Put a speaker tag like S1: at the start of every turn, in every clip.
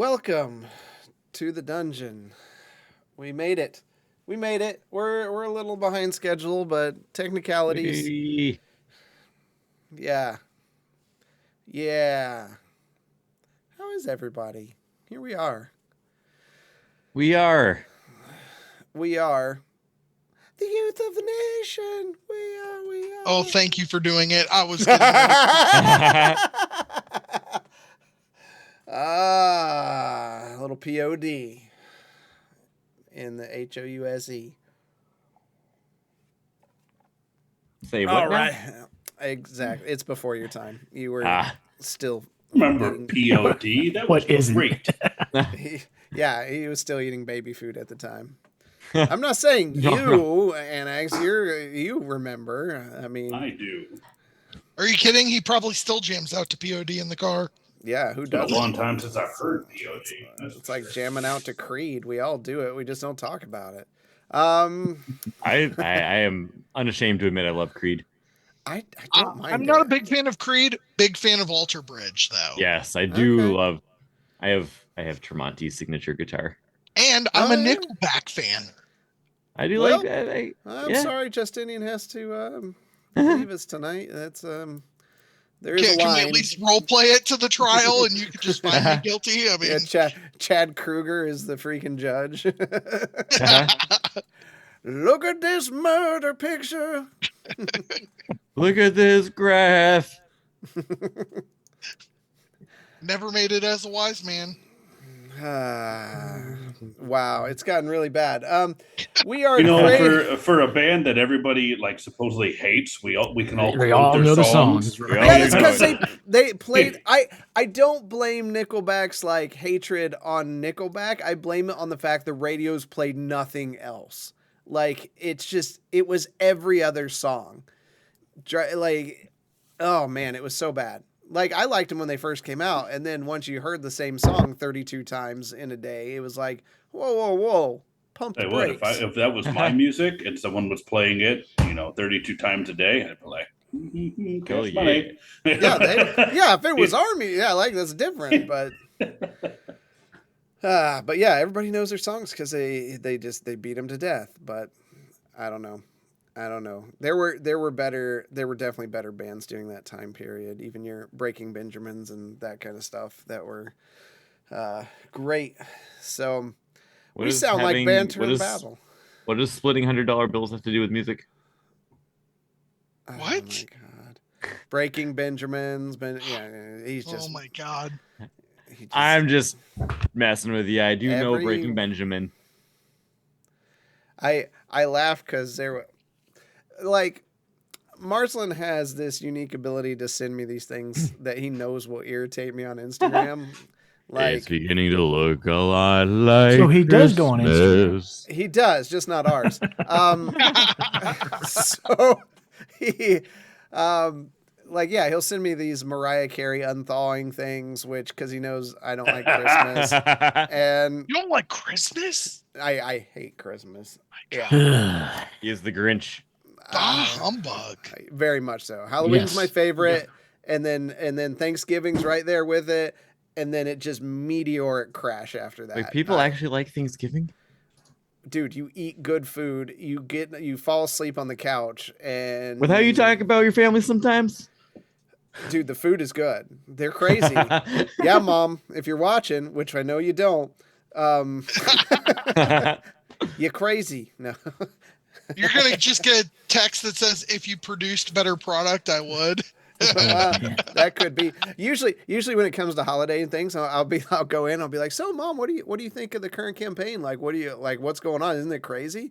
S1: Welcome to the dungeon. We made it. We made it. We're a little behind schedule, but technicalities.
S2: Hey.
S1: Yeah. Yeah. How is everybody? Here we are.
S2: We are.
S1: We are the youth of the nation. We are. We are.
S3: Oh, thank you for doing it. I was getting ready.
S1: A little POD in the HOUSE.
S2: Say what
S1: All
S2: now?
S1: right. Exactly. It's before your time. You were still
S4: Remember
S1: eating-
S4: POD? That was
S5: What isn't?
S4: great.
S1: he was still eating baby food at the time. I'm not saying
S2: No,
S1: you, Annex, you remember. I mean,
S4: I do.
S3: Are you kidding? He probably still jams out to POD in the car.
S1: yeah, who
S4: It's been a
S1: doesn't?
S4: long time since I've heard POD.
S1: It's like jamming out to Creed. We all do it. We just don't talk about it.
S2: I am unashamed to admit I love Creed.
S1: I don't mind.
S3: I'm not a
S1: it.
S3: big fan of Creed. Big fan of Alter Bridge, though.
S2: Yes, I do
S1: Okay.
S2: love. I have Tremonti's signature guitar.
S3: And I'm a
S1: Oh, yeah.
S3: Nickelback fan.
S2: I do
S1: Well,
S2: like that.
S1: I'm
S2: Yeah.
S1: sorry, Justinian has to leave us tonight. That's there is a
S3: Can we
S1: line.
S3: at least role play it to the trial and you can just find me guilty? I mean,
S1: Yeah, Chad Kruger is the freaking judge. Look at this murder picture.
S2: Look at this graph.
S3: never made it as a wise man.
S1: Wow, it's gotten really bad. We are
S4: You know,
S1: afraid-
S4: for a band that everybody like supposedly hates, we can all
S5: They
S4: quote
S5: all
S4: their
S5: know the
S4: songs.
S5: songs,
S4: We
S5: right?
S4: all
S1: Yeah, that's
S4: know
S1: because
S4: it.
S1: they played. I don't blame Nickelback's like hatred on Nickelback. I blame it on the fact the radios played nothing else. Like it was every other song. Like, oh man, it was so bad. Like I liked them when they first came out, and then once you heard the same song 32 times in a day, it was like, whoa, pump the
S4: Tell you what,
S1: brakes.
S4: if that was my music and someone was playing it, 32 times a day, I'd be like,
S2: Hell
S4: cash
S2: yeah.
S4: money.
S1: Yeah, if it was Army, yeah, like that's different, but but yeah, everybody knows their songs because they beat them to death. But I don't know. There were definitely better bands during that time period. Even your Breaking Benjamins and that kind of stuff that were great. So
S2: What
S1: we
S2: is
S1: sound like
S2: having-
S1: banter
S2: what
S1: and
S2: is-
S1: babble.
S2: What does splitting $100 bills have to do with music?
S1: Oh
S3: What?
S1: my god! Breaking Benjamins, he's just.
S3: Oh my God.
S2: I'm just messing with you. I do know
S1: Every-
S2: Breaking Benjamin.
S1: I laugh because like Marcelin has this unique ability to send me these things that he knows will irritate me on Instagram. Like
S2: It's beginning to look a lot like.
S5: So he does go on
S2: Christmas.
S1: he does, just not ours. So he he'll send me these Mariah Carey unthawing things, which because he knows I don't like Christmas. And
S3: You don't like Christmas?
S1: I hate Christmas. Yeah.
S2: He is the Grinch.
S3: Humbug.
S1: Very much so. Halloween's
S5: Yes.
S1: my favorite, and then Thanksgiving's right there with it, and then it just meteoric crash after that.
S2: Like people actually like Thanksgiving.
S1: Dude, you eat good food, you fall asleep on the couch, and
S2: With how you talk about your family sometimes.
S1: dude, the food is good. They're crazy. Yeah, Mom, if you're watching, which I know you don't, you're crazy. No.
S3: You're going to just get a text that says, if you produced better product, I would.
S1: That could be usually when it comes to holiday and things. I'll go in. I'll be like, so Mom, what do you think of the current campaign? Like, what's going on? Isn't it crazy?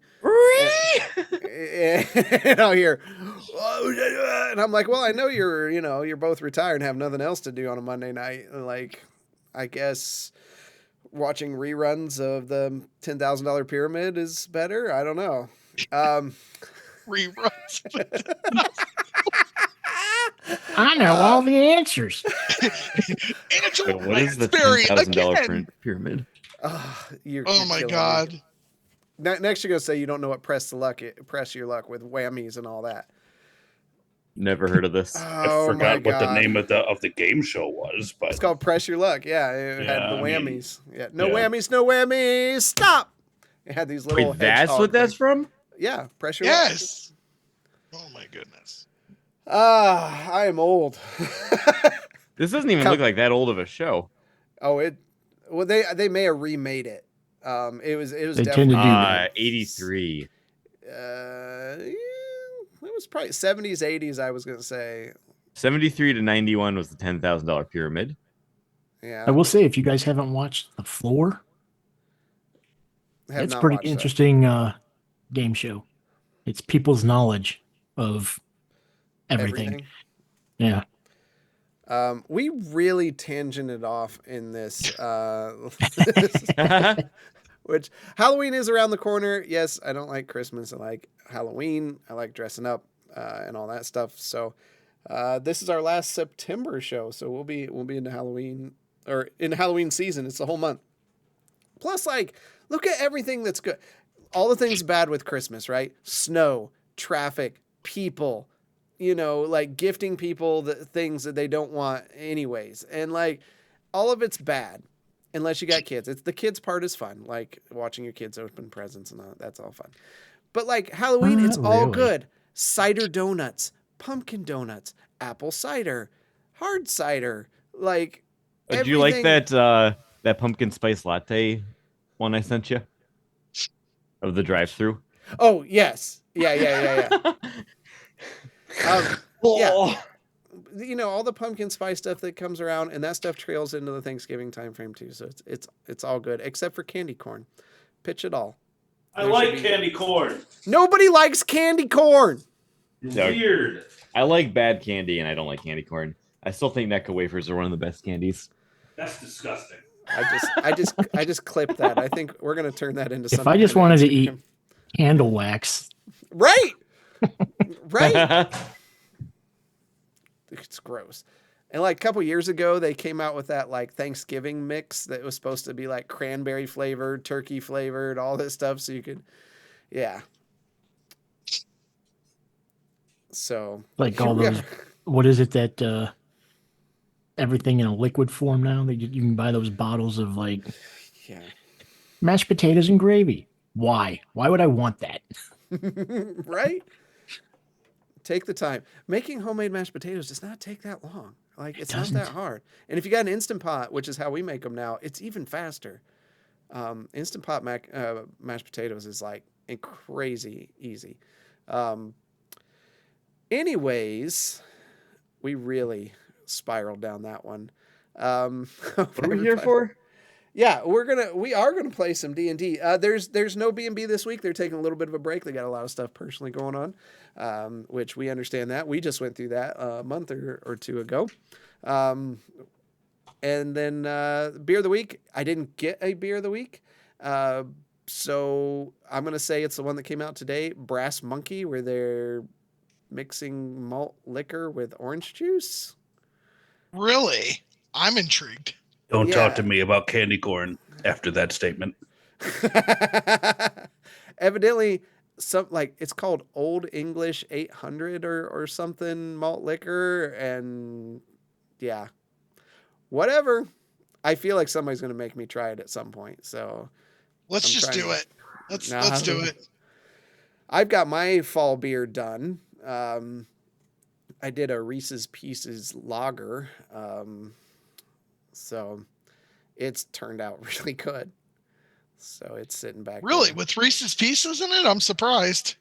S1: And I'll hear, and I'm like, well, I know you're both retired and have nothing else to do on a Monday night. Like, I guess watching reruns of the $10,000 Pyramid is better. I don't know.
S3: Reruns.
S5: I know all the answers.
S3: Angela
S2: What is the
S3: Lansbury
S2: $10,000
S3: again.
S2: pyramid?
S1: You're
S3: Oh my
S1: killing me.
S3: God.
S1: Next, you're gonna say you don't know what press your luck with whammies and all that.
S2: Never heard of this.
S4: I
S1: Oh my
S4: forgot what the
S1: God.
S4: name of the game show was, but
S1: It's called Press Your Luck. Yeah, it had
S4: Yeah,
S1: the
S4: I mean,
S1: whammies. Yeah, no
S4: yeah.
S1: whammies, no whammies. Stop. It had these little.
S2: Wait, that's what
S1: hedgehog
S2: that's
S1: things.
S2: from?
S1: Yeah, Press Your Luck.
S3: Yes. Oh my goodness.
S1: I am old.
S2: This doesn't even look like that old of a show.
S1: Oh, it. Well, they may have remade it. It was
S5: They tend to
S1: definitely
S5: do that.
S2: 83.
S1: yeah, it was probably 70s, 80s. I was gonna say.
S2: 73 to 91 was the $10,000 pyramid.
S1: Yeah,
S5: I will say, if you guys haven't watched The Floor,
S1: have
S5: it's a
S1: not
S5: pretty
S1: watched that.
S5: interesting game show. It's people's knowledge of everything. Yeah.
S1: We really tangented off in this. Which Halloween is around the corner. Yes, I don't like Christmas. I like Halloween. I like dressing up and all that stuff. So this is our last September show. So we'll be into Halloween or in Halloween season. It's the whole month. Plus, like, look at everything that's good. All the things bad with Christmas, right? Snow, traffic, people. Like gifting people the things that they don't want anyways. And like all of it's bad unless you got kids. It's the kids part is fun. Like watching your kids open presents and all, that's all fun. But like Halloween, it's all
S5: really.
S1: good. Cider donuts, pumpkin donuts, apple cider, hard cider. Like
S2: Do you like
S1: everything-
S2: that pumpkin spice latte one I sent you? Of the drive-through?
S1: Oh, yes. Yeah. Yeah. All the pumpkin spice stuff that comes around, and that stuff trails into the Thanksgiving time frame too. So it's all good, except for candy corn. Pitch it all.
S4: I like candy corn.
S1: Nobody likes candy corn.
S4: Weird.
S2: I like bad candy, and I don't like candy corn. I still think Necco wafers are one of the best candies.
S4: That's disgusting.
S1: I just clipped that. I think we're gonna turn that into something.
S5: If I just wanted to eat candle wax,
S1: right. It's gross. And like a couple years ago, they came out with that like Thanksgiving mix that was supposed to be like cranberry flavored, turkey flavored, all this stuff. So you could, yeah. So
S5: like all those, what is it that everything in a liquid form now? You can buy those bottles of like
S1: yeah,
S5: mashed potatoes and gravy. Why? Why would I want that?
S1: right? Take the time. Making homemade mashed potatoes does not take that long. Like it's not that hard. And if you got an Instant Pot, which is how we make them now, it's even faster. Instant Pot mashed potatoes is like crazy easy. Anyways, we really spiraled down that one.
S2: What are we here for?
S1: Yeah, we are gonna play some D&D. There's no B&B this week. They're taking a little bit of a break. They got a lot of stuff personally going on, which we understand that. We just went through that a month or two ago. And then beer of the week. I didn't get a beer of the week, so I'm gonna say it's the one that came out today, Brass Monkey, where they're mixing malt liquor with orange juice.
S3: Really? I'm intrigued.
S4: Don't
S1: Yeah.
S4: talk to me about candy corn after that statement.
S1: Evidently, it's called Old English 800 or something malt liquor, and yeah, whatever. I feel like somebody's gonna make me try it at some point. So
S3: Let's
S1: I'm
S3: just
S1: trying
S3: do
S1: to-
S3: it. Let's do it.
S1: I've got my fall beer done. I did a Reese's Pieces lager. So it's turned out really good. So it's sitting back
S3: Really?
S1: there.
S3: With Reese's Pieces in it? I'm surprised.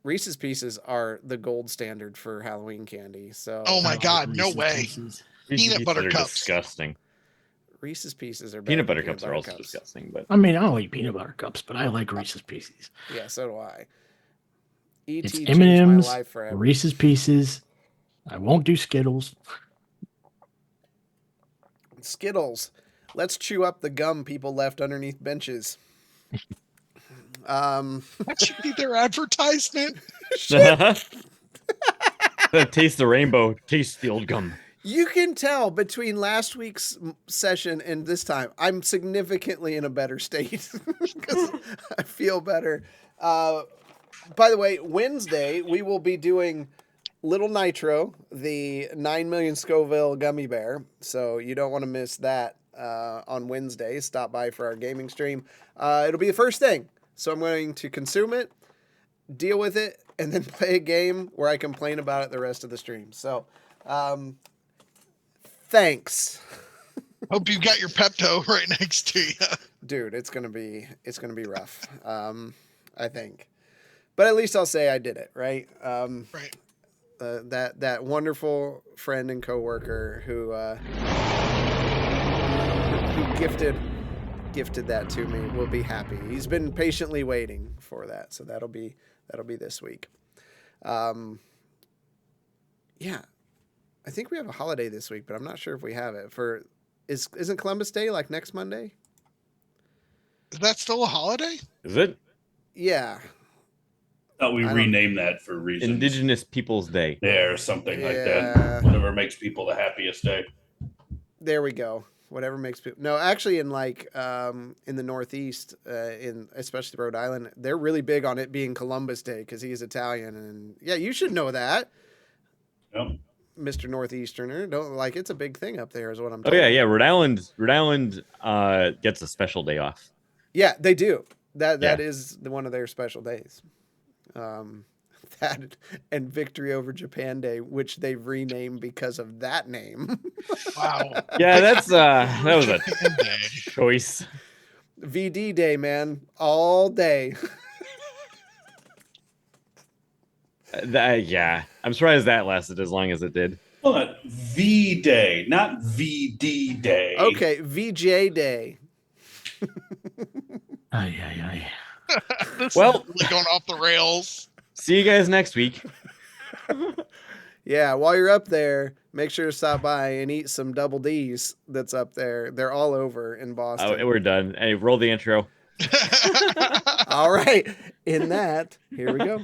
S1: Reese's Pieces are the gold standard for Halloween candy. So
S3: Oh
S5: I
S3: my
S5: like
S3: God, no
S5: Reese's
S3: way.
S5: Pieces.
S3: Peanut butter
S2: are
S3: cups.
S2: disgusting.
S1: Reese's Pieces are better
S2: Peanut
S1: than
S2: butter cups are also
S1: cups.
S2: disgusting, but
S5: I mean, I don't eat peanut butter cups, but I like Reese's Pieces.
S1: Yeah, so do I. ET
S5: It's
S1: changed my
S5: M&M's,
S1: life forever.
S5: Reese's Pieces. I won't do Skittles.
S1: Skittles. Let's chew up the gum people left underneath benches.
S3: That should be their advertisement.
S2: Taste the rainbow, taste the old gum.
S1: You can tell between last week's session and this time, I'm significantly in a better state because I feel better. By the way, Wednesday, we will be doing Little Nitro, the 9 million Scoville gummy bear. So you don't want to miss that on Wednesday. Stop by for our gaming stream. It'll be the first thing. So I'm going to consume it, deal with it, and then play a game where I complain about it the rest of the stream. So thanks.
S3: Hope you got your Pepto right next to you.
S1: Dude, it's gonna be rough. I think. But at least I'll say I did it, right?
S3: Right.
S1: That wonderful friend and coworker who gifted that to me will be happy. He's been patiently waiting for that, so that'll be this week. Yeah, I think we have a holiday this week, but I'm not sure if we have it. Isn't Columbus Day like next Monday?
S3: Is that still a holiday?
S2: Is it
S1: Yeah.
S4: Thought we renamed that for reasons.
S2: Indigenous Peoples Day?
S4: Yeah, or something like
S1: Yeah.
S4: that. Whatever makes people the happiest day.
S1: There we go. Whatever makes people. No, actually, in the Northeast, in especially Rhode Island, they're really big on it being Columbus Day because he's Italian, and yeah, you should know that,
S4: Yep.
S1: Mr. Northeasterner. Don't it's a big thing up there, is what I'm.
S2: Oh
S1: told.
S2: yeah. Rhode Island gets a special day off.
S1: Yeah, they do. That
S2: Yeah.
S1: is one of their special days. That and Victory over Japan Day, which they've renamed because of that name.
S3: Wow.
S2: Yeah, that was a
S3: Japan Day.
S2: choice.
S1: VD Day, man, all day.
S2: Yeah, I'm surprised that lasted as long as it did.
S4: Well, V Day, not VD Day.
S1: Okay, VJ Day.
S5: Ay.
S3: This
S2: Well-
S3: is really going off the rails.
S2: See you guys next week.
S1: Yeah, while you're up there, make sure to stop by and eat some Double D's that's up there. They're all over in Boston.
S2: Oh, we're done. Hey, roll the intro.
S1: All right. In that, here we go.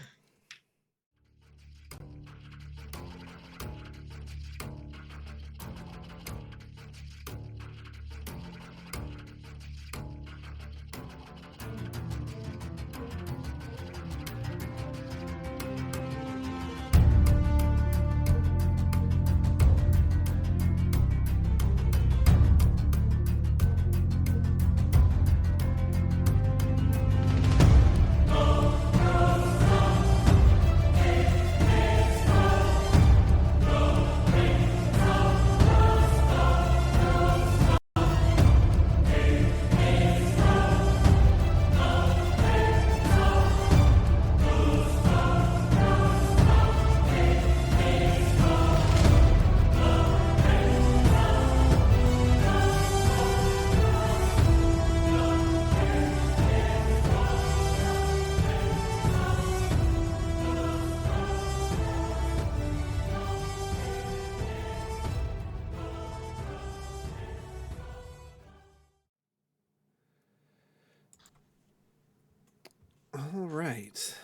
S1: All right.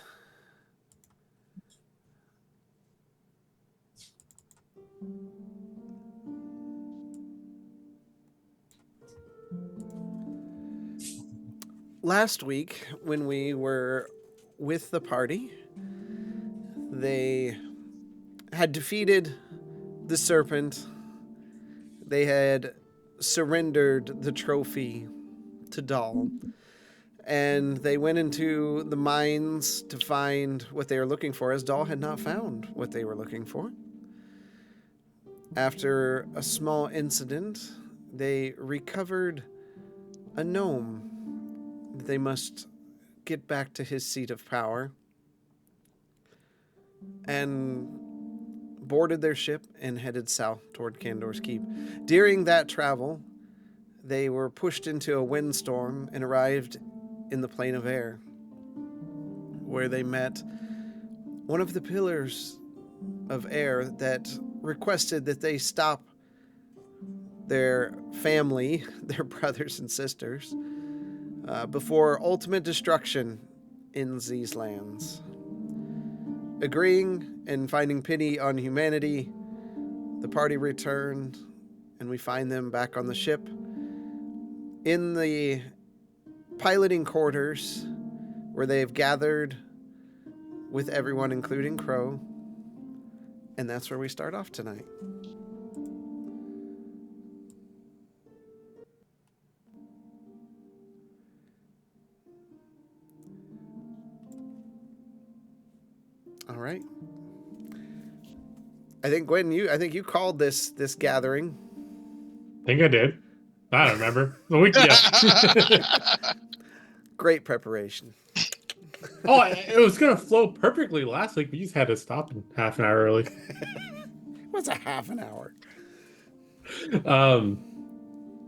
S1: Last week, when we were with the party, they had defeated the serpent. They had surrendered the trophy to Dahl. And they went into the mines to find what they were looking for, as Dahl had not found what they were looking for. After a small incident, they recovered a gnome. They must get back to his seat of power. And boarded their ship and headed south toward Kandor's Keep. During that travel, they were pushed into a windstorm and arrived in the plane of air, where they met one of the pillars of air that requested that they stop their family, their brothers and sisters, before ultimate destruction in these lands. Agreeing and finding pity on humanity, the party returned, and we find them back on the ship in the piloting quarters, where they've gathered with everyone, including Crow, And that's where we start off tonight. All right. I think Gwen, you called this gathering.
S6: I think I did. I don't remember. Yeah.
S1: Great preparation.
S6: Oh, it was gonna flow perfectly last week, but you just had to stop in half an hour early.
S1: What's a half an hour?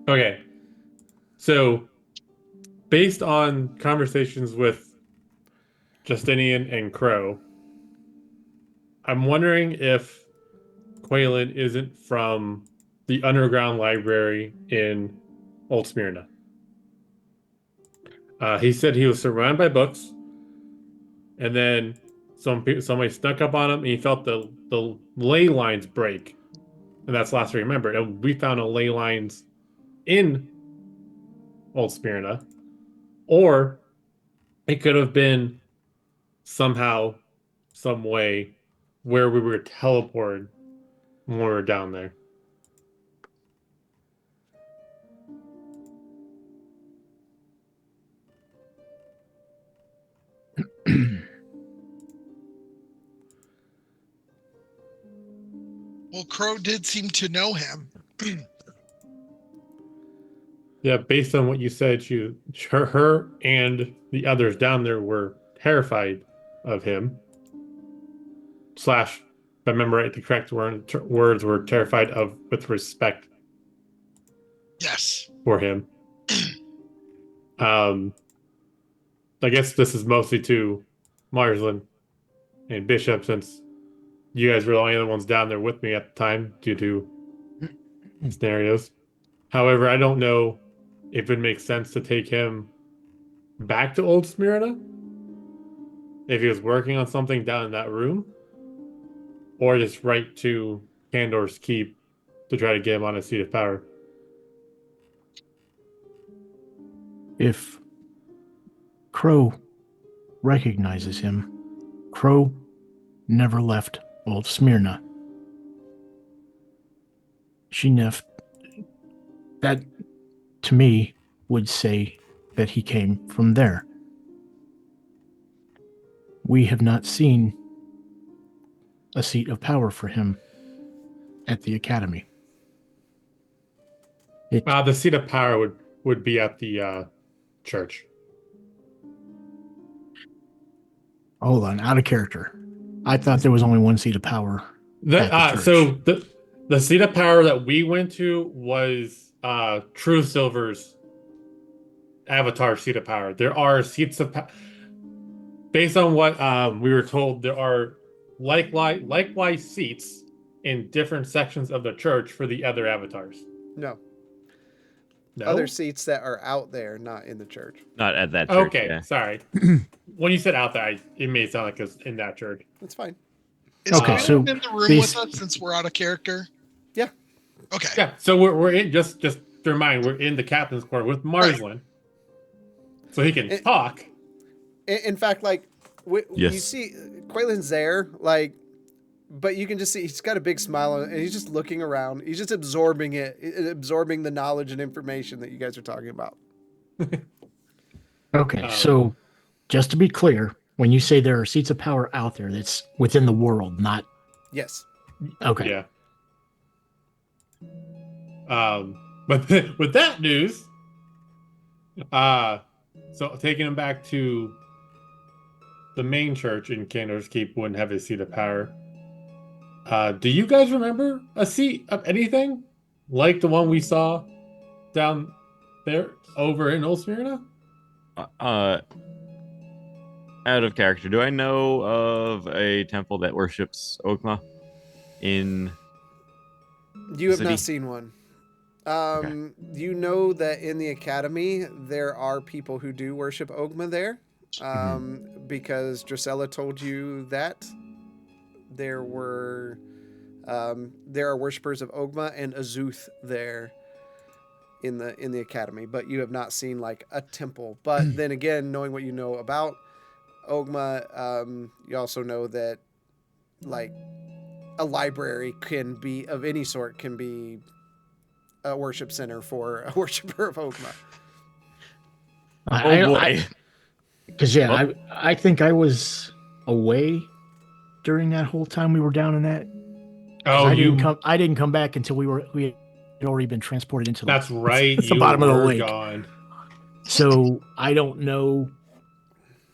S6: Okay. So, based on conversations with Justinian and Crow, I'm wondering if Quaylen isn't from the underground library in Old Smyrna. He said he was surrounded by books, and then somebody snuck up on him, and he felt the ley lines break, and that's the last we remembered. And we found a ley lines in Old Smyrna, or it could have been somehow, some way, where we were teleported when we were down there.
S3: Well, Crow did seem to know him.
S6: Yeah, based on what you said, her and the others down there were terrified of him. Slash, if I remember right, the correct words were terrified of with respect
S3: Yes.
S6: for him. I guess this is mostly to Marsland and Bishop, since you guys were the only other ones down there with me at the time due to scenarios. However, I don't know if it makes sense to take him back to Old Smyrna if he was working on something down in that room, or just right to Candor's Keep to try to get him on a seat of power.
S5: If Crow recognizes him, Crow never left Old Smyrna. That, to me, would say that he came from there. We have not seen a seat of power for him at the academy.
S6: The seat of power would be at the church.
S5: Hold on, out of character. I thought there was only one seat of power at the church.
S6: So the seat of power that we went to was True Silver's avatar seat of power. There are seats of power. Based on what we were told, there are likewise seats in different sections of the church for the other avatars.
S1: No.
S6: No?
S1: Other seats that are out there, not in the church.
S2: Not at that church.
S6: Okay,
S2: Yeah.
S6: sorry. When you said out there, it made it sound like it was in that church.
S1: That's fine.
S3: Is
S5: Okay,
S3: Quaylen
S5: so
S3: in the room
S5: these-
S3: with us since we're out of character?
S1: Yeah.
S3: Okay.
S6: Yeah, so we're in, just to remind, we're in the captain's quarter with Marsland. So he can talk.
S1: In fact, like, you
S2: Yes.
S1: see Quaylen's there, like, but you can just see he's got a big smile on it, and he's just looking around. He's just absorbing the knowledge and information that you guys are talking about.
S5: Okay, so just to be clear, when you say there are seats of power out there, that's within the world, not...
S1: Yes.
S5: Okay.
S6: Yeah. But with that news, so taking him back to the main church in Candor's Keep wouldn't have a seat of power. Do you guys remember a seat of anything like the one we saw down there over in Old Smyrna?
S2: Out of character, do I know of a temple that worships Ogma in
S1: You have
S2: city?
S1: not seen one. You know that in the academy there are people who do worship Ogma there, because Drusilla told you that there are worshippers of Ogma and Azuth there in the academy, but you have not seen like a temple. But then again, knowing what you know about Ogma, you also know that like a library can be of any sort can be a worship center for a worshiper of Ogma.
S2: Oh boy.
S5: Because I think I was away during that whole time we were down in that.
S6: Oh,
S5: I didn't come back until we had already been transported into.
S6: That's right.
S5: It's the
S6: You
S5: bottom of the
S6: were
S5: lake.
S6: gone.
S5: So I don't know.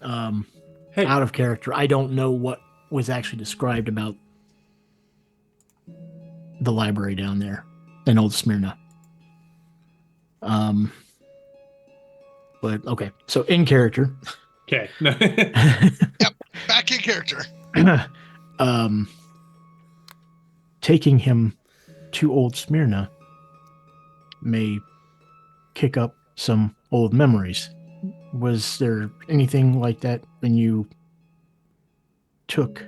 S6: Hey,
S5: Out of character, I don't know what was actually described about the library down there in Old Smyrna. But okay, so in character.
S6: okay.
S3: Back in character.
S5: Taking him to Old Smyrna may kick up some old memories. Was there anything like that when you took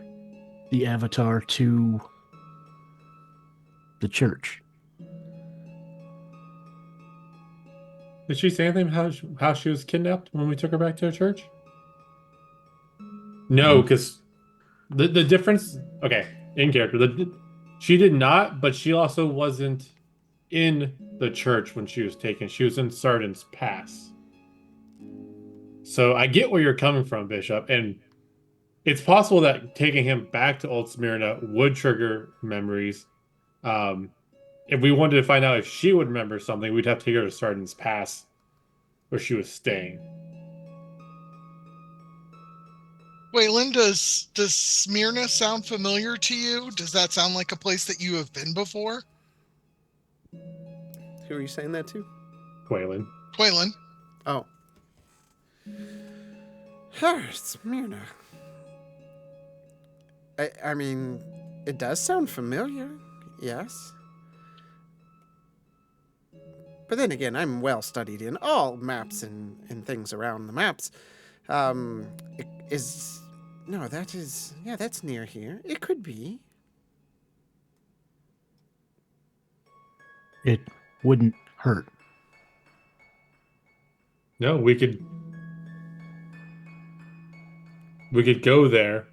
S5: the avatar to the church?
S6: Did she say anything how she was kidnapped when we took her back to her church? No, because the difference. Okay, in character, she did not, but she also wasn't in the church when she was taken. She was in Sardin's Pass. So I get where you're coming from, Bishop, and it's possible that taking him back to Old Smyrna would trigger memories. If we wanted to find out if she would remember something, we'd have to take her to Sardin's Pass, where she was staying.
S3: Waylon, does Smyrna sound familiar to you? Does that sound like a place that you have been before?
S1: Who are you saying that to?
S6: Quaylen.
S3: Waylon.
S1: Oh. Smyrna. I mean, it does sound familiar, yes. But then again, I'm well studied in all maps and things around the maps. That's near here. It could be.
S5: It wouldn't hurt.
S6: No, we could go there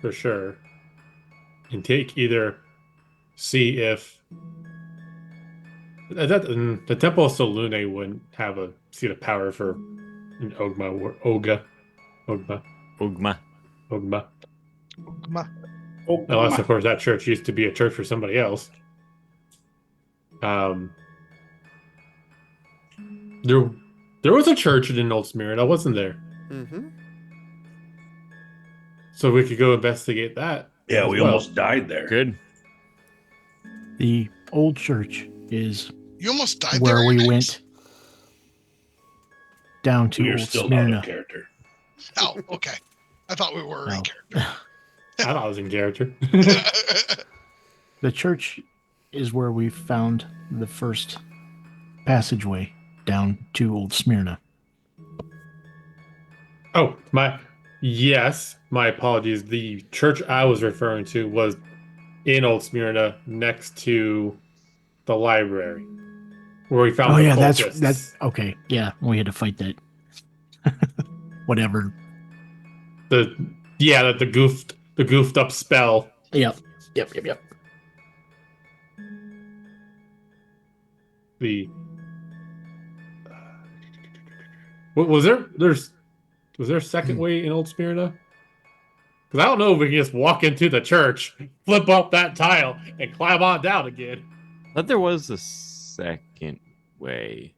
S6: for sure and see if the Temple of Solune wouldn't have a seat of power for an Ogma or Ogma. Unless, of course, that church used to be a church for somebody else. There was a church in Old Smyrna, wasn't there?
S1: Mm-hmm.
S6: So we could go investigate that.
S4: Yeah, we almost died there.
S2: Good.
S5: The old church is
S3: You almost died
S5: where
S3: there,
S5: we
S3: Apex?
S5: went down to
S4: We are
S5: Old
S4: still out
S5: Smyrna.
S4: of character.
S3: Oh, okay. I thought we were in
S5: No.
S3: character.
S6: I thought I was in character.
S5: The church is where we found the first passageway down to Old Smyrna.
S6: Oh, my apologies. The church I was referring to was in Old Smyrna next to the library where we found the cultists.
S5: that's okay. Yeah, we had to fight that. Whatever.
S6: the goofed up spell.
S5: Yep.
S6: Was there a second way in Old Smyrna? Because I don't know if we can just walk into the church, flip up that tile, and climb on down again.
S2: I thought there was a second way.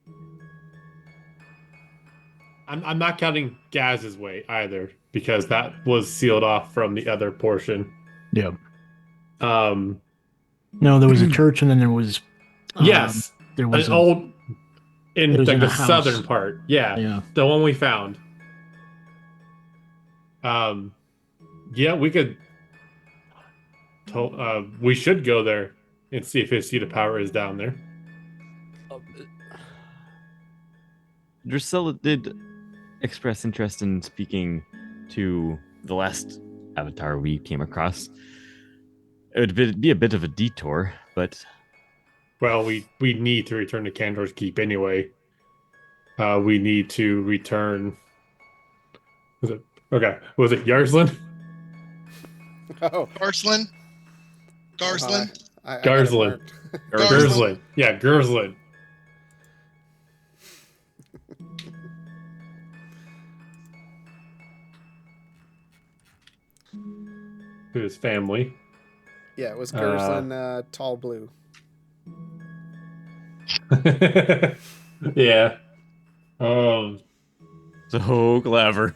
S6: I'm not counting Gaz's way either, because that was sealed off from the other portion.
S5: Yeah.
S6: No,
S5: there was a church, and then there was
S6: yes,
S5: there was
S6: an old in like the
S5: house.
S6: southern part. Yeah, the one we found. Yeah, we could. We should go there and see if his seat of power is down there.
S2: Drusilla did express interest in speaking to the last avatar we came across. It would be a bit of a detour, but...
S6: Well, we need to return to Kandor's Keep anyway. We need to return... Was it Yarsland?
S1: Oh,
S3: Garslan. Garslan.
S1: I got it
S6: Garslan.
S1: marked.
S6: Gerslan. Yeah, Gerslan. To his family.
S1: Yeah, it was Gerslan Tall Blue.
S6: Yeah.
S2: So clever.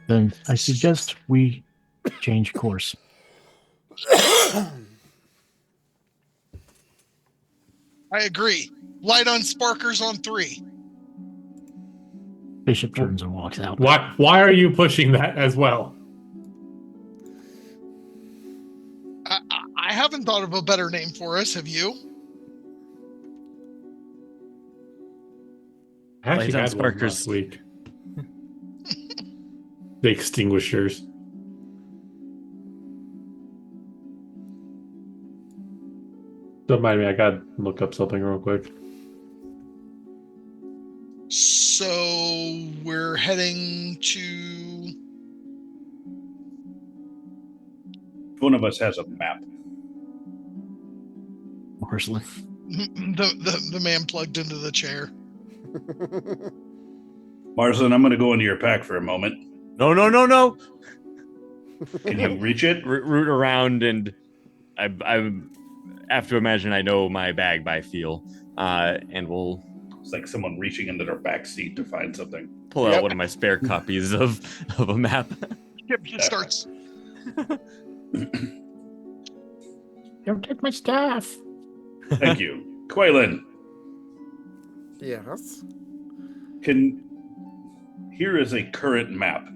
S5: Then I suggest we change course.
S3: I agree. Light on sparkers on 3.
S5: Bishop turns and walks out.
S6: Why are you pushing that as well?
S3: I haven't thought of a better name for us. Have you?
S6: I actually
S2: Light on
S6: had one
S2: sparkers.
S6: last week. The extinguishers. Don't mind me, I gotta look up something real quick.
S3: So we're heading to.
S4: One of us has a map.
S5: Marceline.
S3: The man plugged into the chair.
S4: Marsland, I'm going to go into your pack for a moment.
S2: No, no, no, no.
S4: Can you reach it?
S2: Root around, and I have to imagine I know my bag by feel, and we'll
S4: It's like someone reaching into their back seat to find something.
S2: pull out one of my spare copies of a map.
S3: Yep, it starts.
S5: Don't take my staff.
S4: Thank you. Quaylen,
S1: Yes.
S4: here is a current map,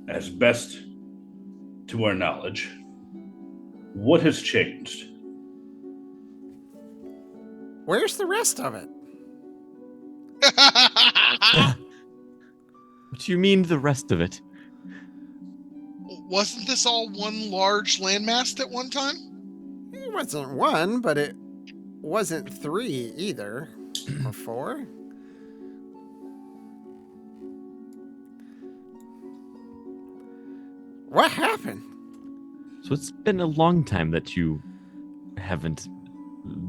S4: as best to our knowledge. What has changed?
S1: Where's the rest of it?
S2: What do you mean the rest of it?
S3: Wasn't this all one large landmass at one time?
S1: It wasn't 1, but it wasn't 3 either. Or 4. What happened?
S2: So it's been a long time that you haven't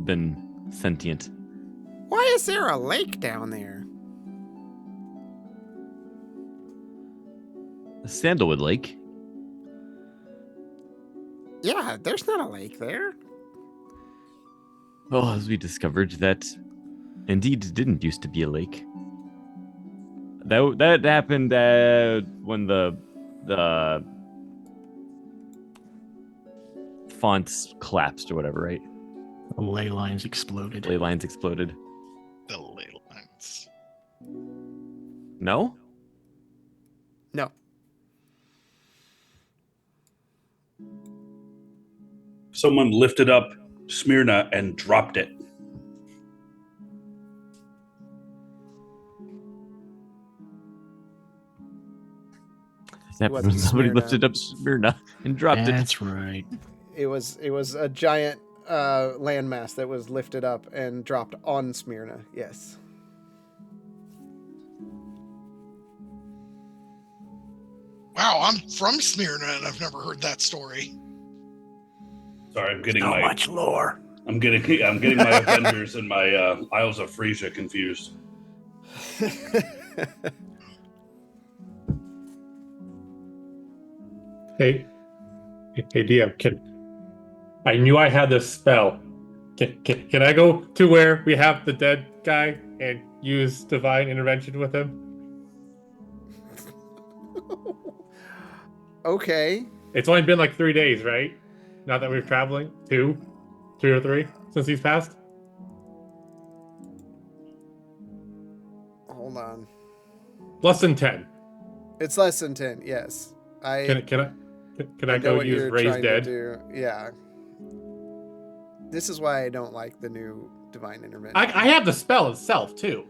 S2: been sentient.
S1: Why is there a lake down there?
S2: Sandalwood Lake.
S1: Yeah, there's not a lake there.
S2: Well, as we discovered, that indeed didn't used to be a lake. That happened when the fonts collapsed or whatever, right?
S5: The ley lines exploded.
S2: Ley lines exploded.
S3: The ley lines.
S2: No?
S1: No.
S4: Someone lifted up Smyrna and dropped it.
S2: That
S1: wasn't
S2: when somebody
S1: Smyrna.
S2: lifted up Smyrna and dropped it.
S5: That's right.
S1: It was a giant landmass that was lifted up and dropped on Smyrna. Yes.
S3: Wow, I'm from Smyrna and I've never heard that story.
S4: Sorry, I'm getting
S5: So
S4: my
S5: much lore.
S4: I'm getting my Avengers and my Isles of Frisia confused.
S6: Hey, DM, I knew I had this spell. Can I go to where we have the dead guy and use divine intervention with him?
S1: Okay.
S6: It's only been like 3 days, right? Now that we're traveling, 2, 3 or 3 since he's passed.
S1: Hold on.
S6: Less than 10.
S1: It's less than 10. Yes.
S6: Can I
S1: know
S6: go
S1: what
S6: use
S1: you're
S6: Raise
S1: trying to
S6: Dead?
S1: do. Yeah. This is why I don't like the new divine intervention.
S6: I have the spell itself too.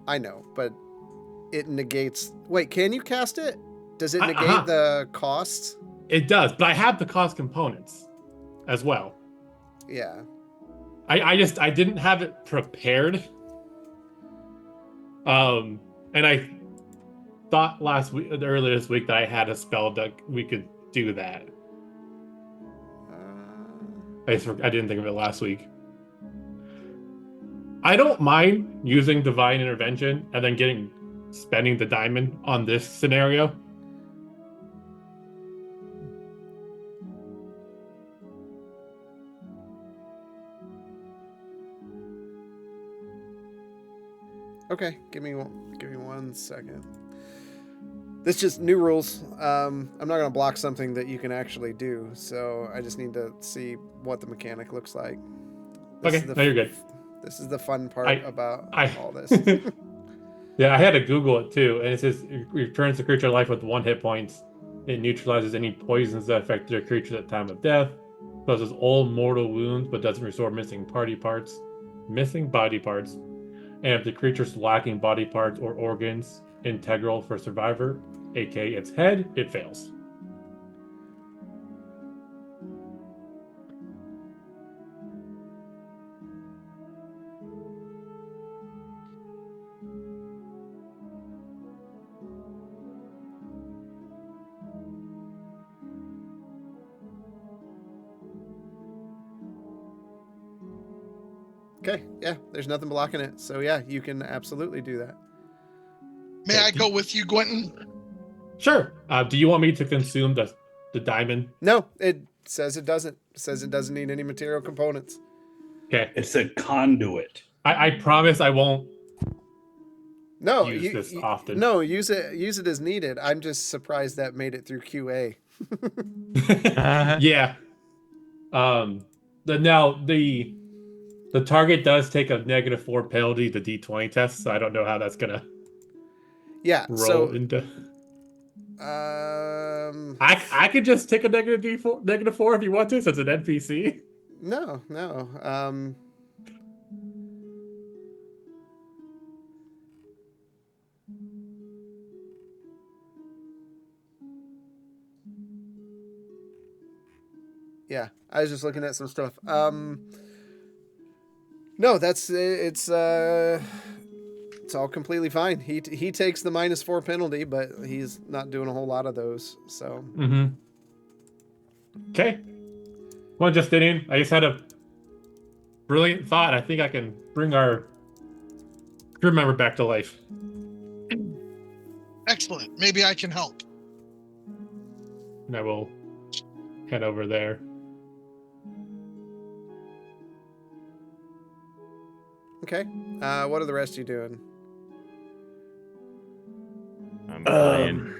S1: I know, but it negates. Wait, can you cast it? Does it negate
S6: Uh-huh.
S1: the costs?
S6: It does, but I have the cost components as well.
S1: Yeah.
S6: I didn't have it prepared. And I thought earlier this week that I had a spell that we could do that. I didn't think of it last week. I don't mind using divine intervention and then spending the diamond on this scenario.
S1: Okay, give me 1 second. This just new rules. I'm not gonna block something that you can actually do, so I just need to see what the mechanic looks like.
S6: Okay, no, you're good.
S1: This is the fun part about all this.
S6: Yeah, I had to Google it too, and it says it returns the creature to life with 1 hit points. It neutralizes any poisons that affect the creature at the time of death. Causes all mortal wounds, but doesn't restore missing body parts. And if the creature's lacking body parts or organs integral for survivor, aka its head, it fails.
S1: Okay, yeah, there's nothing blocking it. So yeah, you can absolutely do that.
S3: May I go with you, Quentin?
S6: Sure. Do you want me to consume the diamond?
S1: No, it says it doesn't. It says it doesn't need any material components.
S6: Okay.
S4: It's a conduit.
S6: I promise I won't
S1: use
S6: this often.
S1: No, use it as needed. I'm just surprised that made it through QA.
S6: Yeah. The target does take a -4 penalty to D20 test, so I don't know how that's gonna roll into. I could just take a -4 if you want to, since it's an NPC.
S1: No. Yeah, I was just looking at some stuff. No, it's all completely fine. He takes the -4 penalty, but he's not doing a whole lot of those. So.
S6: Mm-hmm. Okay. Well, just in. I just had a brilliant thought. I think I can bring our crew member back to life.
S3: Excellent. Maybe I can help.
S6: And I will head over there.
S1: Okay. What are the rest of you doing?
S2: I'm playing.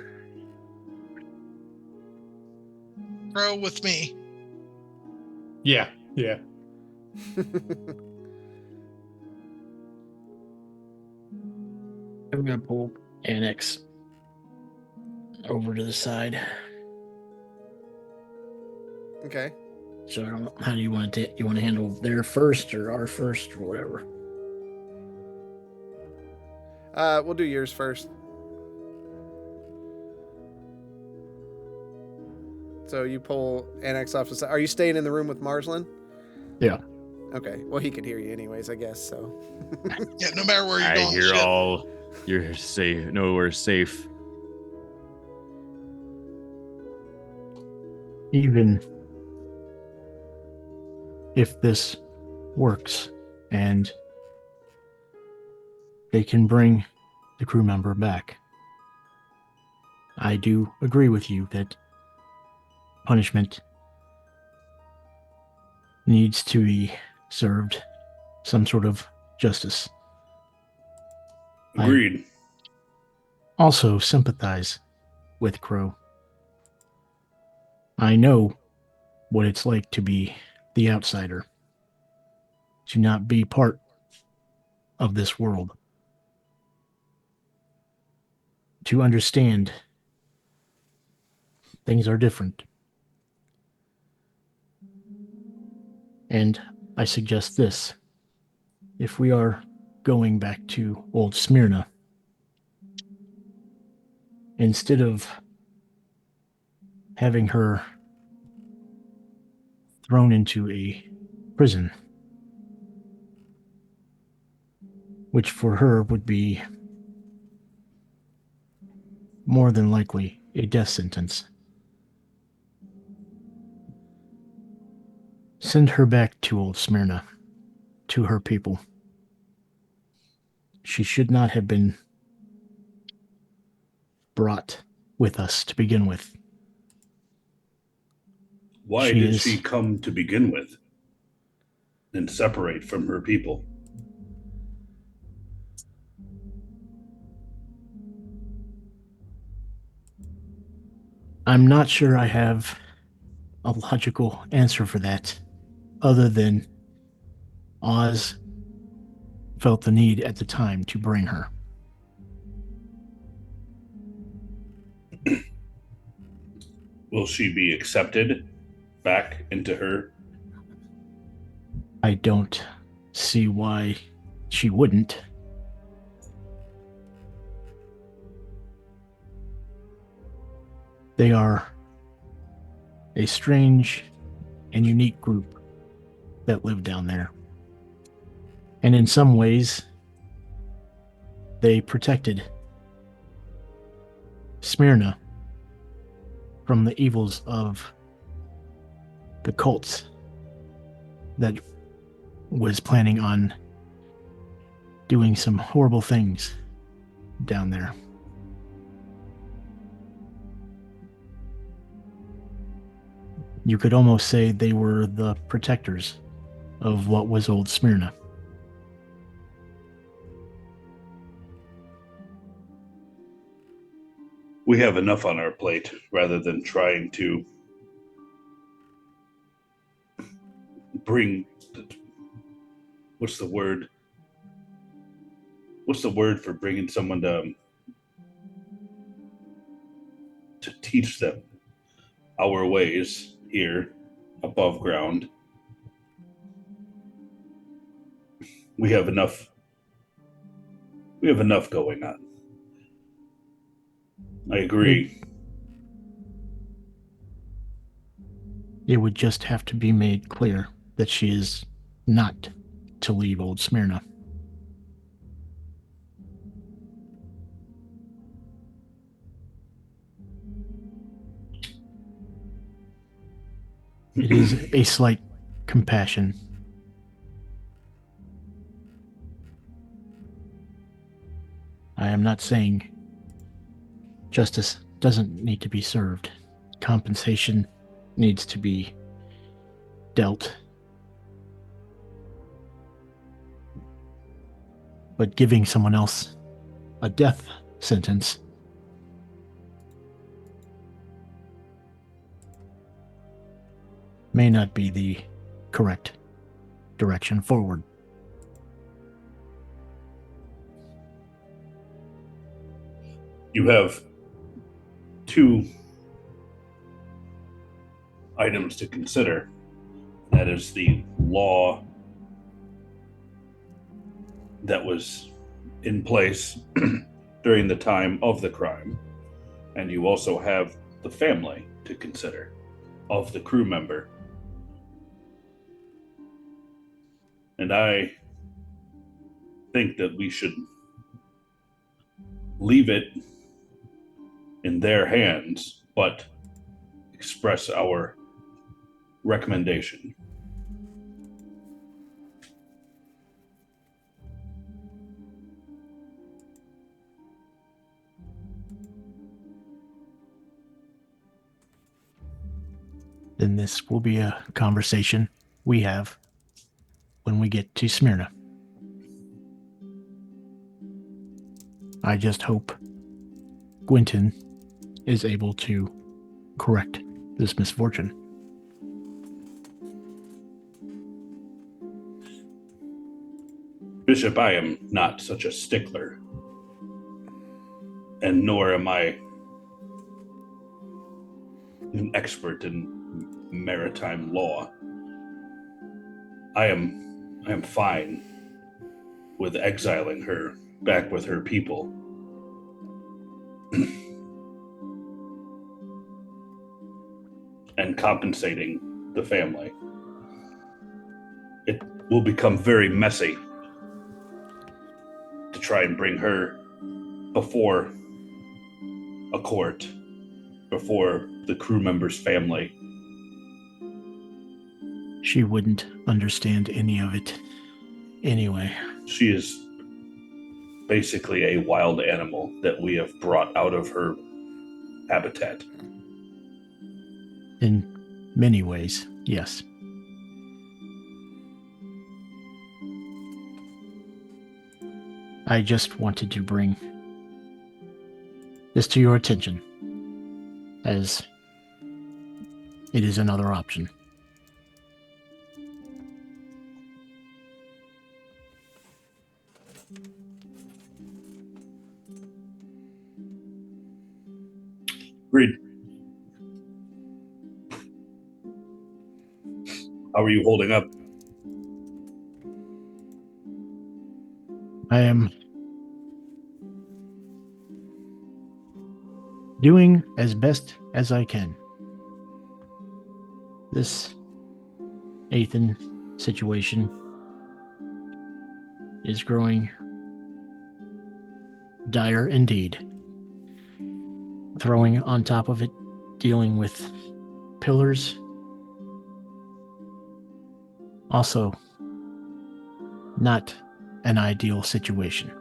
S3: Crow with me.
S6: Yeah.
S5: I'm gonna pull Annex over to the side.
S1: Okay.
S5: So I don't know, how do you want to handle their first or our first or whatever?
S1: We'll do yours first. So you pull Annex off the side. Are you staying in the room with Marslin?
S5: Yeah.
S1: Okay. Well, he could hear you anyways, I guess. So.
S3: Yeah. No matter where you're
S2: I
S3: going.
S2: hear all. You're safe. No, we're safe.
S5: Even if this works and they can bring the crew member back, I do agree with you that punishment needs to be served, some sort of justice.
S4: Agreed.
S5: I also sympathize with Crow. I know what it's like to be the outsider, to not be part of this world, to understand things are different. And I suggest this. If we are going back to old Smyrna, instead of having her thrown into a prison, which for her would be more than likely a death sentence. Send her back to Old Smyrna, to her people. She should not have been brought with us to begin with.
S4: Why did she come to begin with and separate from her people?
S5: I'm not sure I have a logical answer for that, other than Oz felt the need at the time to bring her.
S4: Will she be accepted back into her?
S5: I don't see why she wouldn't. They are a strange and unique group that live down there. And in some ways, they protected Smyrna from the evils of the cults that was planning on doing some horrible things down there. You could almost say they were the protectors of what was Old Smyrna.
S4: We have enough on our plate rather than trying to bring. What's the word? What's the word for bringing someone to teach them our ways here above ground? We have enough going on. I agree.
S5: It would just have to be made clear that she is not to leave Old Smyrna. It is a slight compassion. I am not saying justice doesn't need to be served. Compensation needs to be dealt. But giving someone else a death sentence may not be the correct direction forward.
S4: You have two items to consider. That is the law that was in place during the time of the crime, and you also have the family to consider of the crew member. And I think that we should leave it in their hands, but express our recommendation.
S5: Then this will be a conversation we have when we get to Smyrna. I just hope Gwynton is able to correct this misfortune.
S4: Bishop, I am not such a stickler, and nor am I an expert in maritime law. I am fine with exiling her back with her people. And compensating the family. It will become very messy to try and bring her before a court before the crew member's family.
S5: She wouldn't understand any of it anyway.
S4: She is basically a wild animal that we have brought out of her habitat.
S5: In many ways, yes. I just wanted to bring this to your attention, as it is another option.
S4: Agreed. How are you holding up?
S5: I am doing as best as I can. This Ethan situation is growing dire indeed. Throwing on top of it, dealing with pillars. Also, not an ideal situation.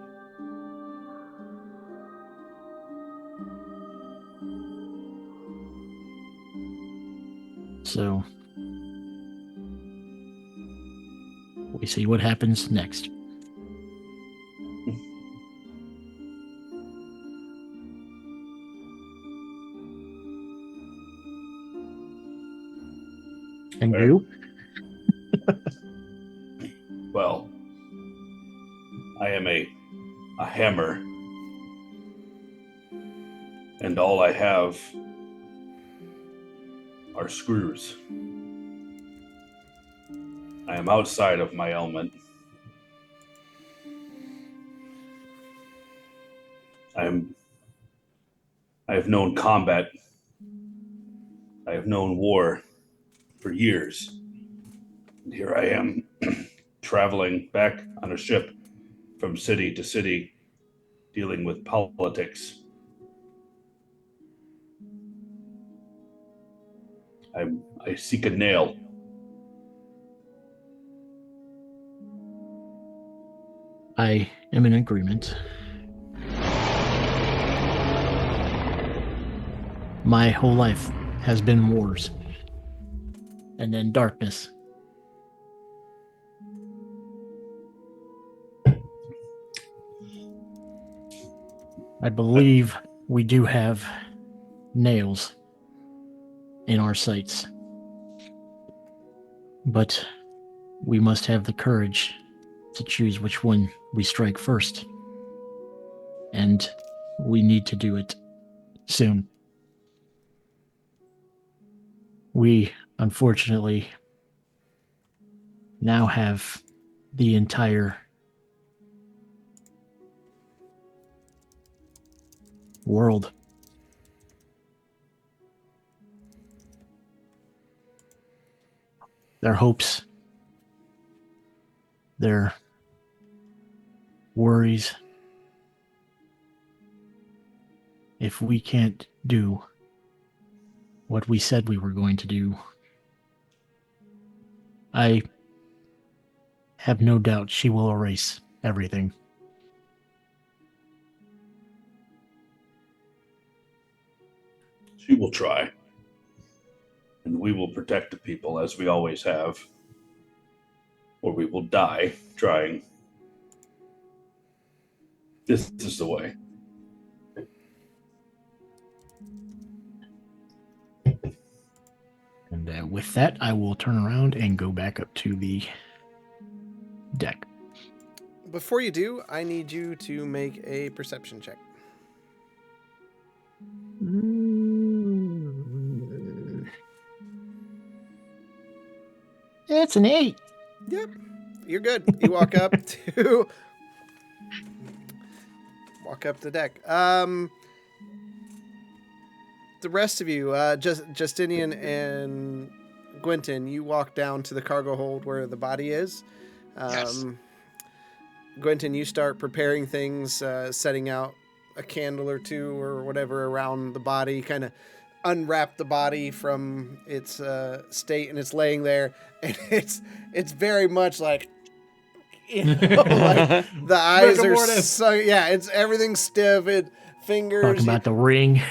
S5: So, we see what happens next. And
S4: Fair.
S5: you?
S4: Well, I am a hammer, and all I have are screws. I am outside of my element. I have known combat. I have known war for years. And here I am traveling back on a ship from city to city, dealing with politics. I seek a nail.
S5: I am in agreement. My whole life has been wars. And then darkness. I believe we do have nails in our sights. But we must have the courage to choose which one we strike first. And we need to do it soon. We, unfortunately, now have the entire world. Their hopes, their worries. If we can't do what we said we were going to do, I have no doubt she will erase everything.
S4: She will try. And we will protect the people as we always have. Or we will die trying. This is the way.
S5: And with that, I will turn around and go back up to the deck.
S1: Before you do, I need you to make a perception check.
S5: It's an 8.
S1: Yep, you're good. You walk up to the deck. The rest of you, Justinian and Gwynton, you walk down to the cargo hold where the body is.
S3: Yes.
S1: Gwynton, you start preparing things, setting out a candle or two or whatever around the body, kind of unwrap the body from its state, and it's laying there, and it's very much like, you know, like the eyes are sunk. Yeah, it's everything's stiff. Fingers.
S5: Talking about the ring.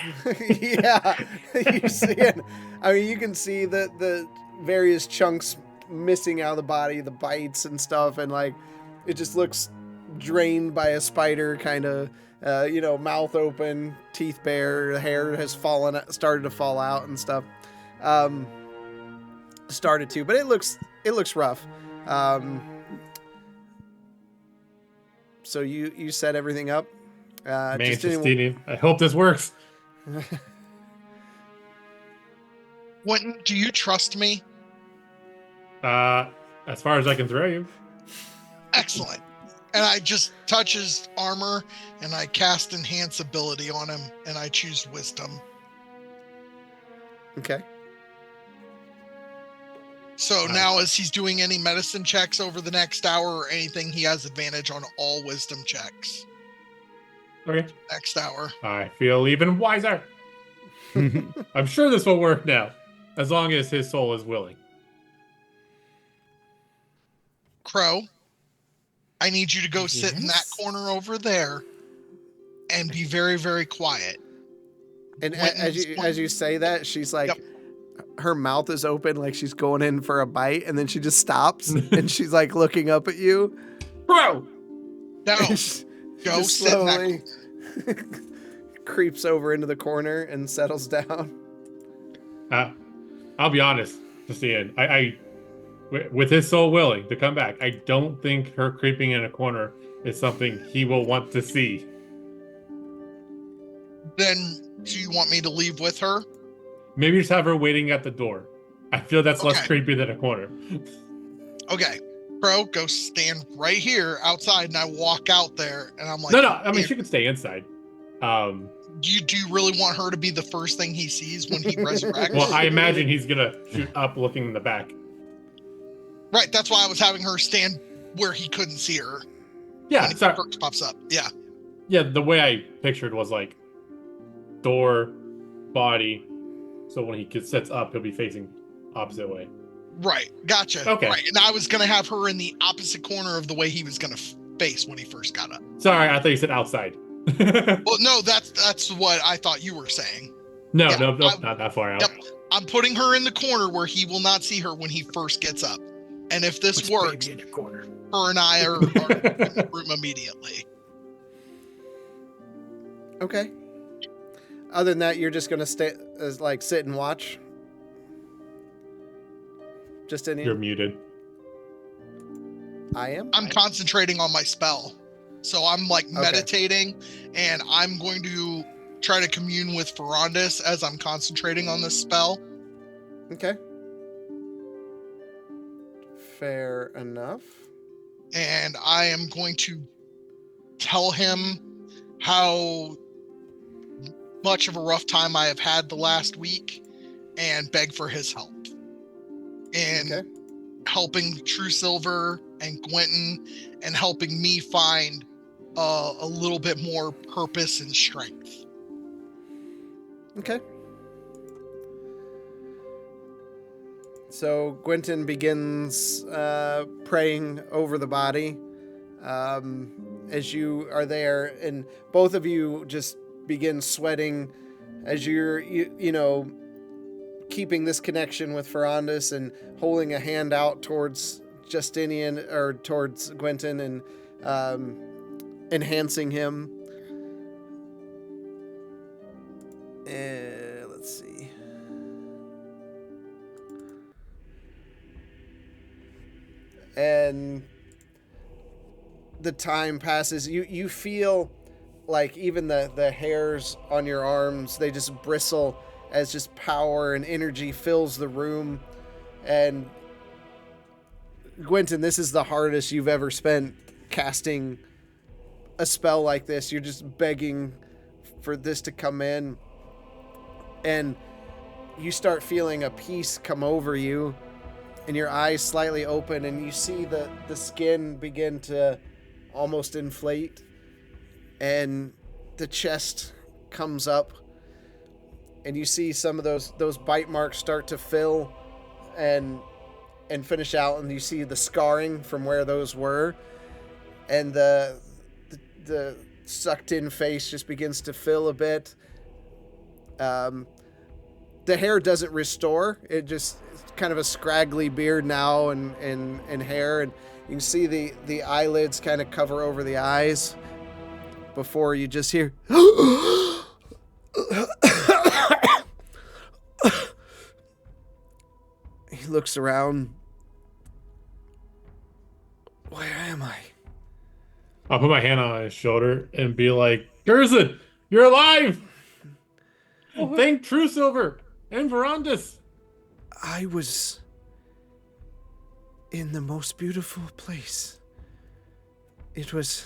S1: Yeah, you see it. I mean, you can see the various chunks missing out of the body, the bites and stuff, and like it just looks drained by a spider, kind of, mouth open, teeth bare, the hair has started to fall out and stuff. Started to, but it looks rough. So you set everything up.
S6: I hope this works.
S3: Quentin, do you trust me?
S6: As far as I can throw you.
S3: Excellent. And I just touch his armor and I cast enhance ability on him and I choose wisdom.
S1: Okay.
S3: So now as he's doing any medicine checks over the next hour or anything, he has advantage on all wisdom checks.
S6: Okay.
S3: Next hour.
S6: I feel even wiser. I'm sure this will work now, as long as his soul is willing.
S3: Crow, I need you to go sit in that corner over there and be very, very quiet.
S1: And as you say that, she's like, her mouth is open like she's going in for a bite, and then she just stops and she's like looking up at you.
S3: Bro! No. Go
S1: just
S3: sit
S1: slowly creeps over into the corner and settles down.
S6: I'll be honest, Justine. I with his soul willing to come back, I don't think her creeping in a corner is something he will want to see.
S3: Then do you want me to leave with her?
S6: Maybe just have her waiting at the door. I feel that's less creepy than a corner.
S3: Okay. Bro, go stand right here outside, and I walk out there, and I'm like...
S6: No, I mean, she can stay inside.
S3: Do you really want her to be the first thing he sees when he resurrects?
S6: Well, I imagine he's going to shoot up looking in the back.
S3: Right, that's why I was having her stand where he couldn't see her.
S6: Yeah,
S3: when he first pops up. Yeah.
S6: Yeah, the way I pictured was like door, body, so when he sets up, he'll be facing opposite way.
S3: Right, gotcha.
S6: Okay.
S3: Right, and I was going to have her in the opposite corner of the way he was going to face when he first got up.
S6: Sorry, I thought you said outside.
S3: Well, no, that's what I thought you were saying.
S6: No, not that far out.
S3: Yep, I'm putting her in the corner where he will not see her when he first gets up. And if this works,
S5: in the corner.
S3: her and I are in the room immediately.
S1: Okay. Other than that, you're just gonna sit and watch. Just in here.
S6: You're muted.
S1: I am.
S3: I'm concentrating on my spell, so I'm like meditating, and I'm going to try to commune with Ferondis as I'm concentrating on this spell.
S1: Okay. Fair enough.
S3: And I am going to tell him how much of a rough time I have had the last week and beg for his help in helping True Silver and Gwenton and helping me find a little bit more purpose and strength.
S1: Okay. So Gwenton begins praying over the body as you are there, and both of you just begin sweating as you're, you know, keeping this connection with Ferondis and holding a hand out towards Justinian or towards Gwenton and enhancing him. Let's see. And the time passes. You feel like even the hairs on your arms, they just bristle as just power and energy fills the room. And Gwenton, this is the hardest you've ever spent casting a spell like this. You're just begging for this to come in. And you start feeling a peace come over you, and your eyes slightly open, and you see the skin begin to almost inflate, and the chest comes up, and you see some of those bite marks start to fill and finish out, and you see the scarring from where those were, and the sucked in face just begins to fill a bit. The hair doesn't restore. It just, it's kind of a scraggly beard now and hair, and you can see the eyelids kind of cover over the eyes before you just hear he looks around. Where am I?
S6: I'll put my hand on his shoulder and be like, Gerson, you're alive! Thank True Silver and Verandis.
S1: I was in the most beautiful place. It was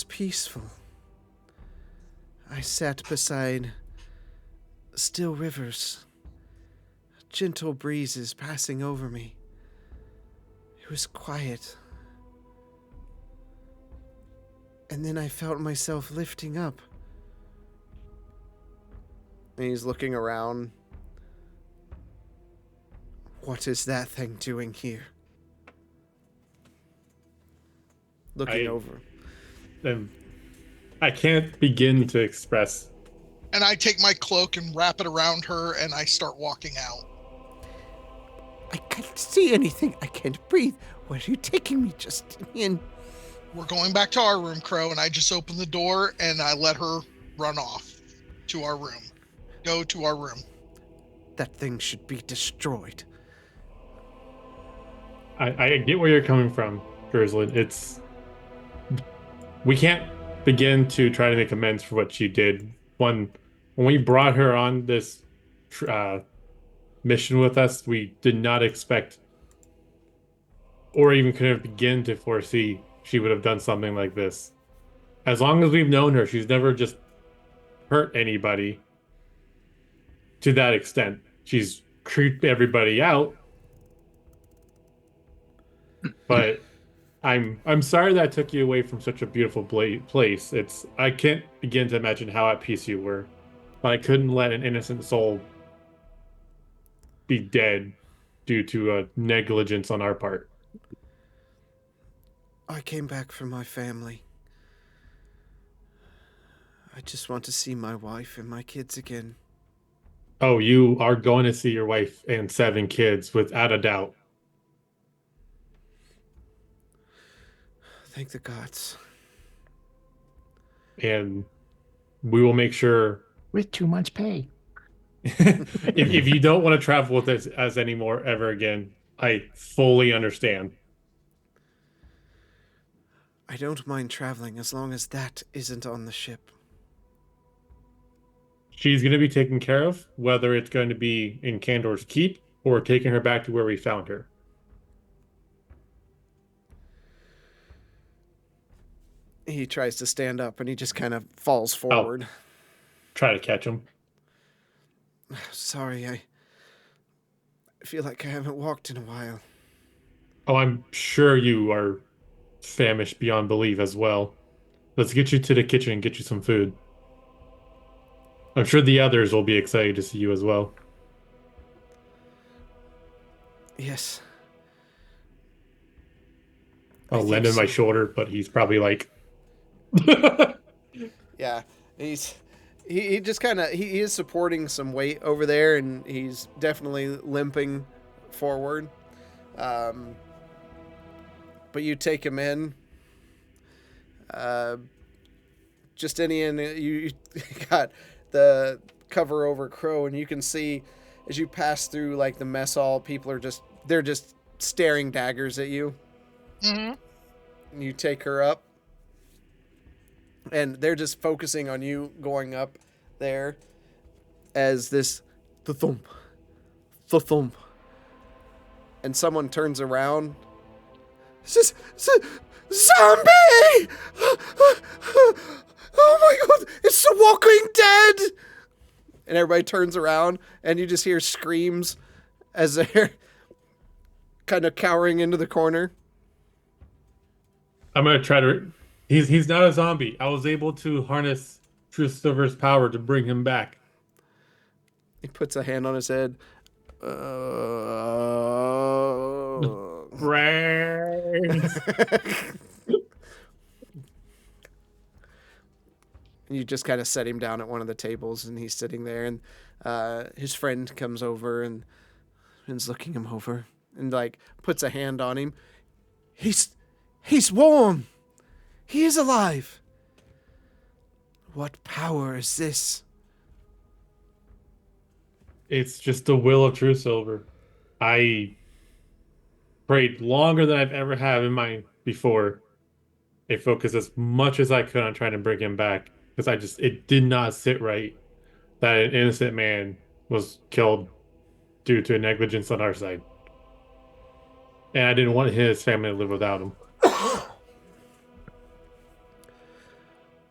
S1: peaceful. I sat beside still rivers, gentle breezes passing over me. It was quiet. And then I felt myself lifting up. And he's looking around. What is that thing doing here? Looking over.
S6: I can't begin to express.
S3: And I take my cloak and wrap it around her, and I start walking out.
S1: I can't see anything. I can't breathe. Where are you taking me, Justinian?
S3: We're going back to our room, Crow, and I just open the door and I let her run off to our room. Go to our room.
S1: That thing should be destroyed.
S6: I get where you're coming from, Gerslin. We can't begin to try to make amends for what she did. When we brought her on this mission with us, we did not expect or even could have begin to foresee she would have done something like this. As long as we've known her, she's never just hurt anybody to that extent. She's creeped everybody out. But I'm sorry that took you away from such a beautiful place. I can't begin to imagine how at peace you were. But I couldn't let an innocent soul be dead due to a negligence on our part.
S1: I came back for my family. I just want to see my wife and my kids again.
S6: Oh, you are going to see your wife and 7 kids, without a doubt.
S1: Thank the gods.
S6: And we will make sure...
S5: With 2 months' pay.
S6: if you don't want to travel with us anymore ever again, I fully understand.
S1: I don't mind traveling as long as that isn't on the ship.
S6: She's going to be taken care of, whether it's going to be in Kandor's Keep or taking her back to where we found her.
S1: He tries to stand up and he just kind of falls forward.
S6: I'll try to catch him.
S1: Sorry, I feel like I haven't walked in a while.
S6: Oh, I'm sure you are famished beyond belief as well. Let's get you to the kitchen and get you some food. I'm sure the others will be excited to see you as well.
S1: Yes.
S6: I'll lend him my shoulder, but he's probably like...
S1: Yeah, he just kind of, he is supporting some weight over there, and he's definitely limping forward. But you take him in. Justinian, you got the cover over Crow, and you can see as you pass through like the mess hall, people are they're just staring daggers at you.
S3: Mm-hmm.
S1: And you take her up, and they're just focusing on you going up there as this thump, and someone turns around. Zombie! Oh my god, it's The Walking Dead! And everybody turns around, and you just hear screams as they're kind of cowering into the corner.
S6: I'm going to try to He's not a zombie. I was able to harness True Silver's power to bring him back.
S1: He puts a hand on his head.
S6: Brains.
S1: And you just kind of set him down at one of the tables, and he's sitting there, and his friend comes over and is looking him over and like puts a hand on him. He's warm. He is alive. What power is this?
S6: It's just the will of True Silver. I prayed longer than I've ever had in my before. I focused as much as I could on trying to bring him back because it did not sit right that an innocent man was killed due to negligence on our side. And I didn't want his family to live without him.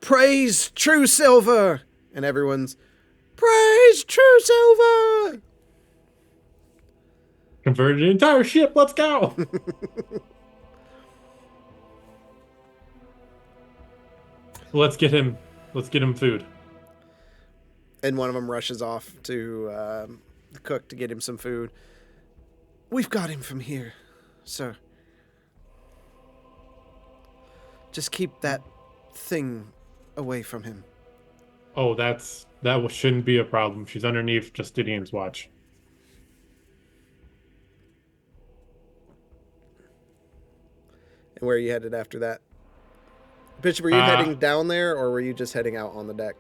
S1: Praise True Silver! And everyone's, praise True Silver!
S6: Converted an entire ship. Let's go. Let's get him food.
S1: And one of them rushes off to the cook to get him some food. We've got him from here, sir. Just keep that thing away from him.
S6: Oh, that shouldn't be a problem. She's underneath Justinian's watch.
S1: And where are you headed after that? Bishop, were you heading down there, or were you just heading out on the deck?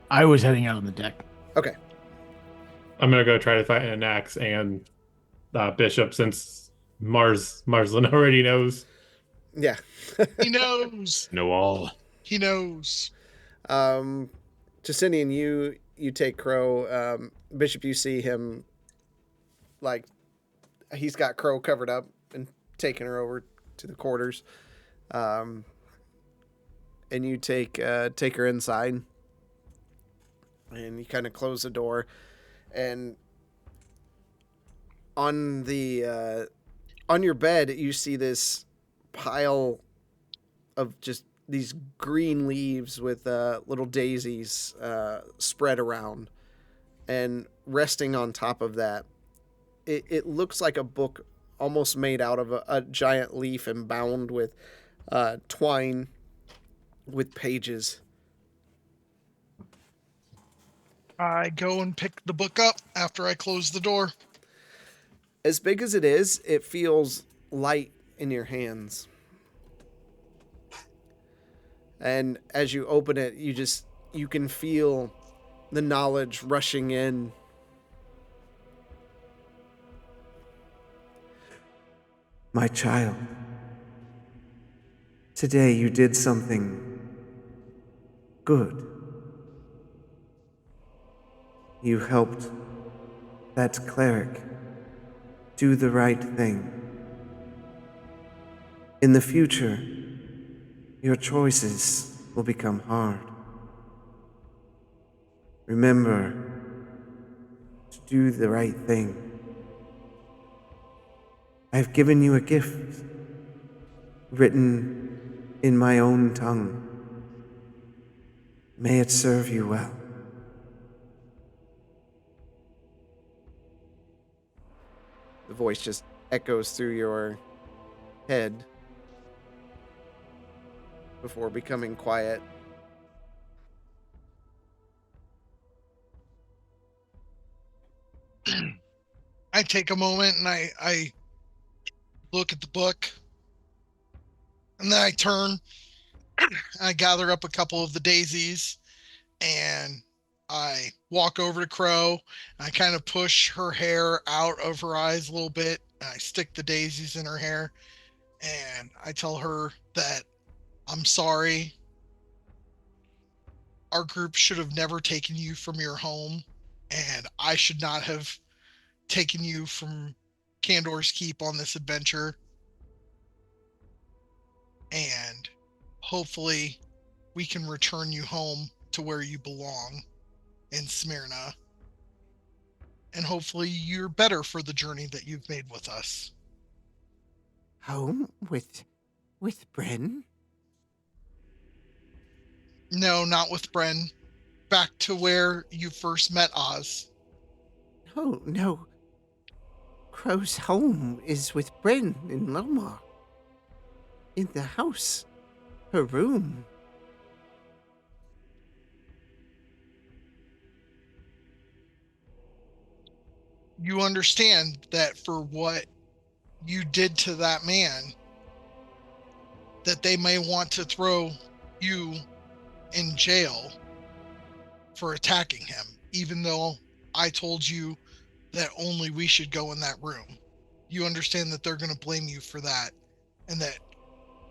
S5: I was heading out on the deck.
S1: Okay.
S6: I'm gonna go try to fight an axe and Bishop since Marsland already knows.
S1: Yeah.
S3: He knows.
S2: Know all.
S3: He knows.
S1: Justinian, you take Crow. Bishop, you see him, like, he's got Crow covered up and taking her over to the quarters. And you take her inside, and you kind of close the door, and on the on your bed you see this pile of just these green leaves with little daisies spread around, and resting on top of that, it looks like a book almost made out of a giant leaf and bound with twine with pages.
S3: I go and pick the book up after I close the door.
S1: As big as it is, it feels light in your hands. And as you open it, you can feel the knowledge rushing in.
S7: My child, today you did something good. You helped that cleric do the right thing. In the future, your choices will become hard. Remember to do the right thing. I've given you a gift, written in my own tongue. May it serve you well.
S1: The voice just echoes through your head before becoming quiet.
S3: I take a moment and I look at the book, and then I turn and I gather up a couple of the daisies, and I walk over to Crow, and I kind of push her hair out of her eyes a little bit, and I stick the daisies in her hair, and I tell her that I'm sorry. Our group should have never taken you from your home, and I should not have taken you from Candor's Keep on this adventure. And hopefully we can return you home to where you belong in Smyrna. And hopefully you're better for the journey that you've made with us.
S7: Home with Bren?
S3: No, not with Bren. Back to where you first met Oz.
S7: No, no. Crow's home is with Bryn in Lomar. In the house. Her room.
S3: You understand that for what you did to that man, that they may want to throw you in jail for attacking him, even though I told you that only we should go in that room. You understand that they're going to blame you for that, and that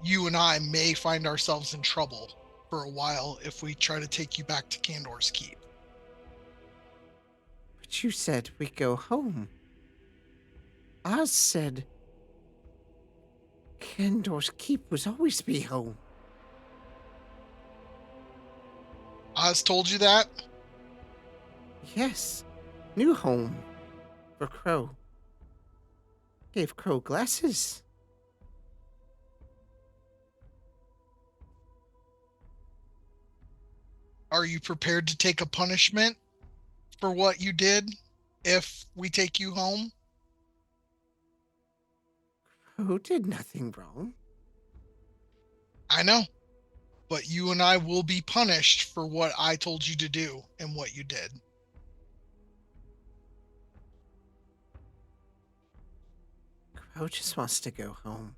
S3: you and I may find ourselves in trouble for a while if we try to take you back to Candor's Keep.
S7: But you said we go home. Oz said Kendor's Keep was always be home.
S3: Oz told you that?
S7: Yes. New home. For Crow. Gave Crow glasses.
S3: Are you prepared to take a punishment for what you did if we take you home?
S7: Crow did nothing wrong.
S3: I know, but you and I will be punished for what I told you to do and what you did.
S7: Crow just wants to go home.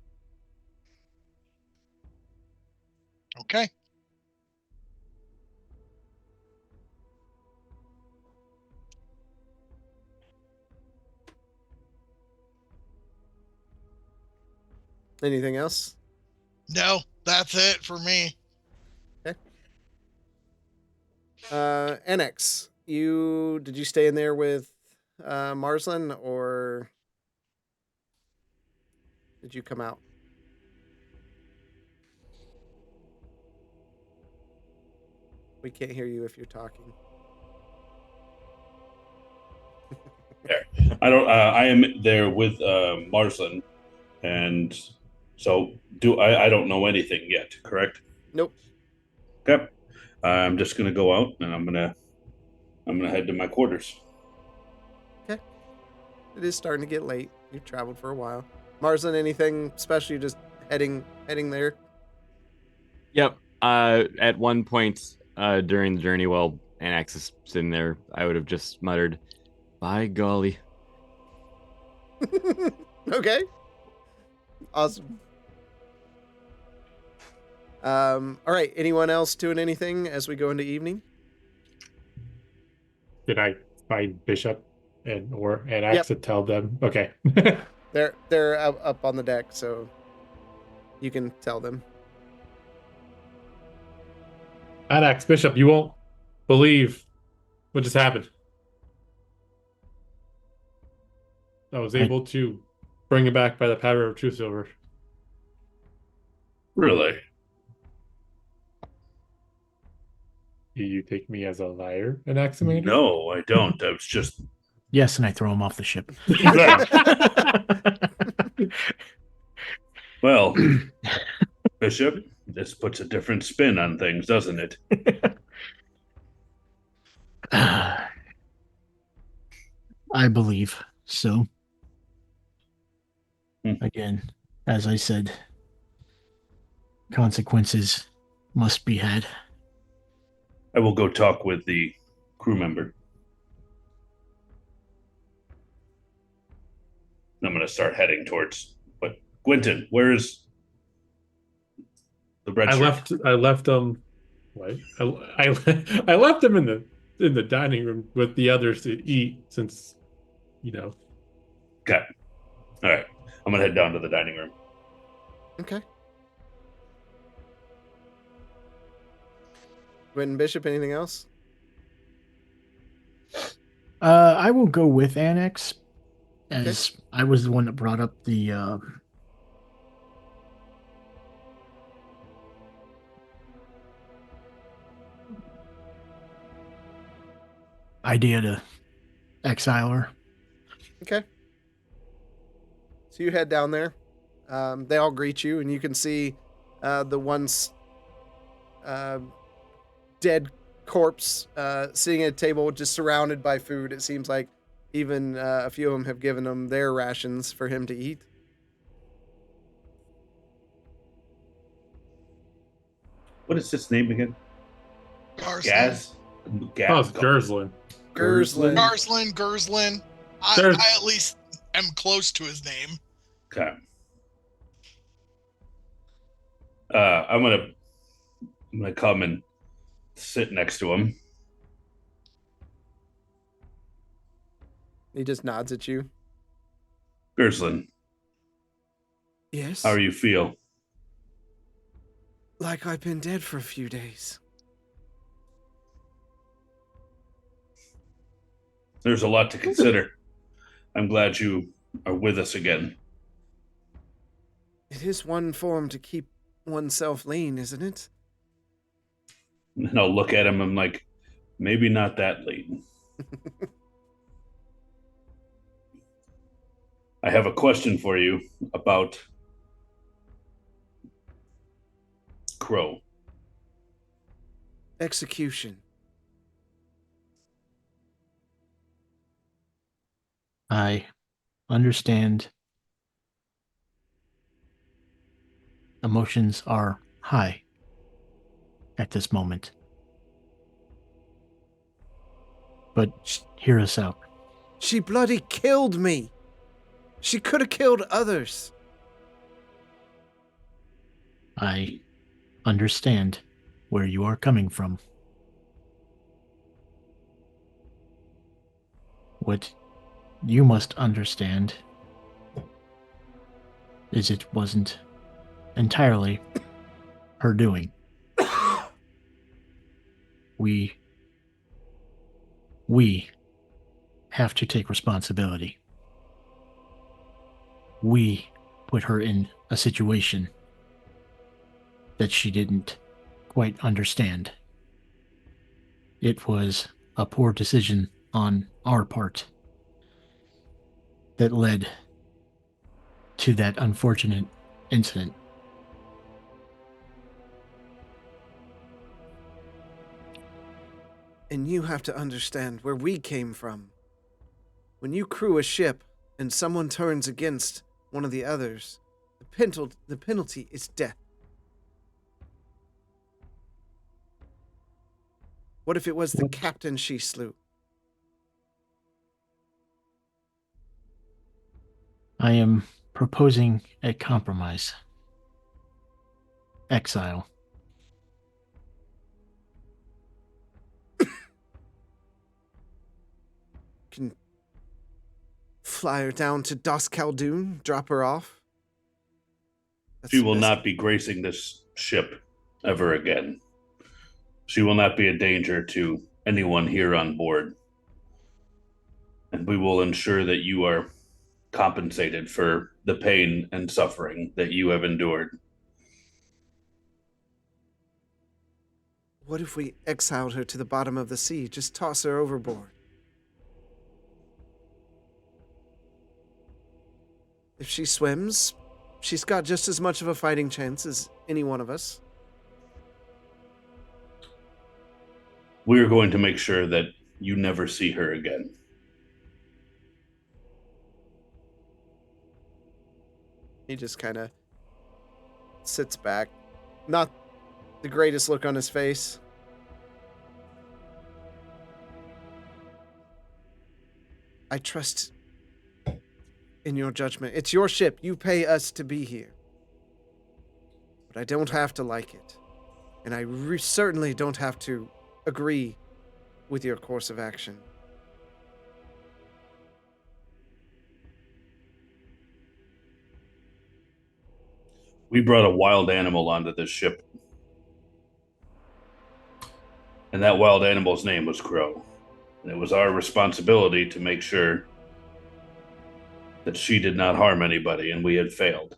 S3: Okay.
S1: Anything else?
S3: No, that's it for me.
S1: Okay. Annex, did you stay in there with Marslin, or did you come out? We can't hear you if you're talking.
S4: I don't. I am there with Marslin, and so I don't know anything yet. Correct?
S1: Nope.
S4: Okay. I'm just gonna go out, and I'm gonna head to my quarters.
S1: Okay. It is starting to get late. You've traveled for a while. Marslin, anything special? You just heading there?
S2: Yep. At one point during the journey, while Anax is sitting there, I would have just muttered, "By golly."
S1: Okay. Awesome. All right. Anyone else doing anything as we go into evening?
S6: Did I find Bishop or Anax
S1: Yep.
S6: to tell them? Okay.
S1: They're up on the deck, so you can tell them.
S6: Anax, Bishop, you won't believe what just happened. I was able to bring it back by the power of True Silver.
S4: Really?
S6: Do you take me as a liar, Anaximander?
S4: No, I don't. I was just.
S5: Yes, and I throw him off the ship.
S4: Well, Bishop, this puts a different spin on things, doesn't it?
S5: I believe so. Again, as I said, consequences must be had.
S4: I will go talk with the crew member. I'm going to start heading towards. But Quentin, where's the red shirt?
S6: I left him. What? I left him in the dining room with the others to eat, since
S4: Okay. All right. I'm going to head down to the dining room.
S1: Okay. Quentin, Bishop, anything else?
S5: I will go with Annex, as I was the one that brought up the idea to exile her.
S1: Okay. So you head down there. They all greet you, and you can see the ones dead corpse sitting at a table just surrounded by food. It seems like even a few of them have given him their rations for him to eat.
S4: What is his name again?
S3: Garslan.
S4: Gaz?
S6: Oh, it's Gerslin.
S1: Gerslin.
S3: Gerslin. I at least am close to his name.
S4: Okay. I'm gonna come and sit next to him.
S1: He just nods at you.
S4: Gerslin,
S1: Yes.
S4: how you feel?
S1: Like I've been dead for a few days.
S4: There's a lot to consider. I'm glad you are with us again.
S1: It is one form to keep oneself lean, isn't it?
S4: And I'll look at him. I'm like, maybe not that lean. I have a question for you about Crow.
S1: Execution.
S5: I understand emotions are high at this moment. But hear us out.
S1: She bloody killed me. She could have killed others.
S5: I understand where you are coming from. What you must understand is it wasn't entirely her doing. We have to take responsibility. We put her in a situation that she didn't quite understand. It was a poor decision on our part that led to that unfortunate incident.
S1: And you have to understand where we came from. When you crew a ship and someone turns against one of the others, the penalty is death. What if it was the captain she slew?
S5: I am proposing a compromise. Exile.
S1: Can fly her down to Das Khaldun, drop her off.
S4: She will not be gracing this ship ever again. She will not be a danger to anyone here on board. And we will ensure that you are compensated for the pain and suffering that you have endured.
S1: What if we exiled her to the bottom of the sea? Just toss her overboard. If she swims, she's got just as much of a fighting chance as any one of us.
S4: We're going to make sure that you never see her again.
S1: He just kind of sits back. Not the greatest look on his face. I trust in your judgment. It's your ship. You pay us to be here. But I don't have to like it. And I certainly don't have to agree with your course of action.
S4: We brought a wild animal onto this ship. And that wild animal's name was Crow. And it was our responsibility to make sure that she did not harm anybody, and we had failed.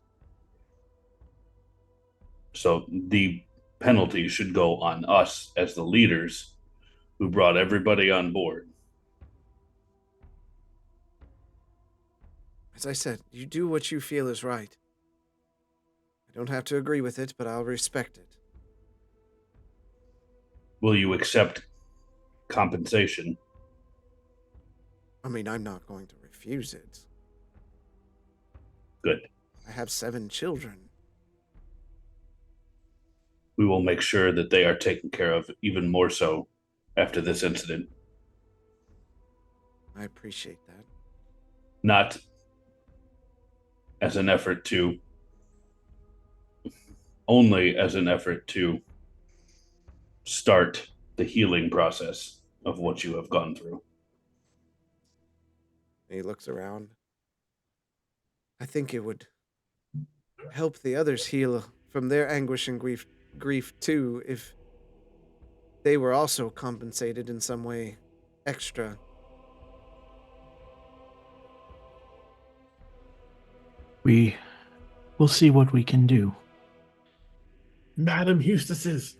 S4: So the penalty should go on us as the leaders who brought everybody on board.
S1: As I said, you do what you feel is right. I don't have to agree with it, but I'll respect it.
S4: Will you accept compensation?
S1: I mean, I'm not going to refuse it.
S4: Good.
S1: I have 7 children.
S4: We will make sure that they are taken care of even more so after this incident.
S1: I appreciate that.
S4: Not as an effort to, only as an effort to start the healing process of what you have gone through.
S1: He looks around. I think it would help the others heal from their anguish and grief too if they were also compensated in some way extra.
S5: We will see what we can do.
S6: Madam Eustace's.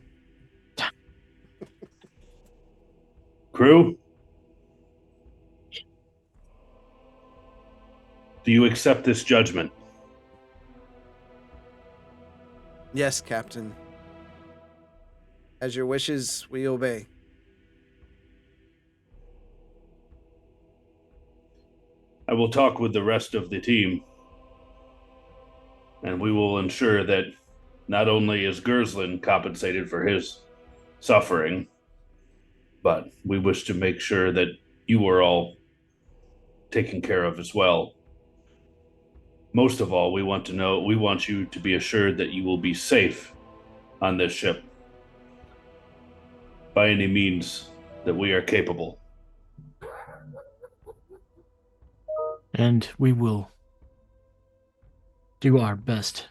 S4: Crew, do you accept this judgment?
S1: Yes, Captain. As your wishes, we obey.
S4: I will talk with the rest of the team, and we will ensure that not only is Gerslin compensated for his suffering, but we wish to make sure that you are all taken care of as well. Most of all, we want you to be assured that you will be safe on this ship by any means that we are capable.
S5: And we will do our best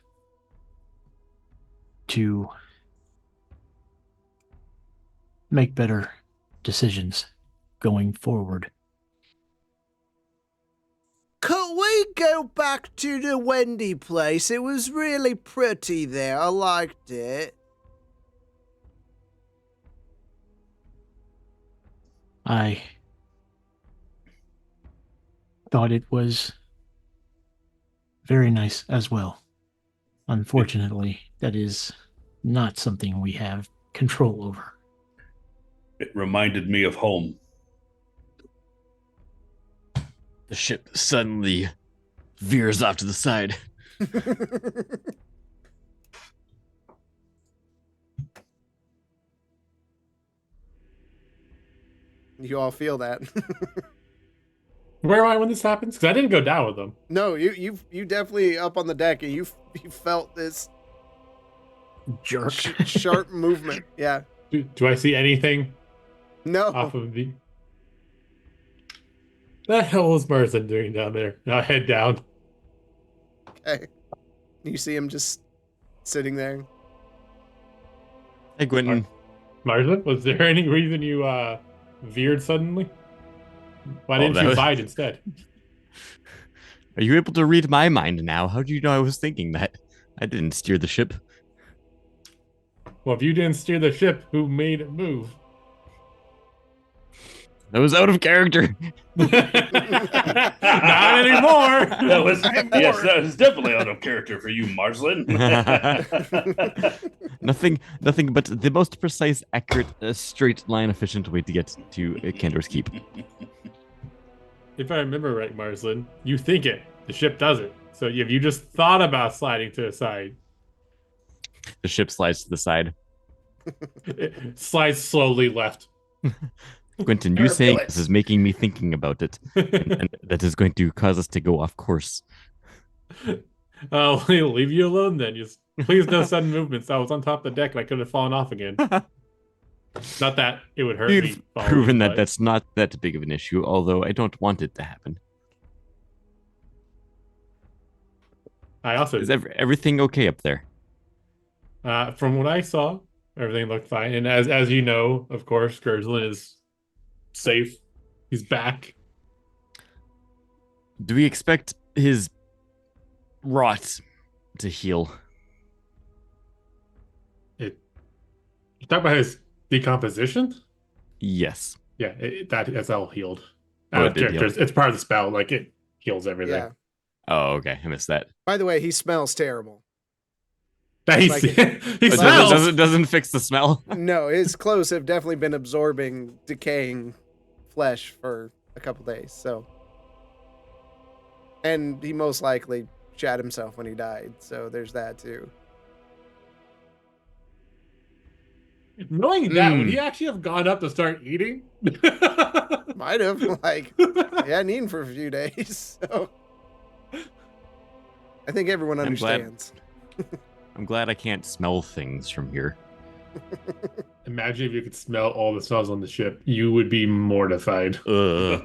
S5: to make better decisions going forward.
S1: Could we go back to the Wendy place? It was really pretty there. I liked it.
S5: I thought it was very nice as well. Unfortunately, that is not something we have control over.
S4: It reminded me of home.
S2: The ship suddenly veers off to the side.
S1: You all feel that.
S6: Where am I when this happens? Because I didn't go down with them.
S1: No, you definitely up on the deck and you felt this
S5: Jerk.
S1: sharp movement. Yeah.
S6: Do I see anything
S1: No.
S6: off of the... The hell is Marsden doing down there? Now head down.
S1: Okay. You see him just sitting there.
S2: Hey, Quentin.
S6: Marsden, was there any reason you veered suddenly? Why
S2: Oh,
S6: didn't
S2: that
S6: you
S2: was-
S6: fight instead?
S2: Are you able to read my mind now? How do you know I was thinking that? I didn't steer the ship.
S6: Well, if you didn't steer the ship, who made it move?
S2: That was out of character.
S6: Not anymore.
S4: That was definitely out of character for you, Marsland.
S2: Nothing but the most precise, accurate, straight line, efficient way to get to Candor's Keep.
S6: If I remember right, Marsland, you think it. The ship does it. So if you just thought about sliding to the side,
S2: The ship slides to the side.
S6: it slides slowly left.
S2: Quentin, you saying this is making me thinking about it, and that is going to cause us to go off course.
S6: I'll leave you alone then. Just please no sudden movements. I was on top of the deck and I could have fallen off again. Not that it would hurt me.
S2: You've
S6: falling,
S2: proven that
S6: but-
S2: that's not that big of an issue, although I don't want it to happen.
S6: I also,
S2: Is everything okay up there?
S6: from what I saw, everything looked fine. And as you know, of course, Gerslin is safe. He's back.
S2: Do we expect his rot to heal?
S6: You talk about his decomposition?
S2: Yes.
S6: Yeah, that's all healed.
S2: Oh,
S6: Out
S2: it
S6: of
S2: did heal.
S6: character. It's part of the spell. Like it heals everything.
S1: Yeah.
S2: Oh, okay. I missed that.
S1: By the way, he smells terrible.
S6: He
S1: Like-
S2: It
S6: smells.
S2: doesn't fix the smell.
S1: No, his clothes have definitely been absorbing decaying flesh for a couple days. So, and he most likely shat himself when he died. So there's that too.
S6: Knowing that, would he actually have gone up to start eating?
S1: Might have like he hadn't eaten for a few days. So I think everyone
S2: I'm glad.
S1: understands.
S2: I'm glad I can't smell things from here.
S6: Imagine if you could smell all the smells on the ship. You would be mortified.
S2: Ugh.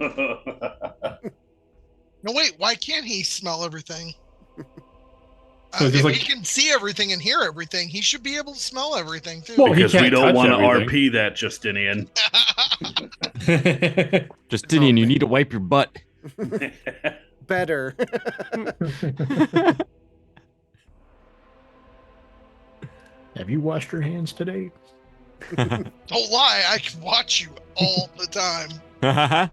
S3: No, wait. Why can't he smell everything?
S6: So
S3: If
S6: just like-
S3: he can see everything and hear everything, he should be able to smell everything too.
S6: Well, he
S4: Because we
S6: can't
S4: don't
S6: touch
S4: want to
S6: everything.
S4: RP that, Justinian.
S2: Justinian, you need to wipe your butt.
S1: Better.
S5: Have you washed your hands today?
S3: Don't lie. I can watch you all the time.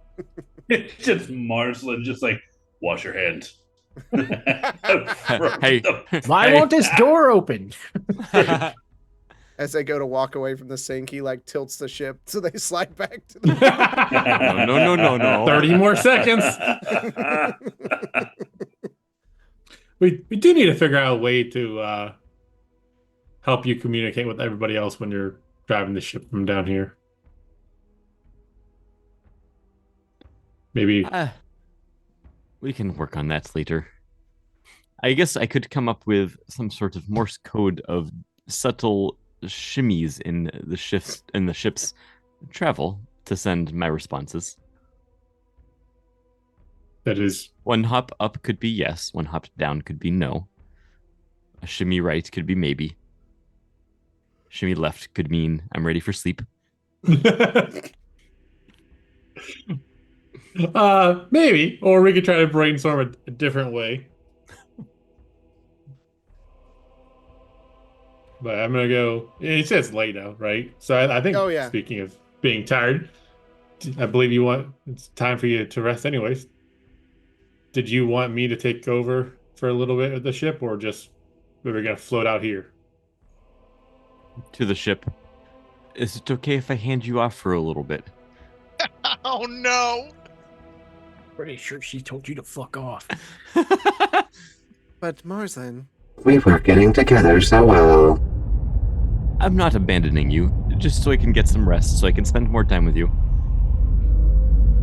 S4: It's just Marsland, just like, wash your hands.
S2: Hey.
S5: Why won't this door open?
S1: As they go to walk away from the sink, he like tilts the ship so they slide back to the.
S2: No.
S6: 30 more seconds. We do need to figure out a way to help you communicate with everybody else when you're driving the ship from down here. Maybe
S2: We can work on that later. I guess I could come up with some sort of Morse code of subtle shimmies in the ship's travel to send my responses.
S6: that is
S2: One hop up could be yes, one hop down could be no. A shimmy right could be maybe. Shimmy left could mean I'm ready for sleep.
S6: maybe, or we could try to brainstorm a different way. But I'm gonna go. It says late now, right? So I think.
S1: Oh, yeah.
S6: Speaking of being tired, I believe it's time for you to rest, anyways. Did you want me to take over for a little bit of the ship, or just we were gonna float out here?
S2: To the ship. Is it okay if I hand you off for a little bit?
S3: Oh no.
S5: Pretty sure she told you to fuck off.
S1: But Marsland,
S7: We were getting together so well.
S2: I'm not abandoning you, just so I can get some rest, so I can spend more time with you.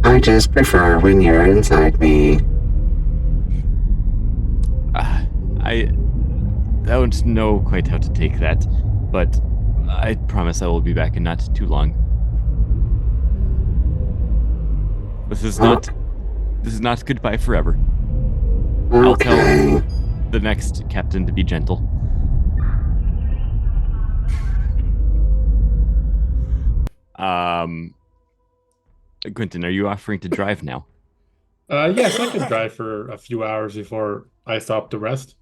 S7: I just prefer when you're inside me.
S2: I don't know quite how to take that, but I promise I will be back in not too long. This is not goodbye forever. I'll tell
S7: Okay.
S2: the next captain to be gentle. Quentin, are you offering to drive now?
S6: Yes, I could drive for a few hours before I stop to rest.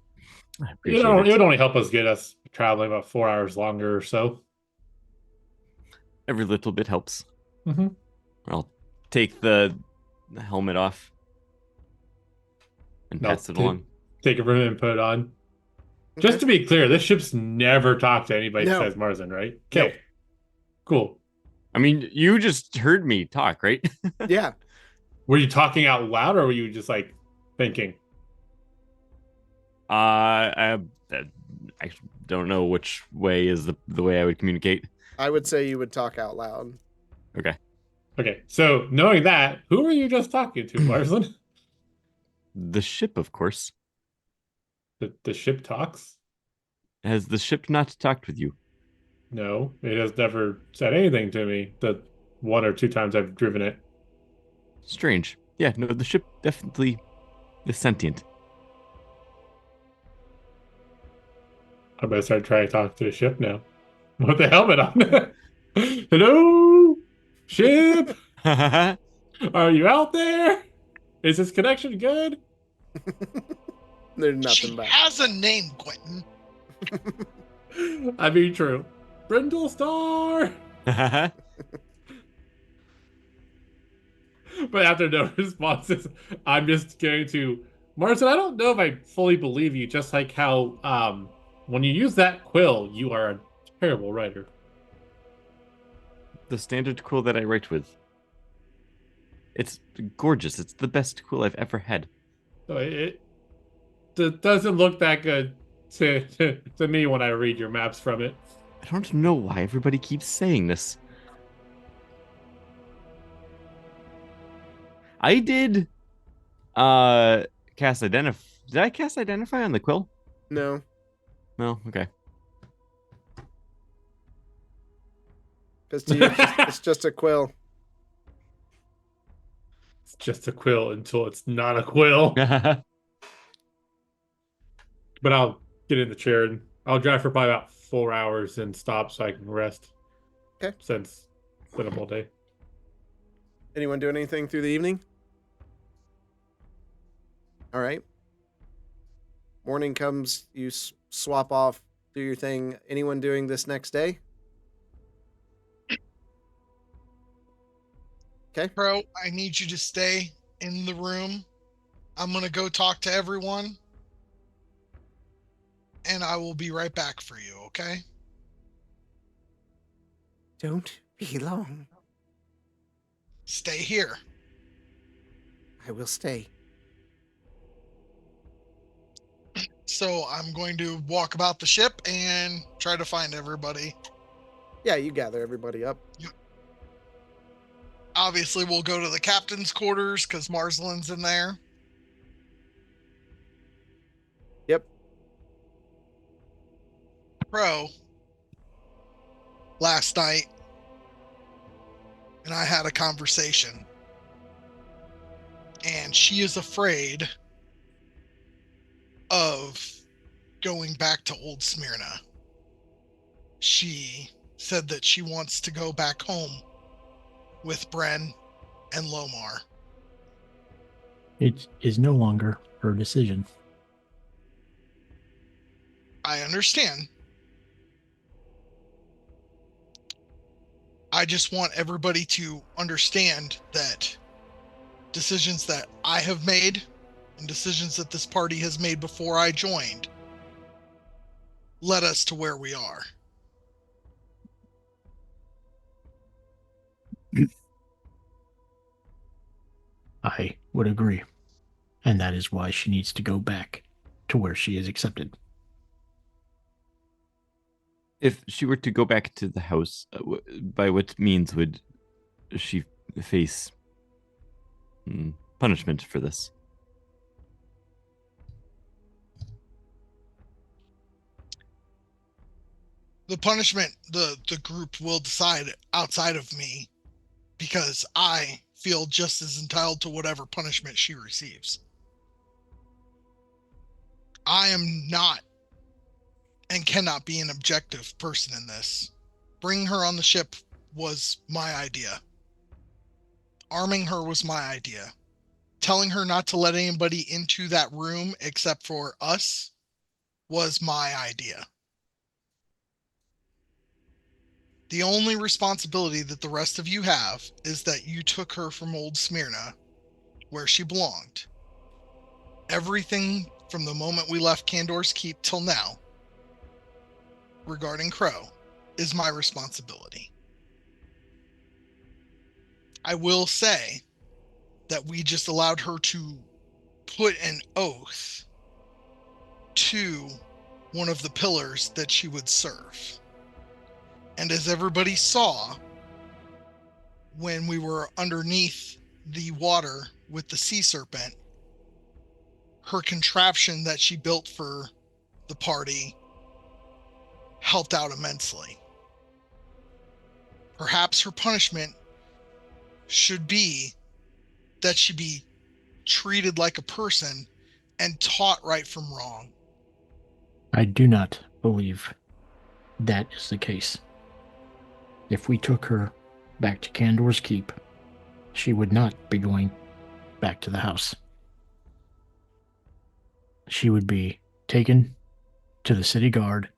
S2: I
S6: It
S2: appreciate it.
S6: would only help us get us traveling about 4 hours longer or so.
S2: Every little bit helps.
S6: Mm-hmm.
S2: I'll take the helmet off and
S6: No,
S2: pass it along.
S6: Take a room and put it on. Just to be clear, this ship's never talked to anybody
S1: No.
S6: besides Marsden, right?
S1: No.
S6: Okay. Cool.
S2: I mean, you just heard me talk, right?
S1: yeah,
S6: Were you talking out loud or were you just like thinking?
S2: I don't know which way is the way I would communicate.
S1: I would say you would talk out loud.
S2: Okay.
S6: Okay, so knowing that, who were you just talking to, Marsden?
S2: The ship, of course.
S6: The ship talks?
S2: Has the ship not talked with you?
S6: No, it has never said anything to me the 1 or 2 times I've driven it.
S2: Strange. Yeah, no, the ship definitely is sentient.
S6: I better start trying to talk to the ship now. With the helmet on. Hello? Ship? Are you out there? Is this connection good?
S1: There's nothing
S3: She
S1: back.
S3: has a name, Quentin.
S6: I mean, true. Brindle Star! But after no responses, I'm just going to... Martin, I don't know if I fully believe you, just like how When you use that quill, you are a terrible writer.
S2: The standard quill that I write with. It's gorgeous. It's the best quill I've ever had.
S6: So it doesn't look that good to me when I read your maps from it.
S2: I don't know why everybody keeps saying this. I did cast identify. Did I cast identify on the quill?
S1: No.
S2: No, okay.
S1: Because to you, it's just a quill.
S6: It's just a quill until it's not a quill. But I'll get in the chair and I'll drive for probably about 4 hours and stop so I can rest.
S1: Okay.
S6: Since it's been a whole day.
S1: Anyone doing anything through the evening? All right. Morning comes, you swap off, do your thing. Anyone doing this next day? Okay.
S3: Bro, I need you to stay in the room. I'm going to go talk to everyone. And I will be right back for you, okay?
S7: Don't be long.
S3: Stay here.
S7: I will stay.
S3: So I'm going to walk about the ship and try to find everybody.
S1: Yeah, you gather everybody up.
S3: Obviously, we'll go to the captain's quarters because Marslin's in there.
S1: Yep.
S3: Bro, last night, and I had a conversation. And she is afraid of going back to Old Smyrna. She said that she wants to go back home with Bren and Lomar.
S5: It is no longer her decision.
S3: I understand. I just want everybody to understand that decisions that I have made and decisions that this party has made before I joined led us to where we are.
S5: I would agree. And that is why she needs to go back to where she is accepted.
S2: If she were to go back to the house, by what means would she face punishment for this?
S3: The punishment the group will decide outside of me, because I feel just as entitled to whatever punishment she receives. I am not and cannot be an objective person in this. Bringing her on the ship was my idea. Arming her was my idea. Telling her not to let anybody into that room except for us was my idea. The only responsibility that the rest of you have is that you took her from Old Smyrna, where she belonged. Everything from the moment we left Candor's Keep till now, regarding Crow, is my responsibility. I will say that we just allowed her to put an oath to one of the pillars that she would serve. And as everybody saw, when we were underneath the water with the sea serpent, her contraption that she built for the party helped out immensely. Perhaps her punishment should be that she be treated like a person and taught right from wrong.
S5: I do not believe that is the case. If we took her back to Candor's Keep, she would not be going back to the house. She would be taken to the city guard,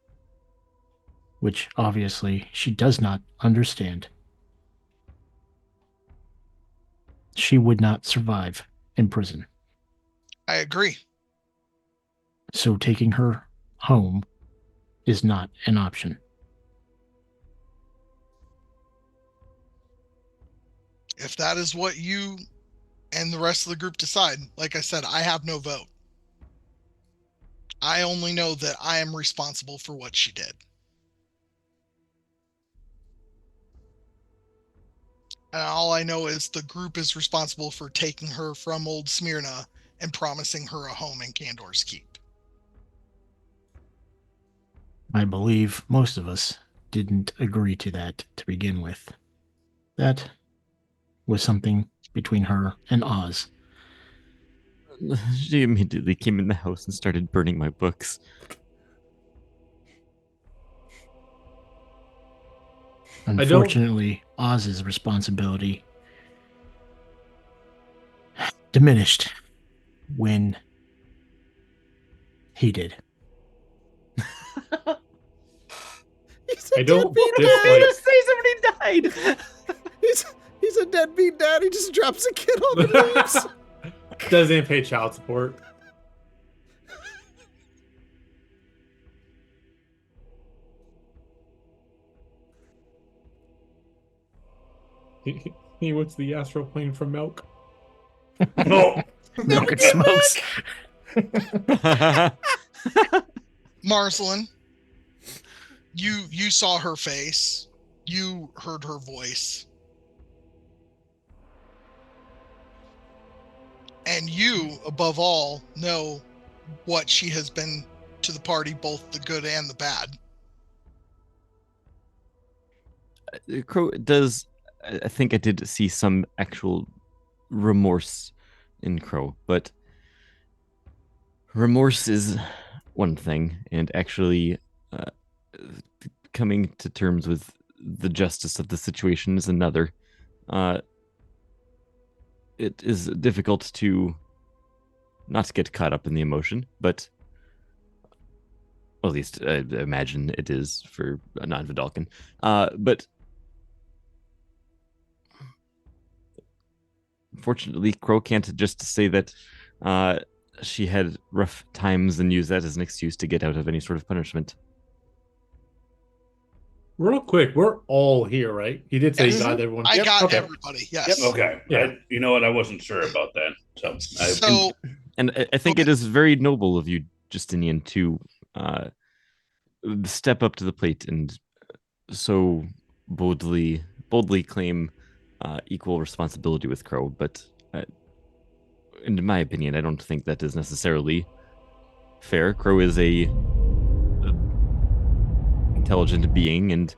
S5: which obviously she does not understand. She would not survive in prison.
S3: I agree.
S5: So taking her home is not an option.
S3: If that is what you and the rest of the group decide, like I said, I have no vote. I only know that I am responsible for what she did. And all I know is the group is responsible for taking her from Old Smyrna and promising her a home in Candor's Keep.
S5: I believe most of us didn't agree to that to begin with. That was something between her and Oz.
S2: She immediately came in the house and started burning my books.
S5: Unfortunately, Oz's responsibility diminished when he did.
S1: He's a
S6: I don't
S1: deadbeat
S6: dislike.
S1: dad.
S2: Say somebody died.
S1: He's a deadbeat dad. He just drops a kid off and leaves.
S6: Doesn't pay child support. He went to the astral plane for milk.
S4: No.
S5: Milk and smokes.
S3: Marcelin, you saw her face. You heard her voice. And you, above all, know what she has been to the party, both the good and the bad.
S2: Crow does. I think I did see some actual remorse in Crow, but remorse is one thing, and actually coming to terms with the justice of the situation is another. It is difficult to not get caught up in the emotion, but at least I imagine it is for a non-Vidalcan. But unfortunately, Crow can't just say that she had rough times and use that as an excuse to get out of any sort of punishment.
S6: Real quick, we're all here, right? He did say
S3: Yes.
S6: he got everyone.
S3: I got
S6: Okay.
S3: everybody. Yes.
S4: Okay.
S6: Yeah.
S4: You know what? I wasn't sure about that.
S3: So
S2: And I think it is very noble of you, Justinian, to step up to the plate and so boldly claim equal responsibility with Crow. But in my opinion, I don't think that is necessarily fair. Crow is a intelligent being and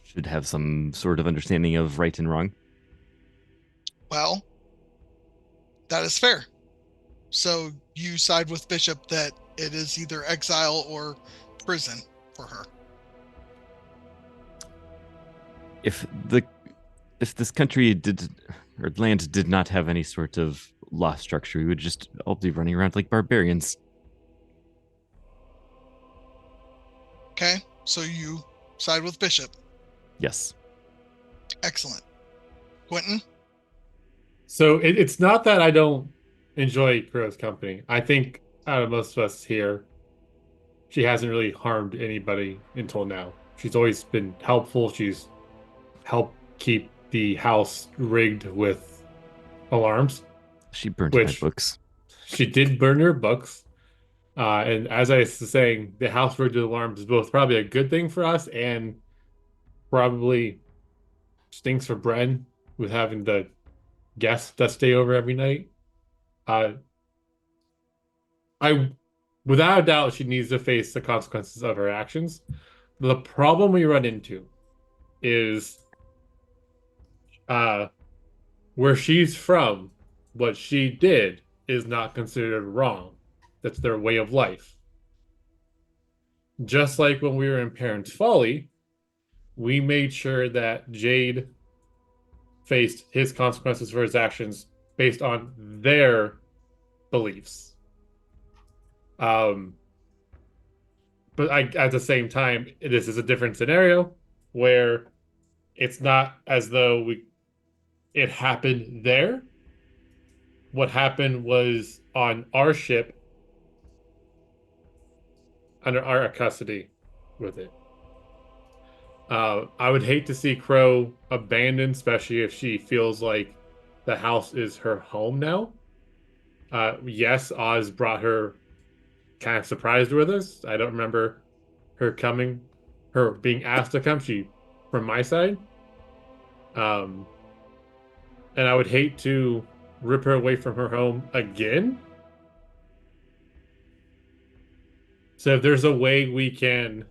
S2: should have some sort of understanding of right and wrong.
S3: well, that is fair. So you side with Bishop that it is either exile or prison for her.
S2: If this country did or land did not have any sort of law structure, we would just all be running around like barbarians.
S3: Okay, so you side with Bishop.
S2: Yes.
S3: Excellent. Quentin?
S6: So it's not that I don't enjoy Crow's company. I think out of most of us here, she hasn't really harmed anybody until now. She's always been helpful. She's helped keep the house rigged with alarms.
S2: She burned my
S6: Which-
S2: books.
S6: She did burn her books. And as I was saying, the house rigged with alarms is both probably a good thing for us and probably stinks for Bren with having the guests that stay over every night. I, without a doubt, she needs to face the consequences of her actions. The problem we run into is where she's from, what she did is not considered wrong. That's their way of life. Just like when we were in Parents' Folly, we made sure that Jade faced his consequences for his actions based on their beliefs. But at the same time, this is a different scenario where it's not as though it happened there. What happened was on our ship. under our custody with it. I would hate to see Crow abandoned, especially if she feels like the house is her home now. Yes, Oz brought her kind of surprised with us. I don't remember her being asked to come. She, from my side, um, and I would hate to rip her away from her home again. So if there's a way we can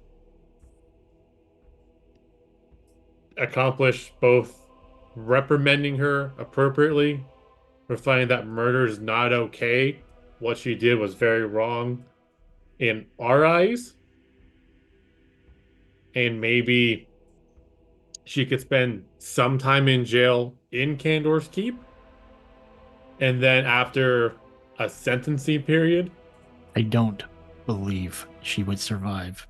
S6: accomplish both reprimanding her appropriately for finding that murder is not okay, what she did was very wrong in our eyes, and maybe she could spend some time in jail in Candor's Keep, and then after a sentencing period.
S5: I don't believe she would survive.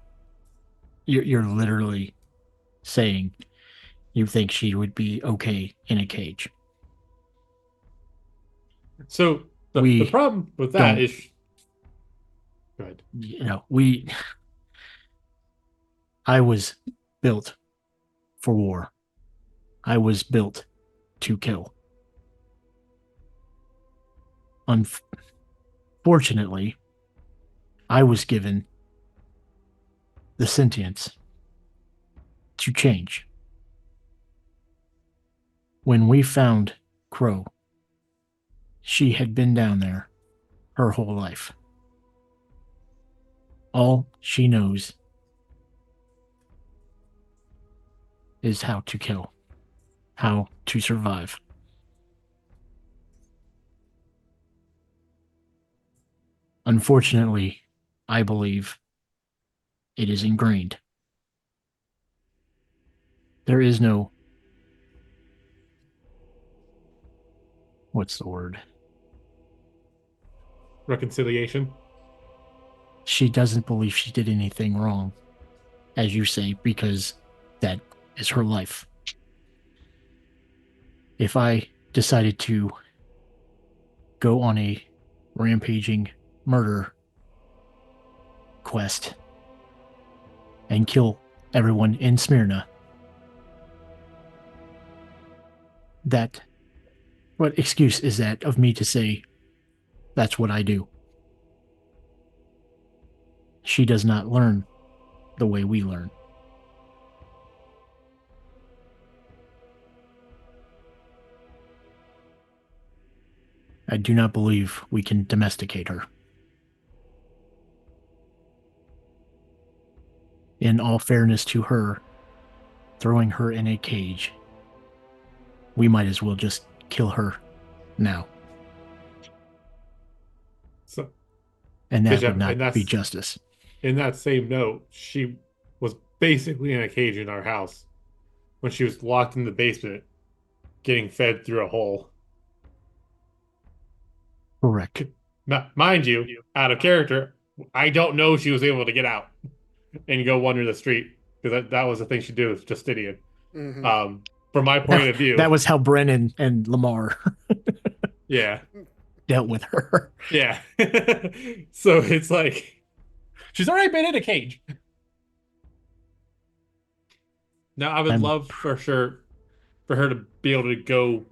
S5: You're literally saying you think she would be okay in a cage.
S6: So the
S5: We
S6: problem with that
S5: don't-
S6: is, go ahead.
S5: You know, I was built for war. I was built to kill. Unfortunately, I was given the sentience to change. When we found Crow, she had been down there her whole life. All she knows is how to kill, how to survive. Unfortunately, I believe it is ingrained. There is no, what's the word?
S6: Reconciliation.
S5: She doesn't believe she did anything wrong, as you say, because that is her life. If I decided to go on a rampaging murder quest and kill everyone in Smyrna, what excuse is that of me to say that's what I do? She does not learn the way we learn. I do not believe we can domesticate her. In all fairness to her, throwing her in a cage, we might as well just kill her now.
S6: So,
S5: And that
S6: Bishop,
S5: would
S6: and
S5: not be justice.
S6: in that same note, she was basically in a cage in our house when she was locked in the basement, getting fed through a hole.
S5: Correct.
S6: Mind you, out of character, I don't know she was able to get out and go wander the street, because that was the thing she did with Justinian.
S1: Mhm.
S6: From my point of view,
S5: That was how Brennan and Lamar
S6: yeah,
S5: dealt with her.
S6: yeah. So it's like she's already been in a cage. Now I would love for sure for her to be able to go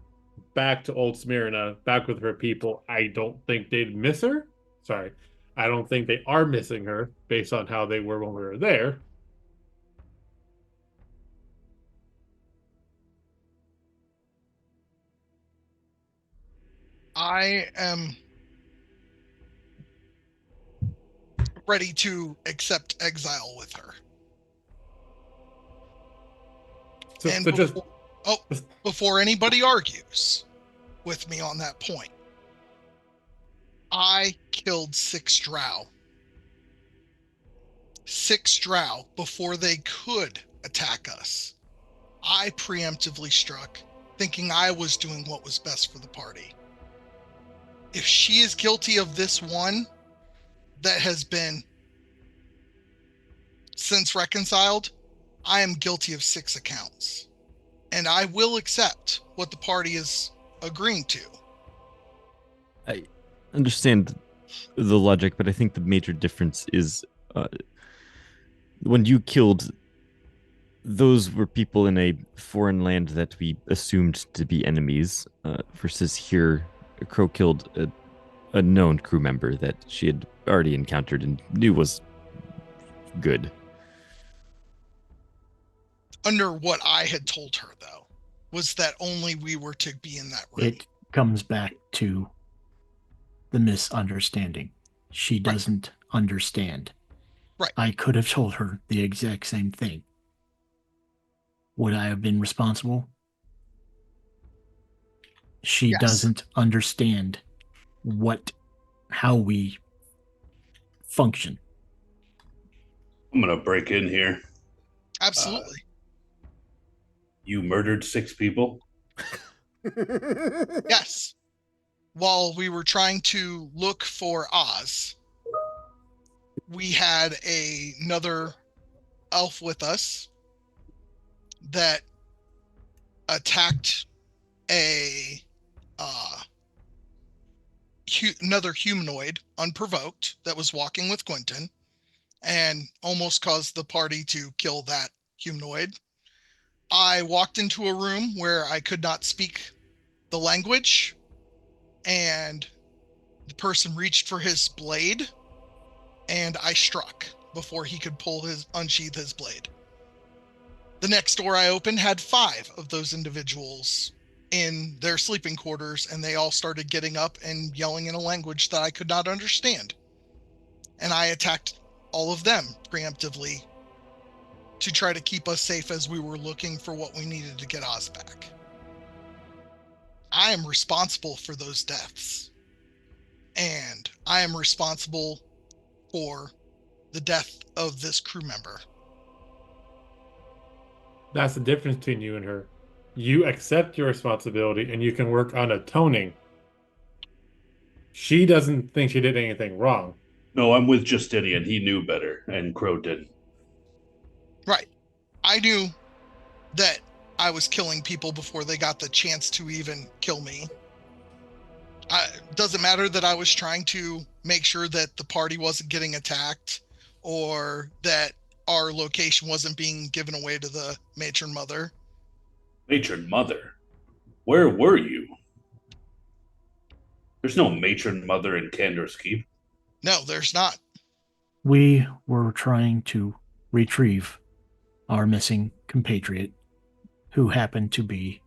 S6: back to Old Smyrna, back with her people. I don't think they'd miss her. Sorry. I don't think they are missing her based on how they were when we were there.
S3: I am ready to accept exile with her. And before anybody argues with me on that point, I killed 6 drow. 6 drow before they could attack us. I preemptively struck, thinking I was doing what was best for the party. If she is guilty of this one that has been since reconciled, I am guilty of 6 accounts. And I will accept what the party is agreeing to.
S2: I understand the logic, but I think the major difference is when you killed, those were people in a foreign land that we assumed to be enemies, versus here, Crow killed a known crew member that she had already encountered and knew was good.
S3: Under what I had told her, though, was that only we were to be in that room.
S5: It comes back to the misunderstanding. She doesn't understand.
S3: Right.
S5: I could have told her the exact same thing. Would I have been responsible? She
S3: Yes.
S5: doesn't understand how we function.
S4: I'm gonna break in here.
S3: Absolutely.
S4: You murdered 6 people?
S3: Yes. While we were trying to look for Oz, we had another elf with us that attacked another humanoid unprovoked that was walking with Quentin and almost caused the party to kill that humanoid. I walked into a room where I could not speak the language, and the person reached for his blade, and I struck before he could unsheath his blade. The next door I opened had 5 of those individuals in their sleeping quarters, and they all started getting up and yelling in a language that I could not understand. And I attacked all of them preemptively to try to keep us safe as we were looking for what we needed to get Oz back. I am responsible for those deaths. And I am responsible for the death of this crew member.
S6: That's the difference between you and her. You accept your responsibility and you can work on atoning. She doesn't think she did anything wrong.
S4: No, I'm with Justinian. He knew better, and Crow didn't.
S3: Right. I knew that I was killing people before they got the chance to even kill me. Doesn't matter that I was trying to make sure that the party wasn't getting attacked or that our location wasn't being given away to the matron mother.
S4: Matron Mother? Where were you? There's no Matron Mother in Candor's Keep.
S3: No, there's not.
S5: We were trying to retrieve our missing compatriot who happened to be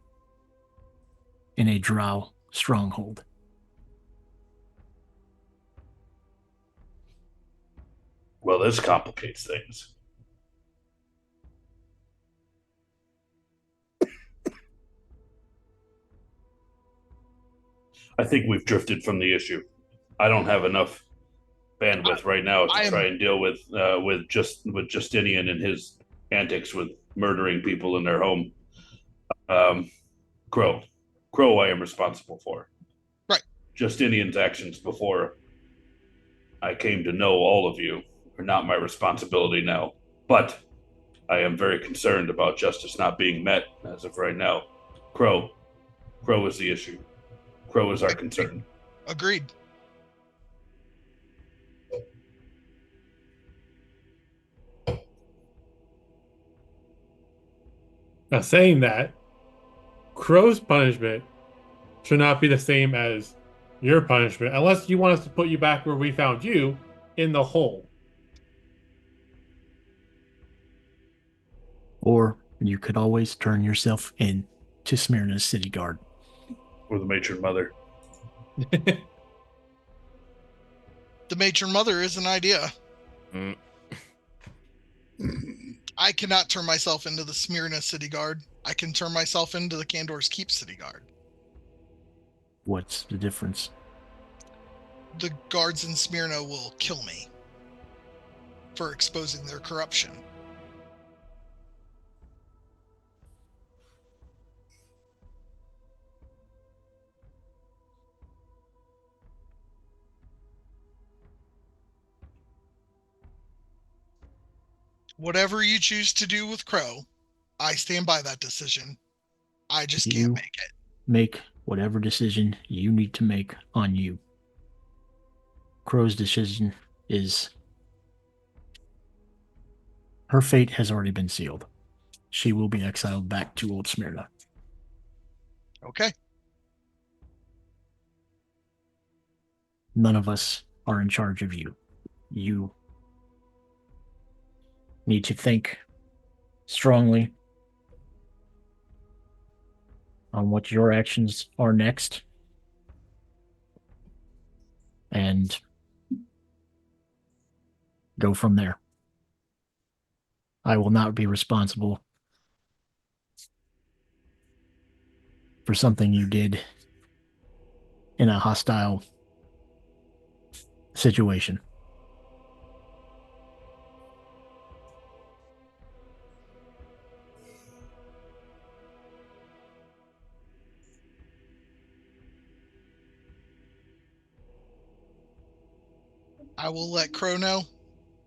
S5: in a drow stronghold.
S4: Well, this complicates things. I think we've drifted from the issue. I don't have enough bandwidth right now to try and deal with Justinian and his antics with murdering people in their home. Crow, I am responsible for.
S3: Right.
S4: Justinian's actions before I came to know all of you are not my responsibility now, but I am very concerned about justice not being met as of right now. Crow is the issue. Crow is our concern.
S3: Agreed.
S6: Now, saying that, Crow's punishment should not be the same as your punishment, unless you want us to put you back where we found you, in the hole.
S5: Or you could always turn yourself in to Smyrna's city guard.
S4: Or the matron mother.
S3: The matron mother is an idea. I cannot turn myself into the Smyrna city guard. I can turn myself into the Candor's Keep city guard.
S5: What's the difference?
S3: The guards in Smyrna will kill me for exposing their corruption. Whatever you choose to do with Crow, I stand by that decision. I just can't make it.
S5: Make whatever decision you need to make on you. Crow's decision is her fate has already been sealed. She will be exiled back to Old Smyrna.
S3: Okay.
S5: None of us are in charge of you. You need to think strongly on what your actions are next and go from there. I will not be responsible for something you did in a hostile situation.
S3: I will let Crow know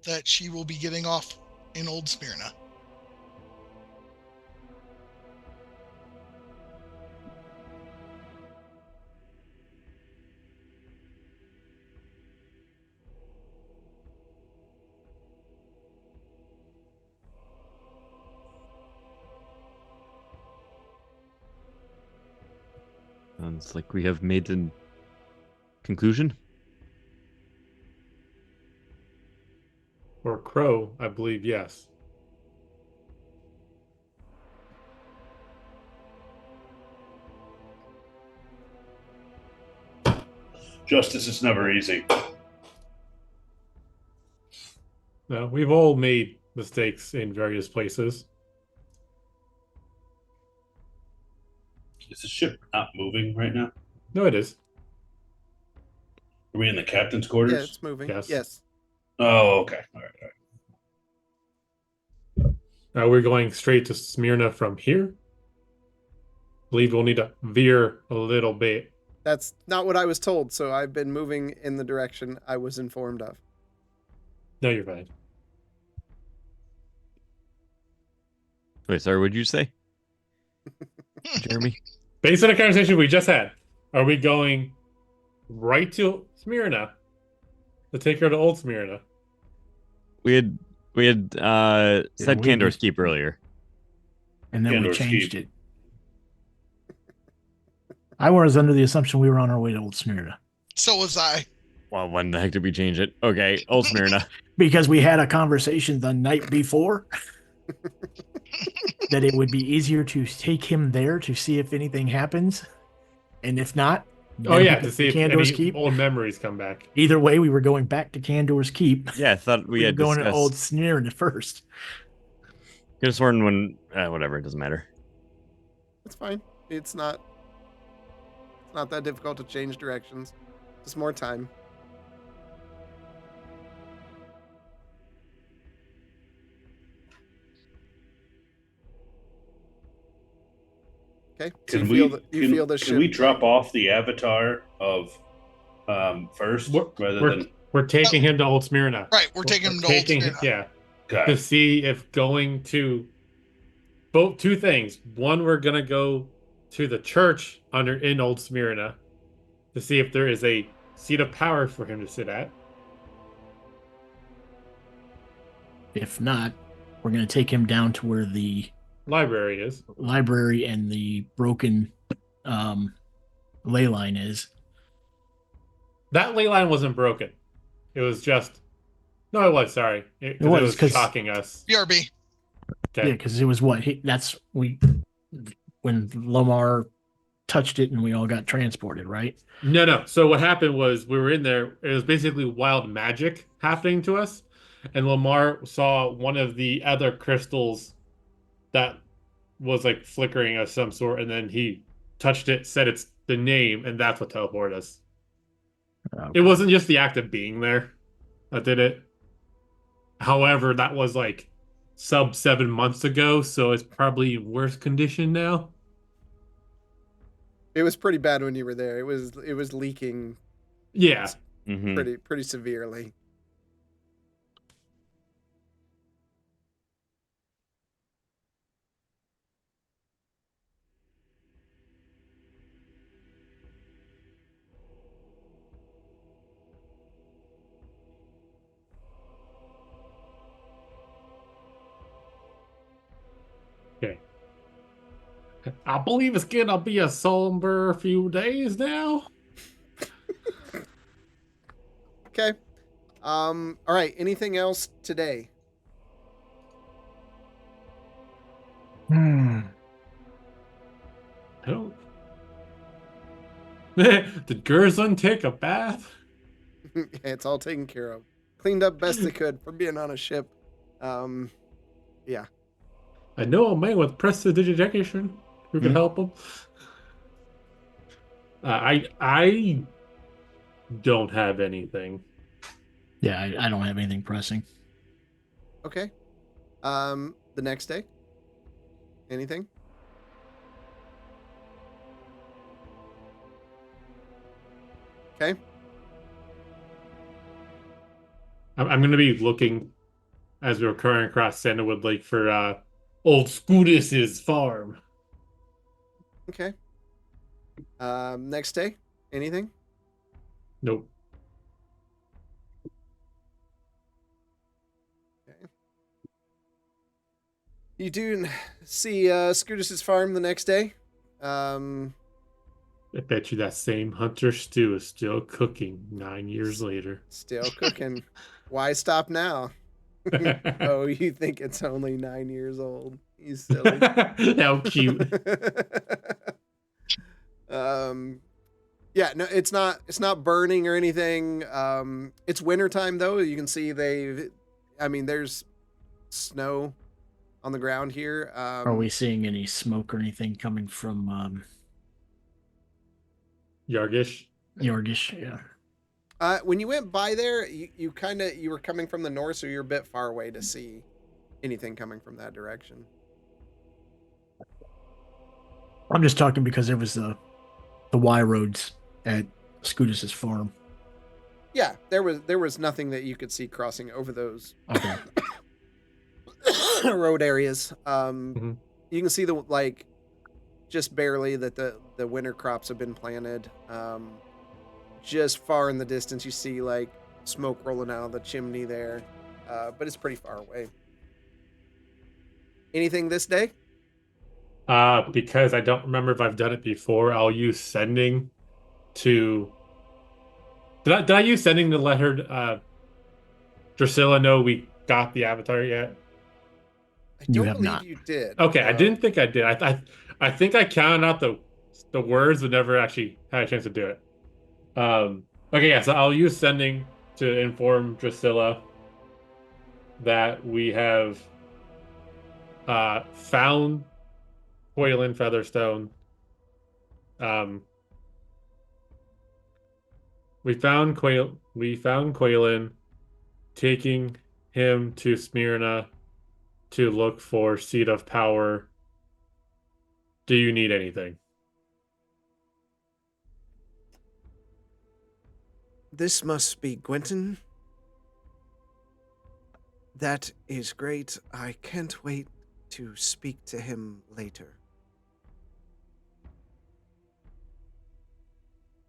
S3: that she will be getting off in Old Smyrna.
S2: Sounds like we have made a conclusion.
S6: For Crow, I believe yes.
S4: Justice is never easy.
S6: No, we've all made mistakes in various places.
S4: Is the ship not moving right now?
S6: No, it is.
S4: Are we in the captain's
S1: Yeah,
S4: quarters?
S1: it's moving.
S6: Yes.
S1: Yes.
S4: Oh, okay. All right.
S6: We're going straight to Smyrna from here. Believe we'll need to veer a little bit.
S1: That's not what I was told, so I've been moving in the direction I was informed of.
S6: No, you're fine.
S2: Wait, sorry, what did you say, Jeremy?
S6: Based on the conversation we just had, are we going right to Smyrna to take her to Old Smyrna?
S2: We had said
S5: we
S2: Candor's
S5: just-
S2: Keep earlier.
S5: And then we
S4: Candor's
S5: changed
S4: Keep.
S5: it. I was under the assumption we were on our way to Old Smyrna
S3: So was I.
S2: Well, when the heck did we change it? Okay, Old Smyrna.
S5: because we had a conversation the night before that it would be easier to take him there to see if anything happens. And if not,
S6: Oh
S5: then
S6: yeah,
S5: we
S6: to
S5: go
S6: see if
S5: Candor's
S6: any
S5: Keep.
S6: old memories come back.
S5: Either way, we were going back to Candor's Keep.
S2: Yeah, I thought we
S5: We were
S2: had
S5: going to
S2: discussed.
S5: Old Smyrna first.
S2: Could have sworn when whatever, it doesn't matter.
S1: It's fine. It's not that difficult to change directions. Just more time. Okay. So
S4: Can
S1: you
S4: we
S1: feel the
S4: can
S1: ship
S4: we drop off the avatar of first rather than
S6: We're taking him to Old Smyrna.
S3: Right, we're taking him to Old Smyrna.
S6: Yeah, to
S4: okay.
S6: see if going to both two things. One, we're gonna go to the church in Old Smyrna to see if there is a seat of power for him to sit at.
S5: If not, we're going to take him down to where the
S6: Library is.
S5: library and the broken ley line is.
S6: That ley line wasn't broken. It was just. No, it was. Sorry, it
S5: was,
S6: was
S5: 'cause-
S6: shocking us.
S3: BRB.
S6: Okay.
S5: Yeah, because it was when Lomar touched it and we all got transported, right?
S6: No. So what happened was we were in there. It was basically wild magic happening to us, and Lamar saw one of the other crystals that was like flickering of some sort, and then he touched it, said it's the name, and that's what teleported us. It wasn't just the act of being there that did it. However, that was like sub 7 months ago, so it's probably in worse condition now.
S1: It was pretty bad when you were there. It was leaking
S6: Yeah.
S2: Mm-hmm.
S1: pretty severely.
S6: I believe it's gonna be a somber few days now.
S1: Okay. All right. Anything else today?
S5: Hmm.
S6: I don't. Did Gerson take a bath?
S1: It's all taken care of. Cleaned up best they could for being on a ship. Um, yeah.
S6: I know a man with prestidigitation who can
S5: Hmm.
S6: help him. I don't have anything.
S5: Yeah, I don't have anything pressing.
S1: Okay. The next day. Anything? Okay.
S6: I'm going to be looking as we were current across Sandalwood Lake for old Scootus's farm.
S1: Okay. Next day. Anything?
S6: Nope.
S1: Okay. You do see Scootus's farm the next day.
S6: I bet you that same Hunter stew is still cooking 9 years later.
S1: Still cooking. Why stop now? Oh, you think it's only 9 years old? You silly.
S6: How cute.
S1: Yeah, no, it's not burning or anything. It's wintertime though. You can see there's snow on the ground here.
S5: Are we seeing any smoke or anything coming from
S6: Yargish.
S5: Yorgish? Yeah.
S1: When you went by there, you were coming from the north, so you're a bit far away to see anything coming from that direction.
S5: I'm just talking because there was the Y roads at Scootus's farm.
S1: Yeah, there was nothing that you could see crossing over those
S5: Okay.
S1: road areas.
S6: Mhm.
S1: You can see just barely that the winter crops have been planted. Just far in the distance, you see like smoke rolling out of the chimney there, but it's pretty far away. Anything this day?
S6: Because I don't remember if I've done it before, I'll use sending to. Did I use sending to let her Drusilla know we got the avatar yet?
S1: I
S5: You
S1: don't
S5: have
S1: believe
S5: not.
S1: you did.
S6: Okay, I
S1: No.
S6: didn't think I did. I think I counted out the words, but never actually had a chance to do it. Okay, yeah, so I'll use sending to inform Drusilla that we have found Quaylin Featherstone. We found Quaylin, taking him to Smyrna to look for Seat of Power. Do you need anything?
S7: This must be Gwenton. That is great. I can't wait to speak to him later.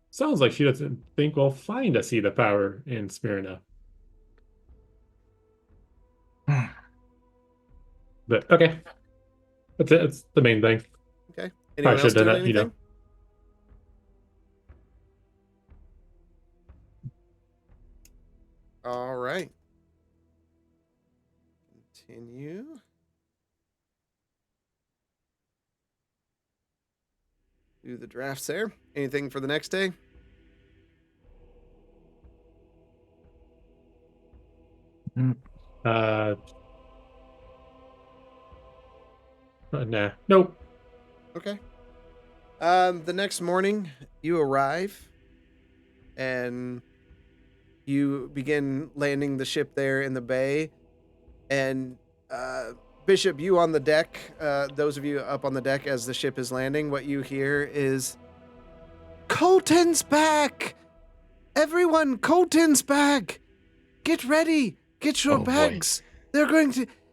S6: Sounds like she doesn't think we'll find a Seat of Power in Smyrna. But okay. That's it. That's the main thing.
S1: Okay.
S6: Probably
S1: Anyone else
S6: should have done
S1: doing
S6: that,
S1: anything? All right. Continue. Do the drafts there. Anything for the next day?
S6: Uh, nah. Nope.
S1: Okay. The next morning, you arrive and you begin landing the ship there in the bay. And Bishop, you on the deck, those of you up on the deck as the ship is landing, what you hear is, Colton's back! Everyone, Colton's back! Get ready! Get your
S5: Oh, boy.
S1: bags!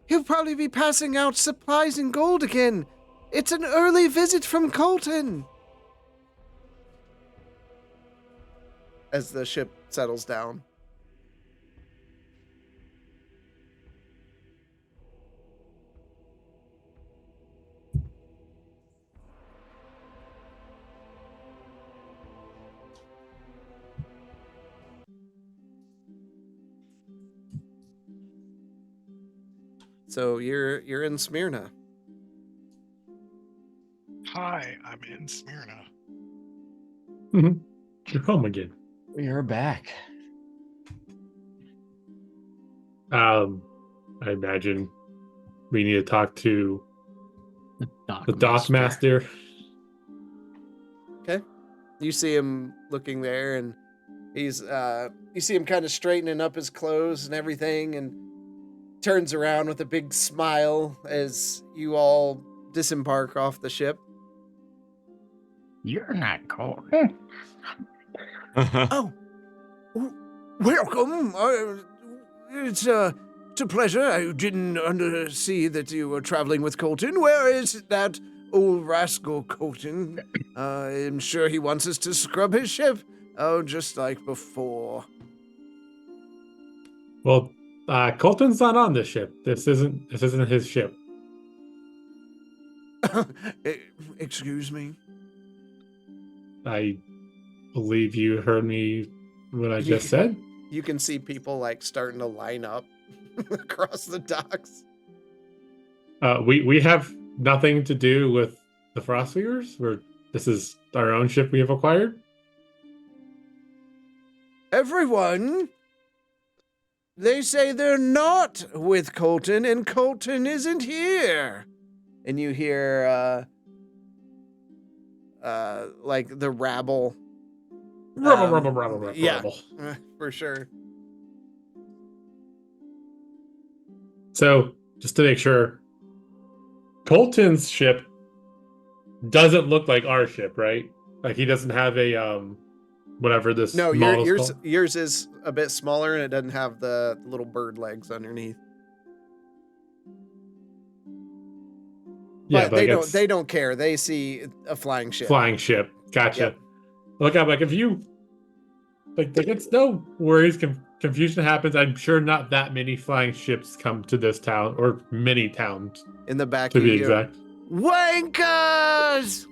S1: He'll probably be passing out supplies and gold again! It's an early visit from Colton! As the ship settles down. So you're in Smyrna.
S3: Hi, I'm in Smyrna.
S6: You're home again.
S2: We are back.
S6: I imagine we need to talk to the dock master.
S1: Okay. You see him looking there, and he's you see him kind of straightening up his clothes and everything, and turns around with a big smile as you all disembark off the ship.
S5: You're not cold.
S7: Oh, welcome. It's a pleasure. I didn't see that you were traveling with Colton. Where is that old rascal Colton? I'm sure he wants us to scrub his ship. Oh, just like before.
S6: Well, Colton's not on this ship. This isn't his ship.
S7: Excuse me?
S6: I believe you heard me what I just said.
S1: You can see people like starting to line up across the docks.
S6: We have nothing to do with the Frostweavers. This is our own ship we have acquired.
S7: Everyone, they say they're not with Colton, and Colton isn't here.
S1: And you hear like the rabble.
S6: Rubble.
S1: Yeah, for sure.
S6: So, just to make sure, Colton's ship doesn't look like our ship, right? Like he doesn't have a whatever this
S1: No,
S6: model's
S1: yours
S6: called.
S1: yours is a bit smaller and it doesn't have the little bird legs underneath.
S6: Yeah,
S1: But they
S6: like
S1: they don't care. They see a flying ship.
S6: flying ship. Gotcha.
S1: Yep.
S6: Look, I'm like, if you like it's no worries. Confusion happens. I'm sure not that many flying ships come to this town, or many towns
S1: In the back
S6: to
S1: of
S6: be
S1: you.
S6: exact.
S7: Wankers!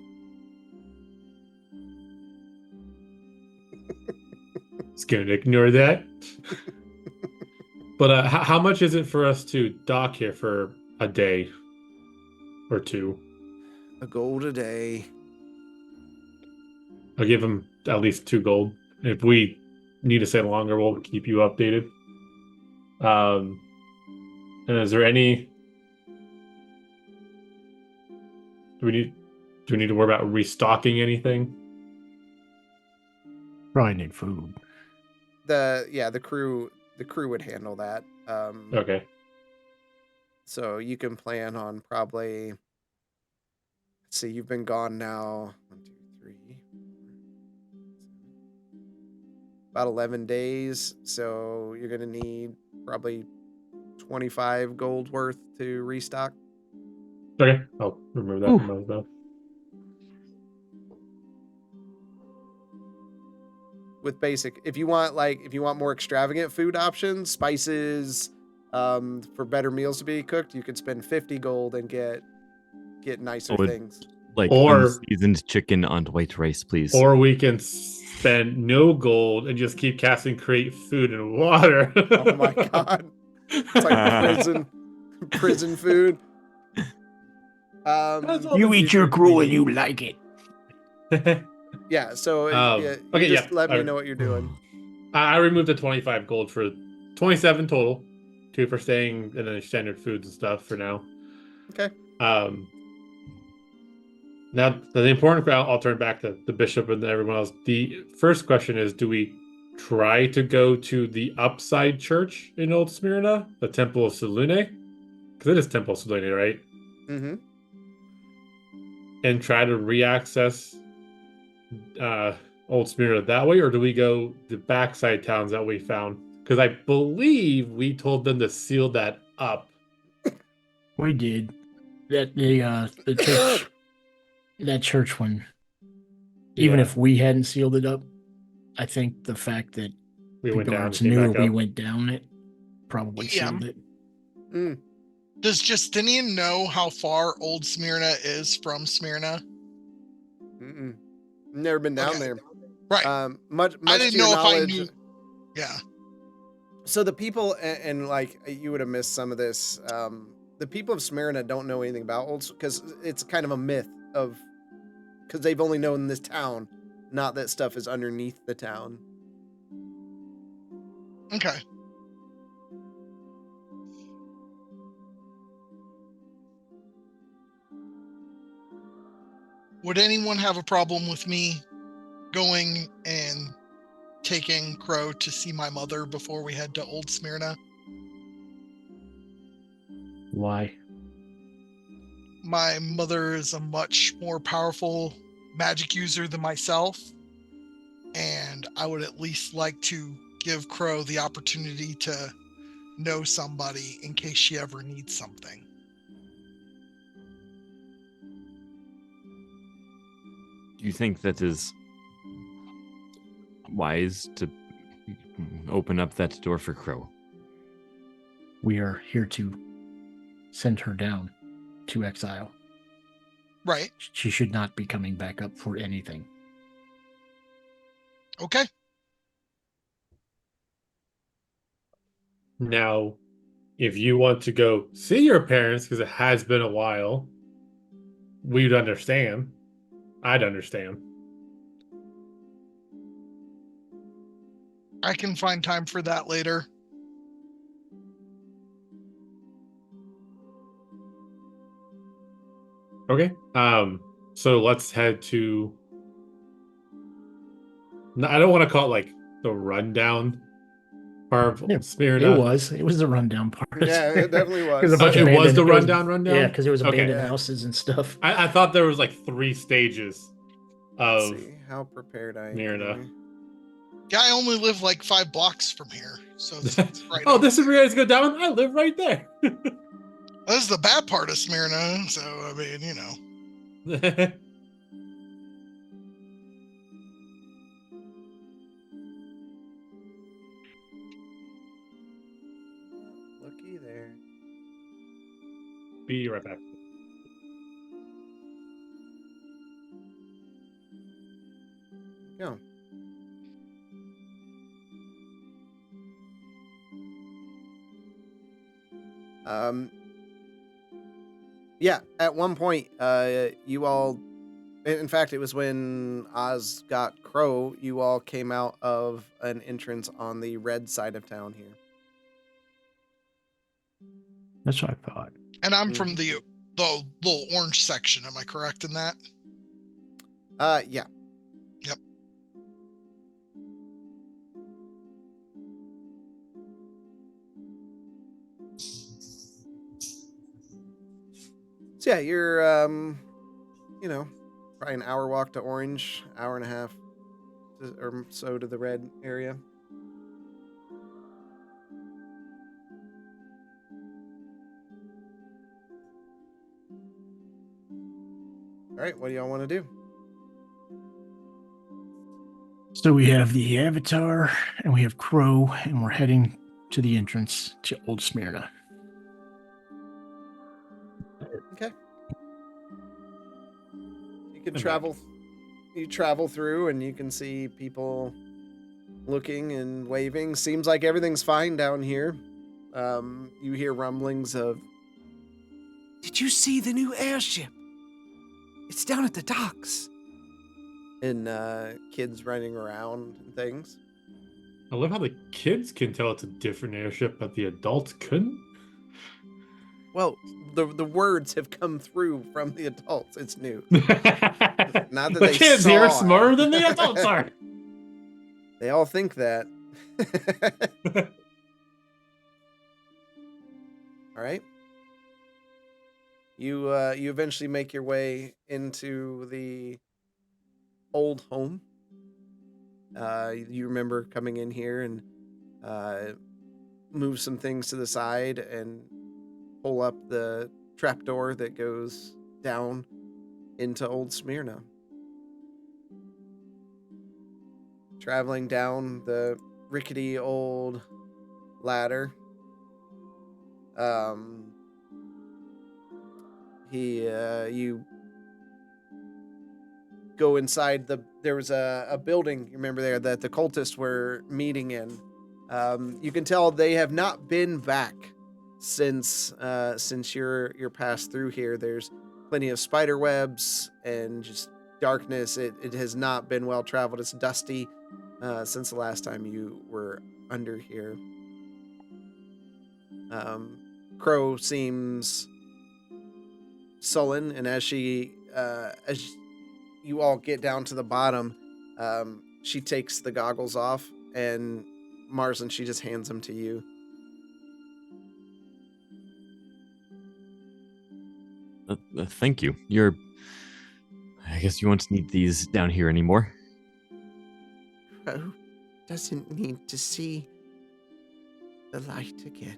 S6: Just gonna ignore that. But how much is it for us to dock here for a day or two?
S7: A gold a day.
S6: I'll give him at least 2 gold. If we need to stay longer, we'll keep you updated. And is there any? Do we need to worry about restocking anything?
S5: Probably need food.
S1: The crew would handle that.
S6: Okay.
S1: So you can plan on probably. Let's see, you've been gone now. 1, 2, 3. About 11 days. So you're gonna need probably 25 gold worth to restock.
S6: Okay. I'll remember that from my mouth.
S1: With basic, if you want more extravagant food options, spices, for better meals to be cooked, you could spend 50 gold and get nicer things.
S2: Like
S6: Or-
S2: unseasoned chicken on white rice, please.
S6: Or we can spend no gold and just keep casting create food and water.
S1: Oh my god. It's like prison food.
S5: You eat your gruel and you like it.
S1: Yeah, so
S6: okay,
S1: just
S6: yeah,
S1: let me
S6: alright.
S1: know what you're doing.
S6: I removed the 25 gold for 27 total. 2 for staying and then standard foods and stuff for now.
S1: Okay.
S6: Now the important I'll turn back to the bishop and everyone else. The first question is, do we try to go to the upside church in Old Smyrna, the Temple of Selune? Because it is Temple of Selune, right?
S1: Mm-hmm.
S6: And try to re-access Old Smyrna that way, or do we go the backside towns that we found? Because I believe we told them to seal that up.
S5: We did. The church, that church one. Even
S6: Yeah.
S5: if we hadn't sealed it up, I think the fact that
S6: We
S5: the
S6: went down and
S5: guards
S6: came
S5: knew
S6: back
S5: we
S6: up.
S5: went down it probably
S3: Yeah.
S5: sealed it.
S1: Mm.
S3: Does Justinian know how far Old Smyrna is from Smyrna?
S1: Mm-mm. Never been down
S3: Okay.
S1: there.
S3: Right.
S1: Much
S3: I
S1: to
S3: didn't
S1: your
S3: know if I
S1: knowledge.
S3: knew. Yeah.
S1: So the people, and like you would have missed some of this, the people of Smyrna don't know anything about because it's kind of a myth of because they've only known this town, not that stuff is underneath the town.
S3: Okay. Would anyone have a problem with me going and taking Crow to see my mother before we head to Old Smyrna?
S5: Why?
S3: My mother is a much more powerful magic user than myself, and I would at least like to give Crow the opportunity to know somebody in case she ever needs something.
S2: Do you think that is wise to open up that door for Crow?
S5: We are here to send her down to exile.
S3: Right.
S5: She should not be coming back up for anything.
S3: Okay.
S6: Now, if you want to go see your parents, because it has been a while, we'd understand. I'd understand.
S3: I can find time for that later.
S6: Okay. So let's head to. No, I don't want to call it like the rundown part of Smyrna.
S5: It was the rundown part.
S1: Yeah, it definitely was.
S5: There's a bunch of
S6: It was the
S5: abandoned-
S6: rundown?
S5: Yeah, because there was
S6: Okay.
S5: abandoned
S1: Yeah.
S5: houses and stuff.
S6: I thought there was like 3 stages
S1: Let's
S6: of
S1: see how prepared I am.
S6: Smyrna.
S1: here.
S3: Yeah, I only live like 5 blocks from here, so it's right.
S6: Oh,
S3: over
S6: this is
S3: there.
S6: where you guys go down? I live right there.
S3: This is the bad part of Smyrna, so I mean, you know.
S1: Looky there.
S6: Be right back.
S1: Go. Yeah, at one point, you all, in fact, it was when Oz got Crow, you all came out of an entrance on the red side of town here.
S5: That's what I thought.
S3: And I'm from the little orange section. Am I correct in that?
S1: Yeah.
S3: Yep.
S1: So yeah, you're, you know, probably an hour walk to Orange, hour and a half or so to the red area. All right, what do y'all want to do?
S5: So we have the Avatar and we have Crow, and we're heading to the entrance to Old Smyrna.
S1: Okay. You can
S6: I'm
S1: travel. You travel through, and you can see people looking and waving. Seems like everything's fine down here. You hear rumblings of.
S7: Did you see the new airship? It's down at the docks.
S1: And kids running around and things.
S6: I love how the kids can tell it's a different airship, but the adults couldn't.
S1: Well, the words have come through from the adults. It's new.
S6: Not
S1: that
S6: the
S1: they
S6: kids here are
S1: saw it.
S6: smarter than the adults are.
S1: They all think that. All right. You eventually make your way into the old home. You remember coming in here and move some things to the side and pull up the trapdoor that goes down into Old Smyrna. Traveling down the rickety old ladder. You go inside there was a building, you remember there, that the cultists were meeting in. You can tell they have not been back since you're passed through here, there's plenty of spider webs and just darkness. It has not been well traveled. It's dusty since the last time you were under here. Crow seems sullen, and as you all get down to the bottom, she takes the goggles off, and Marsland, she just hands them to you.
S2: Thank you. I guess you won't need these down here anymore.
S7: Crow doesn't need to see the light again.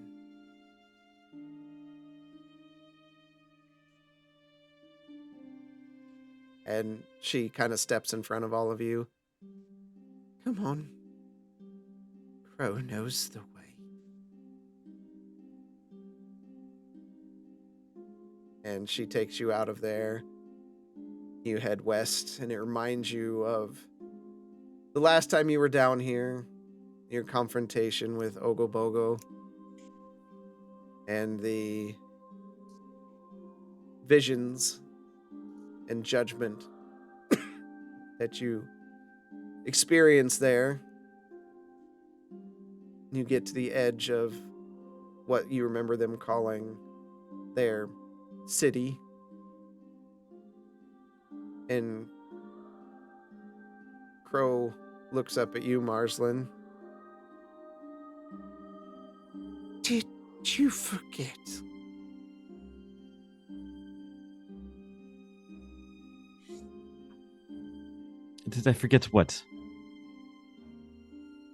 S1: And she kind of steps in front of all of you.
S7: Come on. Crow knows the way.
S1: And she takes you out of there. You head west, and it reminds you of the last time you were down here, your confrontation with Ogobogo, and the visions and judgment that you experience there. You get to the edge of what you remember them calling their city, and Crow looks up at you, Marsland.
S7: Did you forget?
S2: Did I forget what?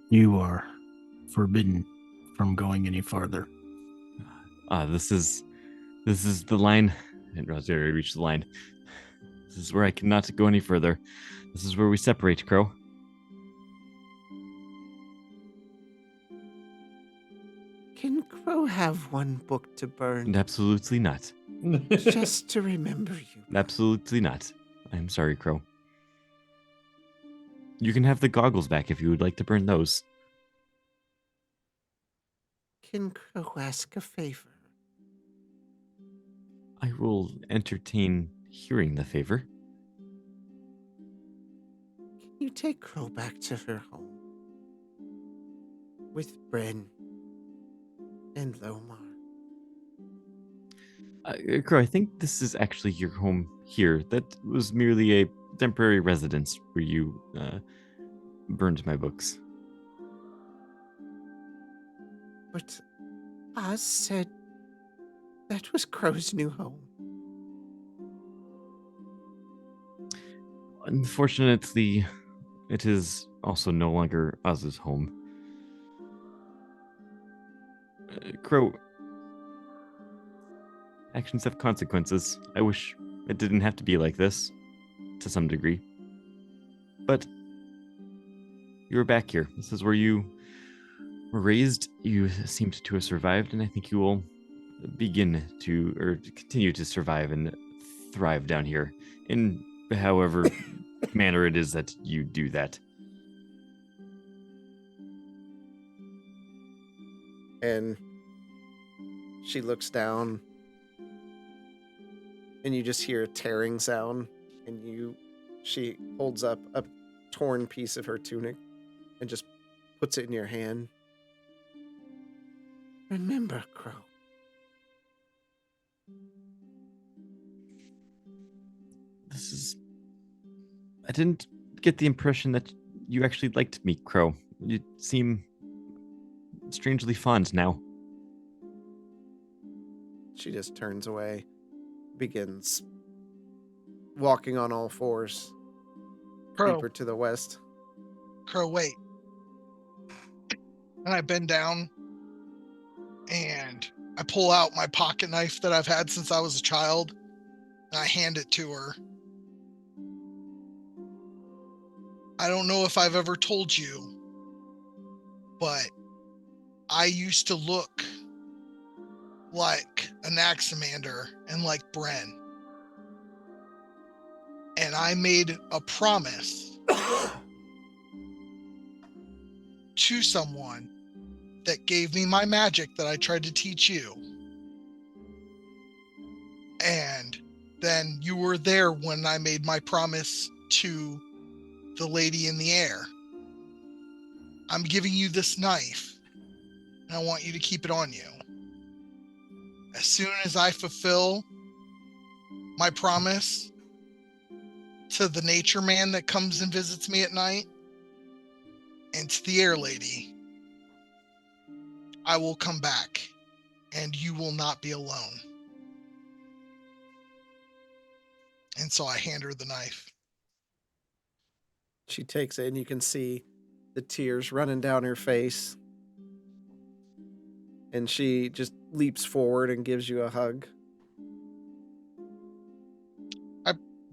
S5: You are forbidden from going any farther.
S2: This is the line. And Rosary reached the line. This is where I cannot go any further. This is where we separate, Crow.
S7: Can Crow have one book to burn?
S2: Absolutely not.
S7: Just to remember you.
S2: Absolutely not. I'm sorry, Crow. You can have the goggles back if you would like to burn those.
S7: Can Crow ask a favor?
S2: I will entertain hearing the favor.
S7: Can you take Crow back to her home? With Bren and Lomar?
S2: Crow, I think this is actually your home here. That was merely a temporary residence where you burned my books.
S7: But Oz said that was Crow's new home.
S2: Unfortunately, it is also no longer Oz's home. Crow, actions have consequences. I wish it didn't have to be like this, to some degree. But you're back here. This is where you were raised. You seemed to have survived, and I think you will continue to survive and thrive down here in however manner it is that you do that.
S1: And she looks down, and you just hear a tearing sound, and she holds up a torn piece of her tunic and just puts it in your hand.
S7: Remember, Crow.
S2: I didn't get the impression that you actually liked me, Crow. You seem strangely fond now.
S1: She just turns away, begins walking on all fours,
S3: Crow,
S1: deeper to the west.
S3: Crow, wait. And I bend down and I pull out my pocket knife that I've had since I was a child and I hand it to her. I don't know if I've ever told you, but I used to look like an Axamander and like Bren. And I made a promise to someone that gave me my magic that I tried to teach you. And then you were there when I made my promise to the lady in the air. I'm giving you this knife, and I want you to keep it on you. As soon as I fulfill my promise to the nature man that comes and visits me at night, and to the air lady, I will come back, and you will not be alone. And so I hand her the knife.
S1: She takes it, and you can see the tears running down her face. And she just leaps forward and gives you a hug.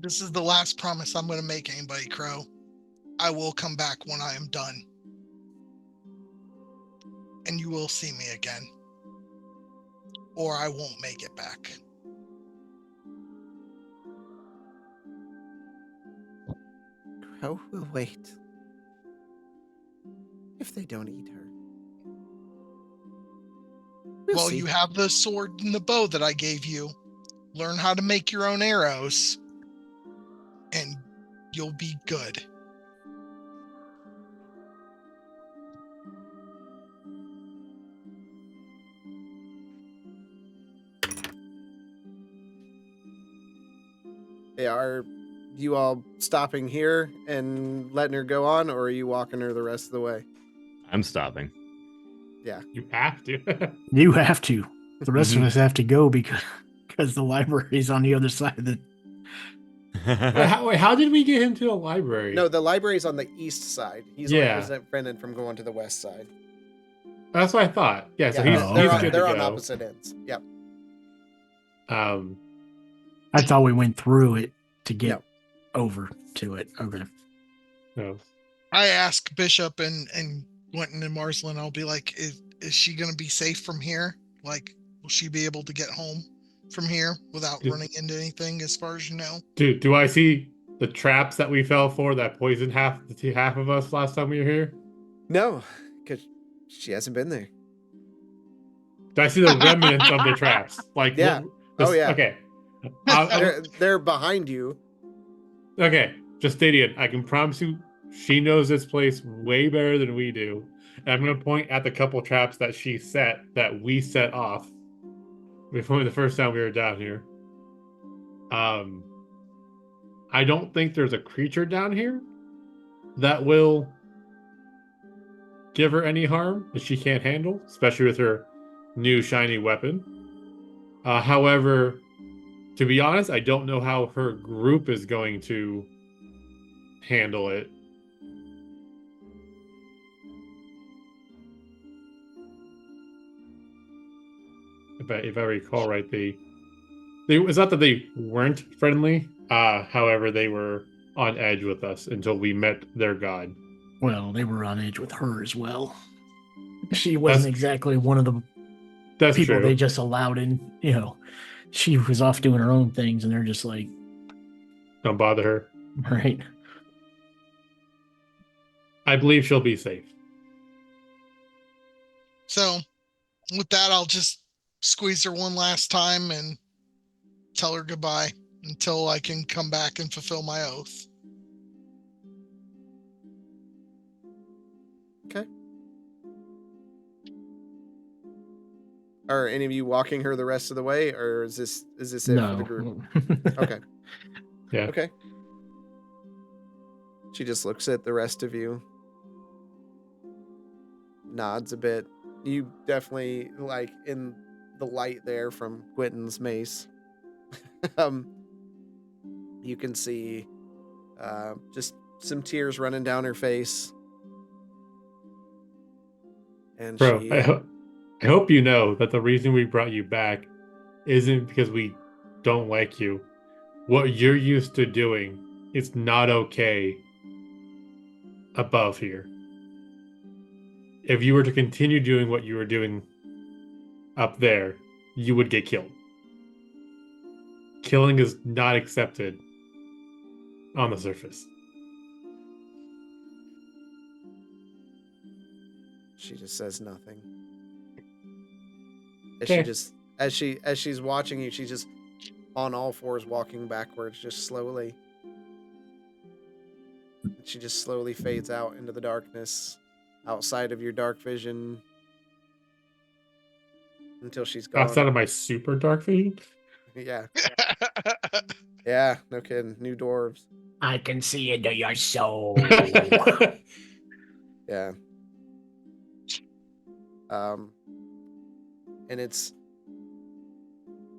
S3: This is the last promise I'm going to make anybody, Crow. I will come back when I am done. And you will see me again. Or I won't make it back.
S1: Crow will wait. If they don't eat her. We'll see.
S3: You have the sword and the bow that I gave you. Learn how to make your own arrows. And you'll be good.
S1: Are you all stopping here and letting her go on, or are you walking her the rest of the way?
S2: I'm stopping.
S1: Yeah.
S6: You have to.
S5: You have to. The rest of
S2: Mhm.
S5: us have to go because the library's on the other side of the.
S6: How did we get him to the library?
S1: No, the library's on the east side. He's
S6: Yeah.
S1: only prevented from going to the west side.
S6: That's what I thought. Yeah, so
S1: Yeah,
S6: he's good to
S1: they're
S6: go.
S1: on opposite ends. Yep.
S5: I thought we went through it to get
S1: No.
S5: over to it. Okay.
S6: No.
S3: I ask Bishop and Quentin and Marsland, I'll be like, is she going to be safe from here? Like, will she be able to get home from here without running into anything, as far as you know?
S6: Do I see the traps that we fell for that poisoned half of us last time we were here?
S1: No, because she hasn't been there.
S6: Do I see the remnants of the traps? Like,
S1: Yeah. Oh, yeah.
S6: Okay.
S1: They're behind you.
S6: Okay. Justinian, I can promise you, she knows this place way better than we do. And I'm going to point at the couple traps that she set, that we set off before the first time we were down here. I don't think there's a creature down here that will give her any harm that she can't handle, especially with her new shiny weapon. However, to be honest, I don't know how her group is going to handle it. If I recall right, it's not that they weren't friendly. However, they were on edge with us until we met their god.
S5: Well, they were on edge with her as well. She wasn't exactly one of the people
S6: true.
S5: they just allowed in. She was off doing her own things, and they're just like,
S6: don't bother her.
S5: Right.
S6: I believe she'll be safe.
S3: So, with that, I'll just squeeze her one last time and tell her goodbye until I can come back and fulfill my oath.
S1: Okay. Are any of you walking her the rest of the way, or is this it for the group? Okay.
S6: Yeah.
S1: Okay. She just looks at the rest of you, nods a bit. You definitely, like, in the light there from Quentin's mace, you can see just some tears running down her face. And
S6: Bro,
S1: she...
S6: I hope you know that the reason we brought you back isn't because we don't like you. What you're used to doing is not okay above here. If you were to continue doing what you were doing up there, you would get killed. Killing is not accepted on the surface.
S1: She just says nothing.
S6: Okay.
S1: As she's watching you, she just on all fours walking backwards, just slowly. She just slowly fades out into the darkness outside of your dark vision until she's gone.
S6: Outside of my super dark vision?
S1: Yeah. Yeah, no kidding. New dwarves.
S5: I can see into your soul.
S1: Yeah. And it's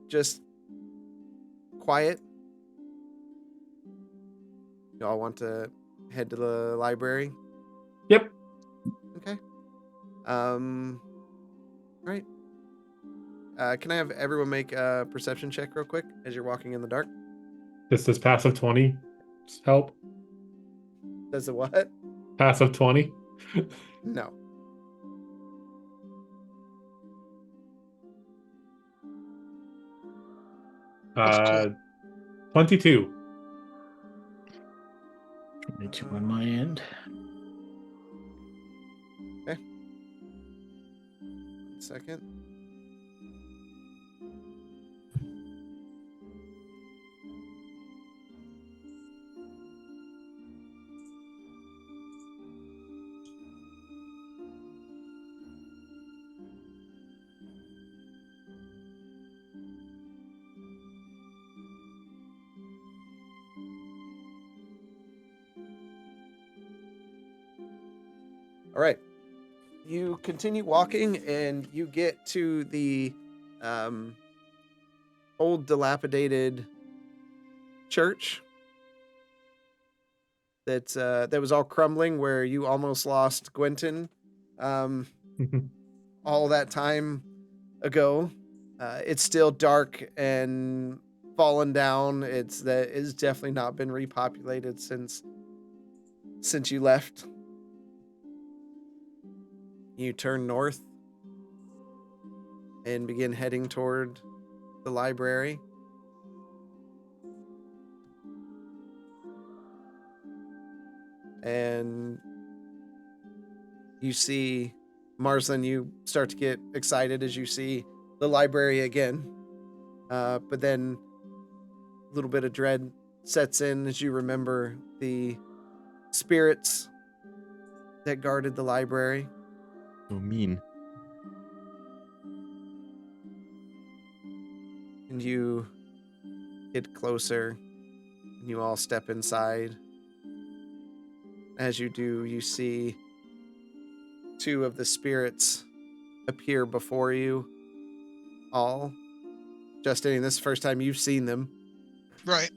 S1: just quiet. Y'all want to head to the library?
S6: Yep.
S1: Okay. All right. Can I have everyone make a perception check real quick as you're walking in the dark?
S6: Does passive 20 help?
S1: Does it what?
S6: Passive 20?
S1: No.
S3: That's cool.
S6: 22.
S5: 22 on my end.
S1: Okay. 1 second. All right. You continue walking and you get to the old dilapidated church that was all crumbling, where you almost lost Gwenton all that time ago. It's still dark and fallen down. It's definitely not been repopulated since you left. You turn north and begin heading toward the library. And you see, Marsland, you start to get excited as you see the library again. But then a little bit of dread sets in as you remember the spirits that guarded the library.
S2: So mean.
S1: And you get closer, and you all step inside. As you do, you see two of the spirits appear before you all. Justine, this is the first time you've seen them.
S3: Right.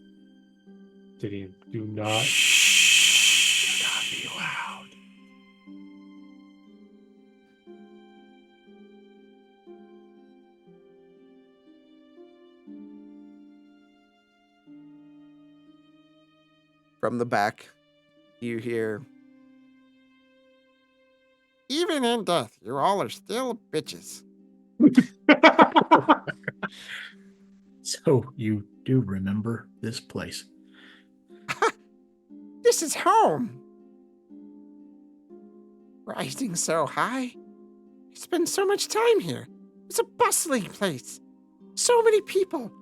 S6: Gideon, do not.
S7: Shh. Do not be loud.
S1: From the back, you hear, "Even in death, you all are still bitches."
S5: So you do remember this place.
S1: This is home. Rising so high. I spend so much time here. It's a bustling place. So many people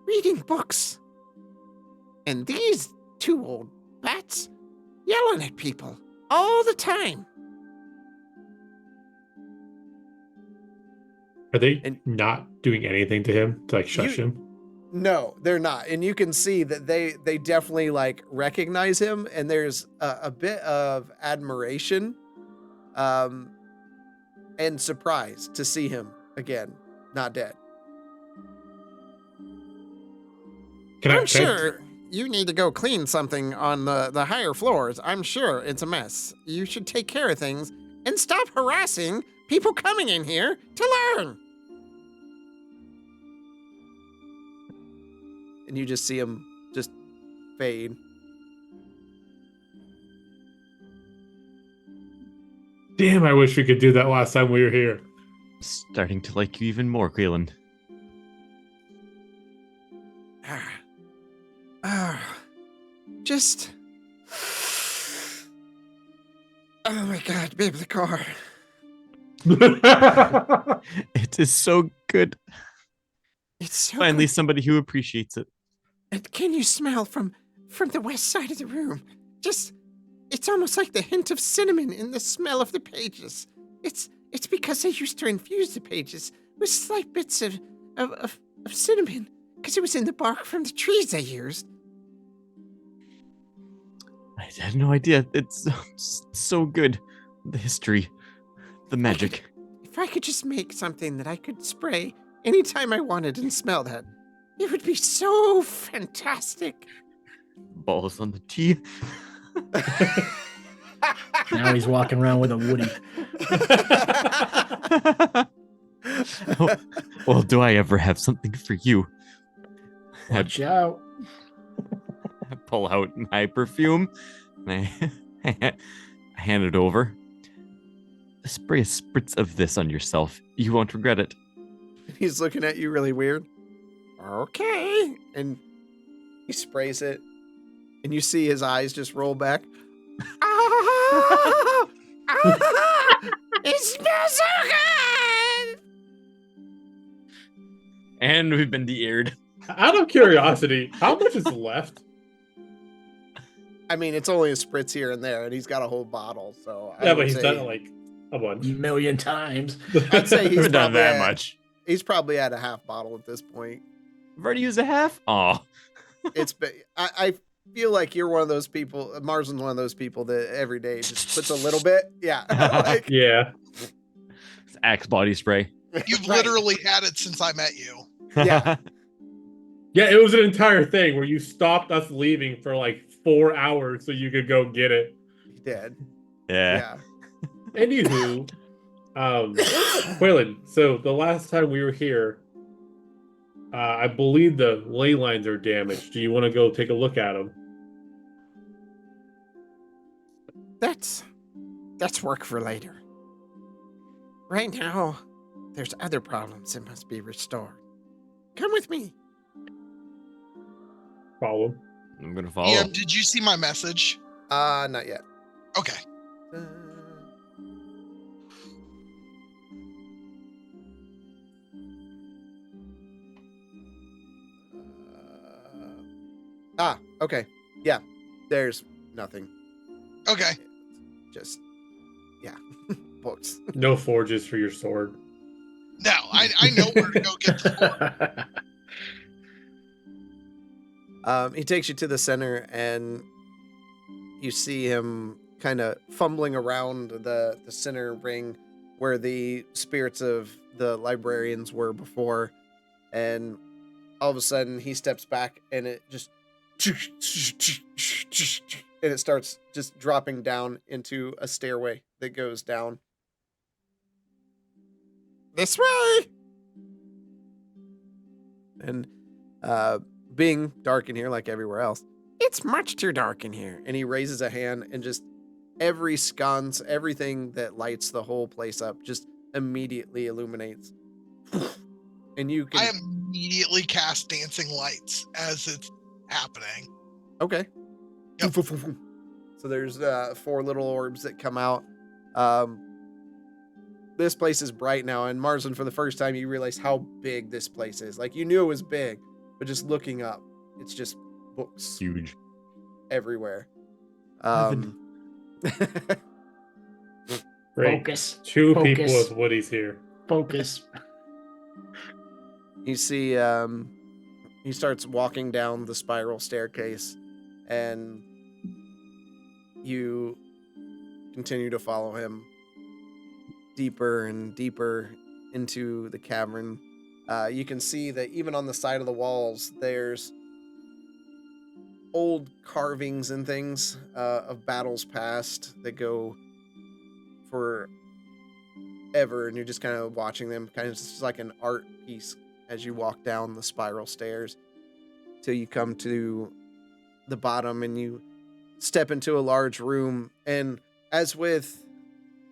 S1: reading books. And these two old bats yelling at people all the time.
S6: Are they
S1: And-
S6: not doing anything to him to like shush him?
S1: No, they're not. And you can see that they definitely like recognize him, and there's a bit of admiration and surprise to see him again, not dead. I'm sure you need to go clean something on the higher floors. I'm sure it's a mess. You should take care of things and stop harassing people coming in here to learn. And you just see him just fade.
S6: Damn, I wish we could do that last time we were here.
S2: Starting to like you even more, Quaylen.
S1: Just. Oh my god, baby, the car.
S2: It is so good.
S1: It's so
S2: Finally,
S1: good.
S2: somebody who appreciates it.
S7: And can you smell from the west side of the room? It's almost like the hint of cinnamon in the smell of the pages. It's because I used to infuse the pages with slight bits of cinnamon, because it was in the bark from the trees I used.
S2: I had no idea. It's so good. The history, the magic.
S7: If I could just make something that I could spray anytime I wanted and smell that, it would be so fantastic.
S2: Balls on the tee.
S5: Now he's walking around with a Woody.
S2: Well, do I ever have something for you?
S5: Watch out.
S2: I pull out my perfume and I hand it over. Spray a spritz of this on yourself. You won't regret it.
S1: He's looking at you really weird. Okay. And he sprays it, and you see his eyes just roll back.
S7: It smells so good!
S2: And we've been de-aired.
S6: Out of curiosity, how much is left?
S1: I mean, it's only a spritz here and there, and he's got a whole bottle, so I
S6: Yeah,
S1: would
S6: but he's
S1: say-
S6: done it like a bunch.
S5: Million times.
S1: I'd say he's
S2: We've done
S1: probably
S2: that
S1: at-
S2: much.
S1: He's probably at a half bottle at this point.
S2: I've already used a half? Aw.
S1: I feel like you're one of those people. Marsden's one of those people that every day just puts a little bit. Yeah. Like,
S6: Yeah.
S2: It's Axe body spray.
S3: You've
S1: Right.
S3: literally had it since I met you.
S1: Yeah.
S6: Yeah, it was an entire thing where you stopped us leaving for like 4 hours so you could go get it.
S1: he did.
S2: Yeah.
S1: Yeah.
S6: Anywho, Quaylen, so the last time we were here, I believe the ley lines are damaged. Do you want to go take a look at them?
S7: That's work for later. Right now, there's other problems that must be restored. Come with me.
S6: Follow.
S2: I'm gonna follow.
S3: Yeah, did you see my message?
S1: Not yet.
S3: Okay.
S1: Okay. Yeah. There's nothing.
S3: Okay.
S1: Just, yeah. Books.
S6: No forges for your sword.
S3: No, I know where to go get the sword.
S1: He takes you to the center, and you see him kind of fumbling around the center ring where the spirits of the librarians were before, and all of a sudden he steps back, and it just and it starts just dropping down into a stairway that goes down.
S7: This way.
S1: And being dark in here like everywhere else,
S7: It's much too dark in here.
S1: and he raises a hand, and just every sconce, everything that lights the whole place up just immediately illuminates. And you can
S3: I immediately cast dancing lights as it's happening.
S1: Okay.
S3: Yep.
S1: So there's 4 little orbs that come out. This place is bright now, and Marsden, for the first time, you realize how big this place is. Like, you knew it was big, but just looking up, it's just books
S2: Huge.
S1: everywhere.
S6: Great.
S5: Focus.
S6: Two
S5: Focus.
S6: people with Woodies here.
S5: Focus.
S1: You see, he starts walking down the spiral staircase, and you continue to follow him deeper and deeper into the cavern. You can see that even on the side of the walls, there's old carvings and things of battles past that go for ever, and you're just kind of watching them, kind of just like an art piece as you walk down the spiral stairs till you come to the bottom, and you step into a large room. And as with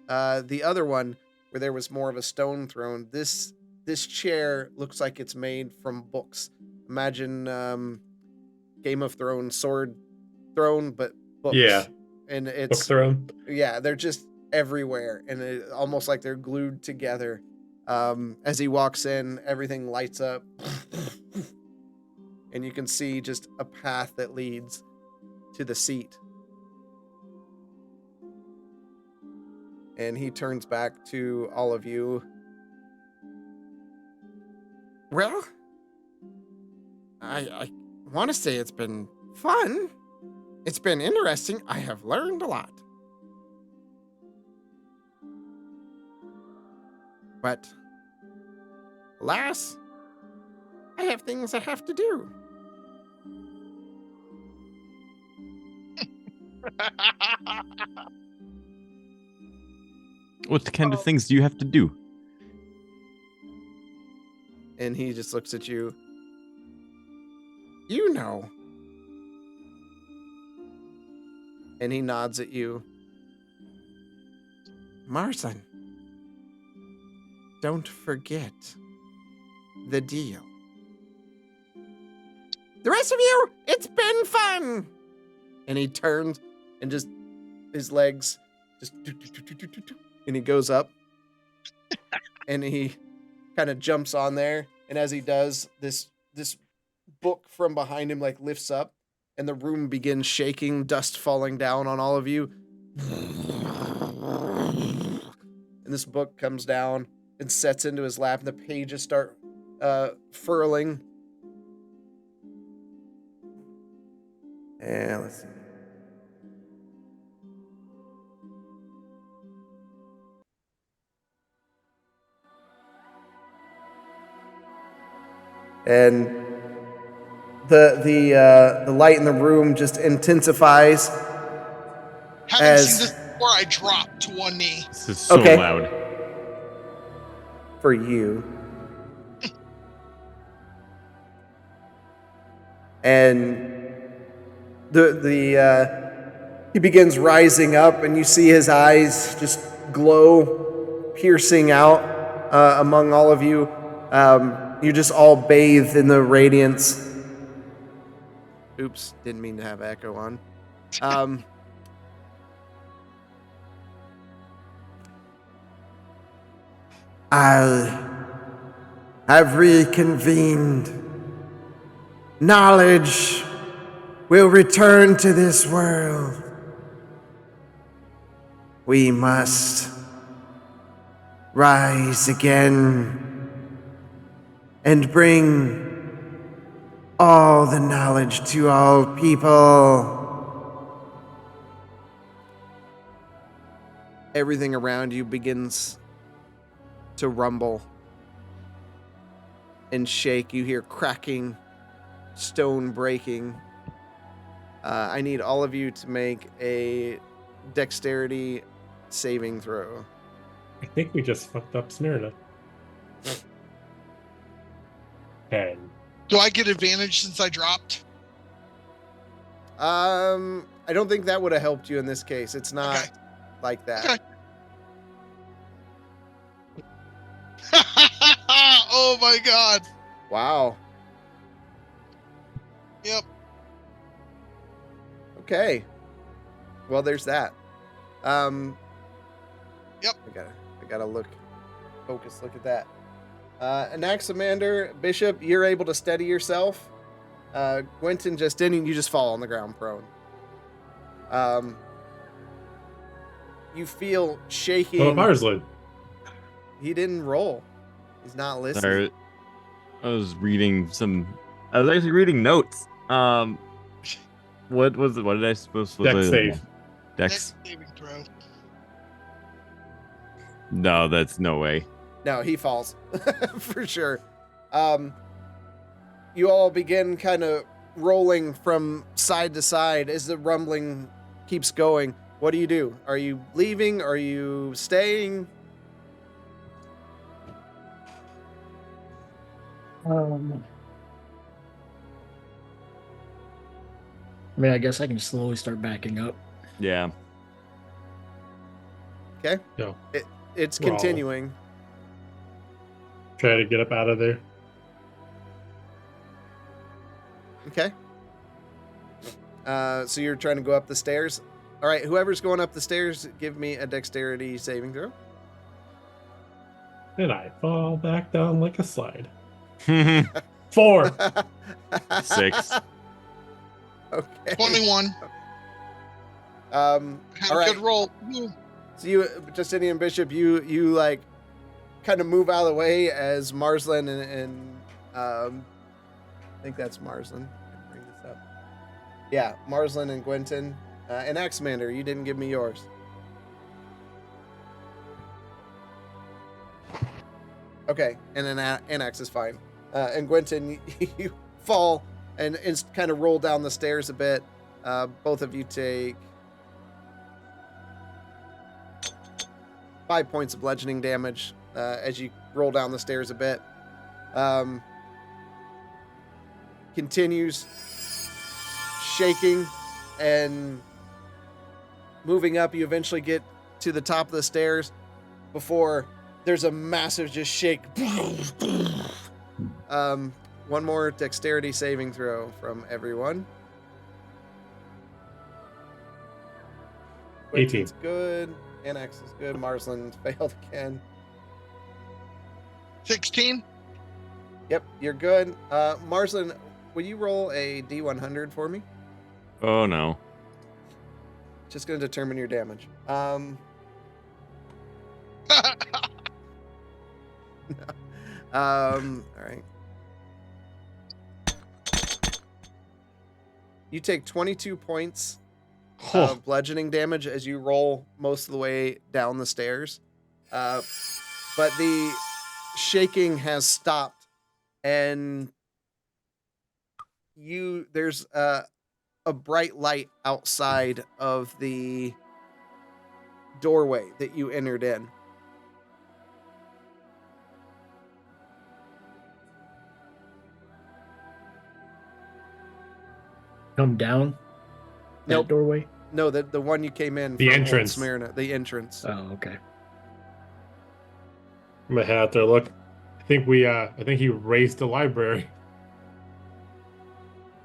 S1: the other one, where there was more of a stone throne, this chair looks like it's made from books. Imagine Game of Thrones sword throne, but books.
S6: Yeah.
S1: And
S6: Book
S1: it's
S6: throne.
S1: yeah, they're just everywhere, and almost like they're glued together. As he walks in, everything lights up. and you can see just a path that leads to the seat. And he turns back to all of you.
S7: Well, I want to say it's been fun. It's been interesting. I have learned a lot. But, alas, I have things I have to do.
S2: What kind of things do you have to do?
S1: And he just looks at you.
S7: You know.
S1: And he nods at you.
S7: Marson, don't forget the deal. The rest of you, it's been fun.
S1: And he turns and just his legs just and he goes up and he kind of jumps on there, and as he does, this book from behind him like lifts up and the room begins shaking, dust falling down on all of you. And this book comes down and sets into his lap, and the pages start furling. And let's see. And the light in the room just intensifies.
S3: Having seen this before, I drop to one knee.
S2: This is so
S1: Okay.
S2: loud.
S1: For you. And he begins rising up, and you see his eyes just glow, piercing out among all of you. You're just all bathed in the radiance. Oops, didn't mean to have echo on.
S7: I've reconvened. Knowledge will return to this world. We must rise again and bring all the knowledge to all people.
S1: Everything around you begins to rumble and shake. You hear cracking, stone breaking. I need all of you to make a dexterity saving throw.
S6: I think we just fucked up Smyrna. 10.
S3: Do I get advantage since I dropped?
S1: I don't think that would have helped you in this case. It's not
S3: Okay.
S1: like that.
S3: Okay. Oh my god.
S1: Wow.
S3: Yep.
S1: Okay. Well, there's that.
S3: Yep.
S1: I gotta look at that. Anaximander, Bishop, you're able to steady yourself. Gwenton just didn't. You just fall on the ground prone. You feel shaking.
S6: Oh, Marslin.
S1: He didn't roll. He's not listening.
S2: Sorry. I was actually reading notes. What was it? What did I supposed to
S6: Dex save.
S2: Dex?
S3: Saving throw.
S2: No, that's no way.
S1: No, he falls for sure. You all begin kind of rolling from side to side as the rumbling keeps going. What do? Are you leaving? Are you staying?
S5: I mean, I guess I can slowly start backing up.
S2: Yeah.
S1: Okay.
S6: No.
S1: It's
S6: We're all-
S1: continuing.
S6: Try to get up out of there.
S1: Okay. So you're trying to go up the stairs. All right. Whoever's going up the stairs, give me a dexterity saving throw.
S6: And I fall back down like a slide. 4.
S2: 6.
S1: Okay.
S3: 21.
S1: All
S3: Had a
S1: right.
S3: good roll. Woo.
S1: So you, Justinian Bishop, you like kind of move out of the way as Marsland and I think that's Marsland. I can bring this up. Yeah, Marsland and Gwenton. And Axmander, you didn't give me yours. Okay, and then Anax is fine. And Gwenton, you fall and kind of roll down the stairs a bit. Both of you take 5 points of bludgeoning damage as you roll down the stairs a bit. Continues shaking and moving up. You eventually get to the top of the stairs before there's a massive just shake. One more dexterity saving throw from everyone.
S6: 18.
S1: It's good. Anax is good. Marsland failed again.
S3: 16.
S1: Yep, you're good. Marsland, will you roll a D100 for me?
S2: Oh no.
S1: Just going to determine your damage. All right. You take 22 points of bludgeoning damage as you roll most of the way down the stairs. But the shaking has stopped, and there's a bright light outside of the doorway that you entered in.
S5: – Come down that
S1: Nope.
S5: doorway?
S1: No, the one you came in
S6: The
S1: from Old
S6: entrance.
S1: Smyrna, the entrance.
S5: Oh, okay.
S6: I'm gonna head out there. Look, I think he raised the library.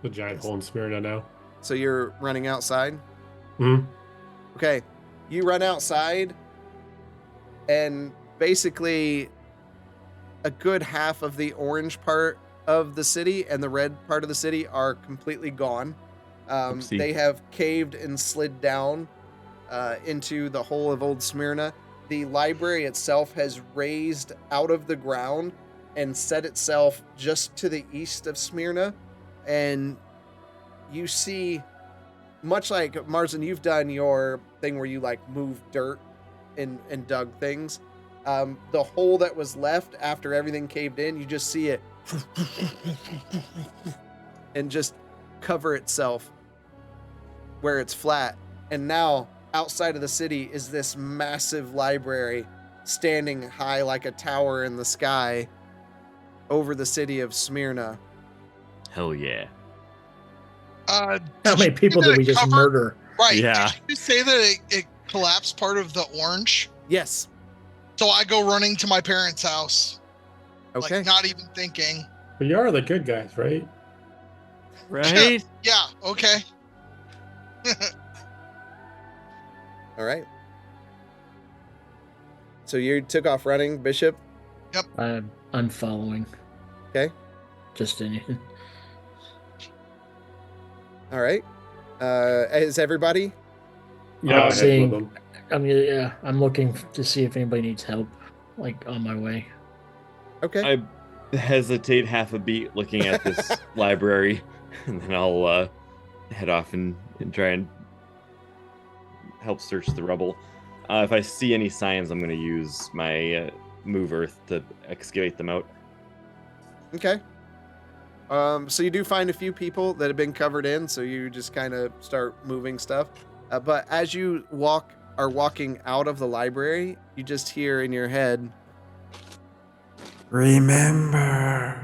S6: The giant
S1: Yes.
S6: hole in Smyrna now.
S1: So you're running outside?
S6: Hmm.
S1: Okay. You run outside, and basically a good half of the orange part of the city and the red part of the city are completely gone.
S2: Oopsie.
S1: They have caved and slid down into the whole of Old Smyrna. The library itself has raised out of the ground and set itself just to the east of Smyrna. And you see, much like Marsden, you've done your thing where you like move dirt and dug things. The hole that was left after everything caved in, you just see it and just cover itself where it's flat. And now outside of the city is this massive library standing high like a tower in the sky over the city of Smyrna.
S2: Hell yeah.
S5: How many people did we just murder?
S3: Right.
S2: Yeah.
S3: Did you say that it collapsed part of the orange?
S1: Yes.
S3: So I go running to my parents' house.
S1: Okay.
S3: Like, not even thinking.
S6: But you are the good guys, right?
S2: Right?
S3: Yeah, okay.
S1: All right. So you took off running, Bishop?
S5: I'm following.
S1: Okay.
S5: Justinian.
S1: All right. Is everybody?
S5: Yeah,
S6: I'll head with them.
S5: I'm looking to see if anybody needs help, like on my way.
S1: Okay.
S2: I hesitate half a beat looking at this library, and then I'll head off and try and help search the rubble. If I see any signs, I'm going to use my move earth to excavate them out.
S1: Okay. So you do find a few people that have been covered in, so you just kind of start moving stuff. But as you are walking out of the library, you just hear in your head,
S7: Remember.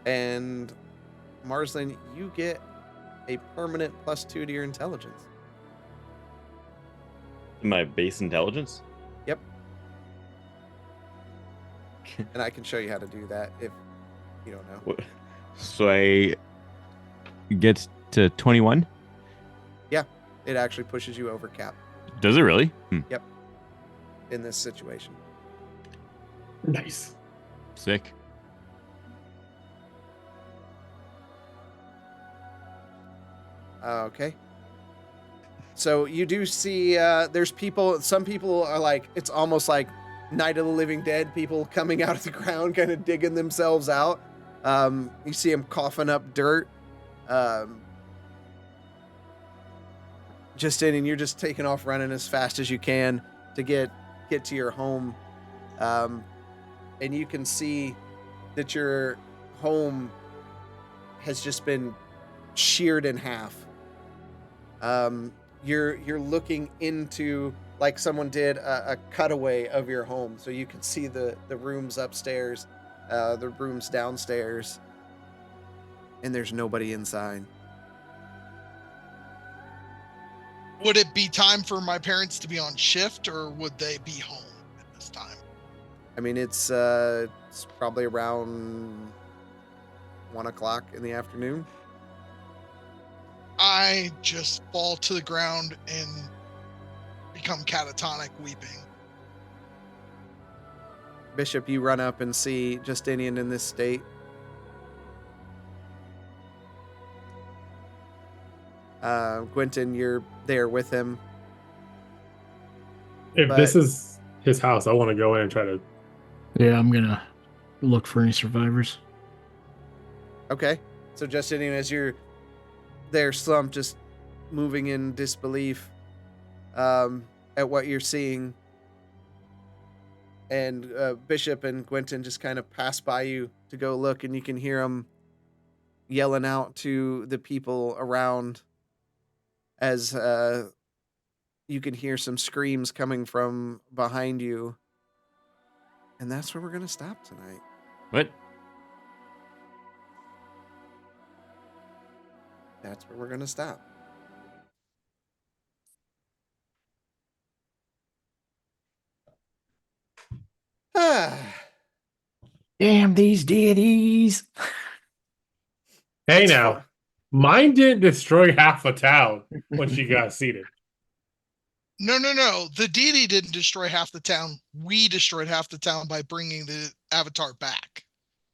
S1: and Marsland, you get a permanent +2 to your intelligence.
S2: My base intelligence?
S1: Yep. And I can show you how to do that if you don't know.
S2: So I get to 21?
S1: It actually pushes you over cap
S2: Does it really?
S1: in this situation.
S6: Nice.
S2: Sick.
S1: Okay. So you do see there's people, some people are like, it's almost like Night of the Living Dead, people coming out of the ground, kind of digging themselves out. You see them coughing up dirt. Justin, and you're just taking off running as fast as you can to get to your home. And you can see that your home has just been sheared in half. You're looking into, like someone did a cutaway of your home, so you can see the rooms upstairs, the rooms downstairs, and there's nobody inside.
S3: Would it be time for my parents to be on shift, or would they be home at this time?
S1: I mean, it's probably around 1:00 in the afternoon.
S3: I just fall to the ground and become catatonic, weeping.
S1: Bishop, you run up and see Justinian in this state. Quentin, you're there with him.
S6: If
S1: But-
S6: this is his house, I want to go in and try to.
S5: Yeah, I'm gonna look for any survivors.
S1: Okay. So Justinian, as you're there slumped, just moving in disbelief at what you're seeing, and Bishop and Quentin just kind of pass by you to go look, and you can hear them yelling out to the people around as you can hear some screams coming from behind you. And that's where we're going to stop tonight.
S2: What?
S1: That's where we're going to stop.
S5: Damn these deities!
S6: Hey
S1: It's
S6: now,
S1: fun.
S6: mine didn't destroy half a town when she got seated.
S3: No. The deity didn't destroy half the town. We destroyed half the town by bringing the avatar back.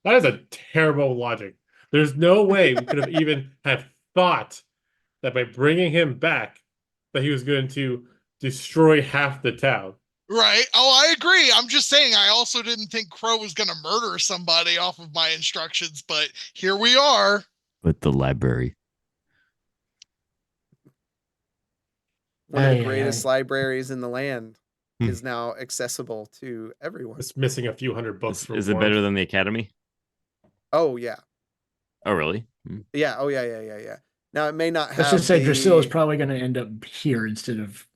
S6: That is a terrible logic. There's no way we could have even have thought that by bringing him back, that he was going to destroy half the town.
S3: Right. Oh, I agree. I'm just saying I also didn't think Crow was going to murder somebody off of my instructions, but here we are.
S2: But the library.
S1: One of the
S5: Aye,
S1: greatest
S5: aye.
S1: libraries in the land
S2: Hmm.
S1: is now accessible to everyone.
S6: It's missing a few hundred books.
S2: Is it better than the Academy?
S1: Oh, yeah.
S2: Oh, really? Hmm.
S1: Yeah. Oh, yeah. Now, it may not have
S5: Let's just say
S1: the-
S5: Drusilla's probably going to end up here instead of.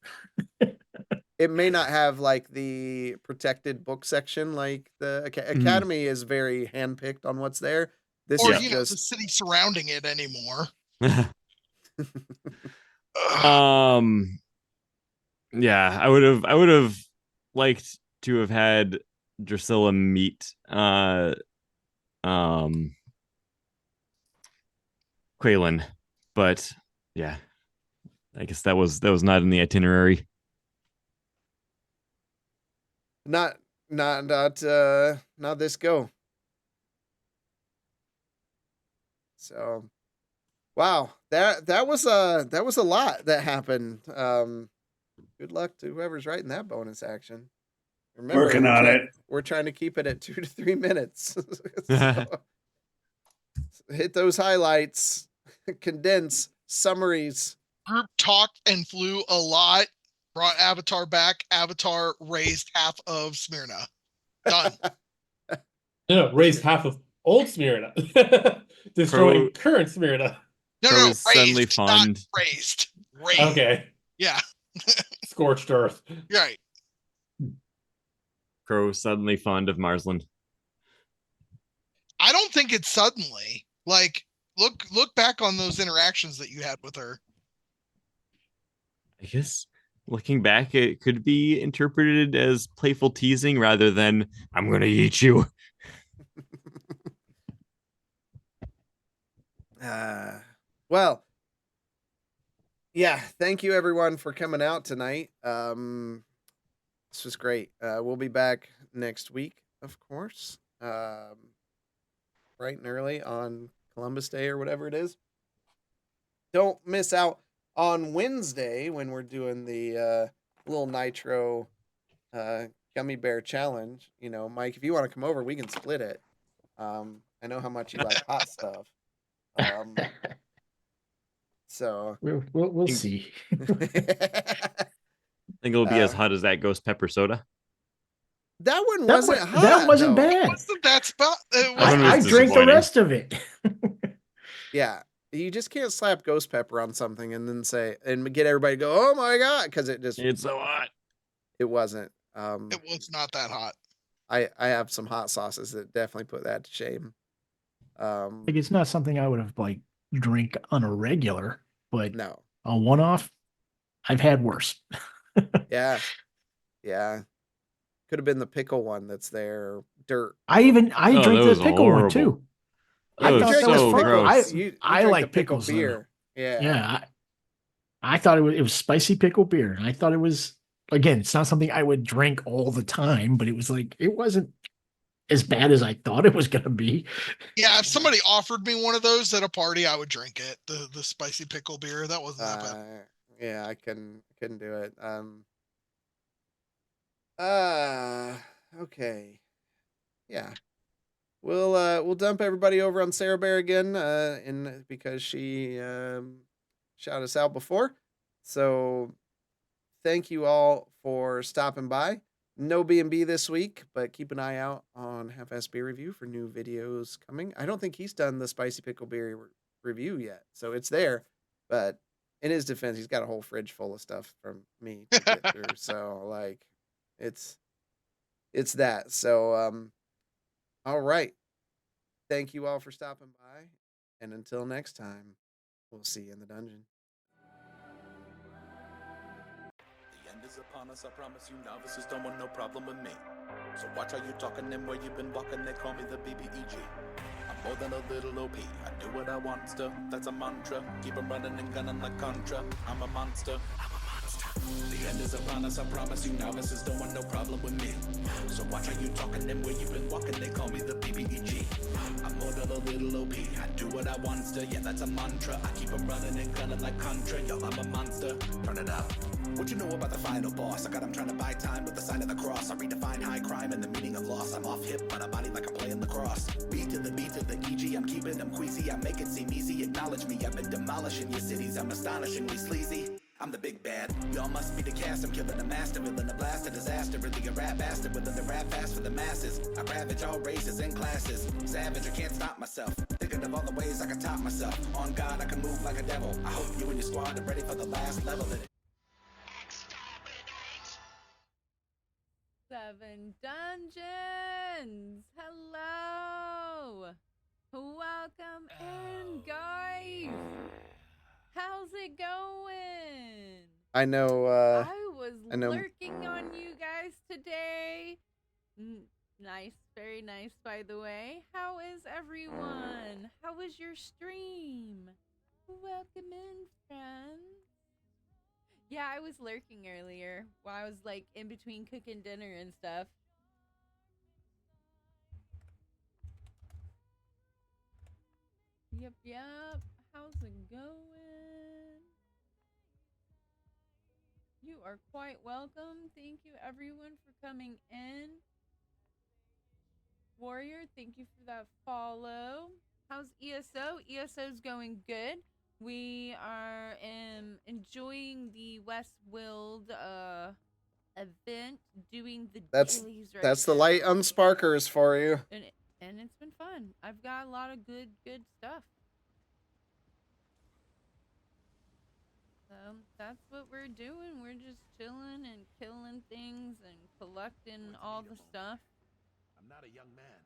S1: it may not have like the protected book section like the Academy is very handpicked on what's there. This
S3: Or,
S1: is
S3: you know, the
S1: just
S3: city surrounding it anymore.
S2: Yeah, I would have liked to have had Drusilla meet Quaylen, but yeah, I guess that was not in the itinerary.
S1: not this go. So, wow, that was a lot that happened. Good luck to whoever's writing that bonus action. Remember,
S4: Working on it.
S1: We're trying to keep it at 2 to 3 minutes. So, hit those highlights, condense summaries.
S3: Group talked and flew a lot, brought Avatar back. Avatar raised half of Smyrna. Done.
S6: No, raised half of old Smyrna, destroying current Smyrna.
S3: No,
S2: Crow
S3: no,
S2: is suddenly
S3: raised, not
S2: fond.
S3: raised. Raised.
S6: Okay,
S3: Yeah,
S6: scorched earth.
S3: right.
S2: Crow suddenly fond of Marsland.
S3: I don't think it's suddenly. Like, look back on those interactions that you had with her.
S2: I guess looking back, it could be interpreted as playful teasing rather than "I'm gonna eat you."
S1: Well, yeah, thank you everyone for coming out tonight. This was great. We'll be back next week, of course. Bright and early on Columbus Day or whatever it is. don't miss out on Wednesday when we're doing the little nitro gummy bear challenge. You know, Mike, if you want to come over, we can split it. I know how much you like hot stuff. So
S5: We'll see.
S2: I think it'll be as hot as that ghost pepper soda.
S1: That one wasn't hot.
S5: That wasn't
S1: though.
S5: bad.
S3: Wasn't that spot?
S5: I drank the rest of it.
S1: Yeah, you just can't slap ghost pepper on something and then say and get everybody to go, oh my god, because
S2: It's so hot.
S1: It wasn't.
S3: It was not that hot.
S1: I have some hot sauces that definitely put that to shame.
S5: Like it's not something I would have like drink on a regular, but
S1: No.
S5: a one-off, I've had worse.
S1: Yeah. Could have been the pickle one that's there. Dirt.
S5: I drank the pickle one too.
S2: I thought that was so gross.
S5: I like
S1: pickle
S5: pickles
S1: beer.
S5: Yeah. I thought it was spicy pickle beer. I thought it was, again, it's not something I would drink all the time, but it was like, it wasn't as bad as I thought it was going to be.
S3: Yeah, if somebody offered me one of those at a party, I would drink it. The spicy pickle beer, that wasn't that bad.
S1: Yeah, I couldn't do it. Okay. Yeah. We'll dump everybody over on Sarah Bear again, because she shouted us out before. So thank you all for stopping by. No B&B this week, but keep an eye out on Half-Ass Beer Review for new videos coming. I don't think he's done the spicy pickle beer review yet, so it's there. But in his defense, he's got a whole fridge full of stuff from me to get through. So like, it's that. So all right. Thank you all for stopping by, and until next time, we'll see you in the dungeon.
S8: Is upon us, I promise you novices don't want no problem with me. So watch how you talking and where you been walking, they call me the BBEG. I'm more than a little OP, I do what I want to, that's a mantra. Keep 'em running and gunning like Contra, I'm a monster. The end is upon us, I promise you novices don't want no problem with me. So watch how you talking and where you been walking, they call me the BBEG. I'm more than a little OP, I do what I want to, yeah that's a mantra. I keep 'em running and gunning like Contra, yo I'm a monster. Turn it up. What you know about the final boss? I got him trying to buy time with the sign of the cross. I redefine high crime and the meaning of loss. I'm off hip, but I body like I'm playing lacrosse. Beat to the EG, I'm keeping them queasy. I make it seem easy, acknowledge me. I've been demolishing your cities, I'm astonishingly sleazy. I'm the big bad, y'all must be the cast. I'm killing the master, villain, the blast, a disaster. Really a rap bastard, willing to rap fast for the masses. I ravage all races and classes. Savage, I can't stop myself. Thinking of all the ways I can top myself. On God, I can move like a devil. I hope you and your squad are ready for the last level.
S9: 7 Dungeons! Hello! Welcome in, guys! How's it going?
S1: I know,
S9: I was lurking on you guys today. Nice, very nice, by the way. How is everyone? How was your stream? Welcome in, friends. Yeah, I was lurking earlier while I was like in between cooking dinner and stuff. Yep. How's it going? You are quite welcome. Thank you everyone for coming in. Warrior, thank you for that follow. How's ESO? ESO's going good. We are enjoying the Westwild event, doing the dailies right
S1: That's the
S9: now.
S1: light unsparkers for you.
S9: And it's been fun. I've got a lot of good stuff. So that's what we're doing. We're just chilling and killing things and collecting all the stuff.
S8: I'm not a young man.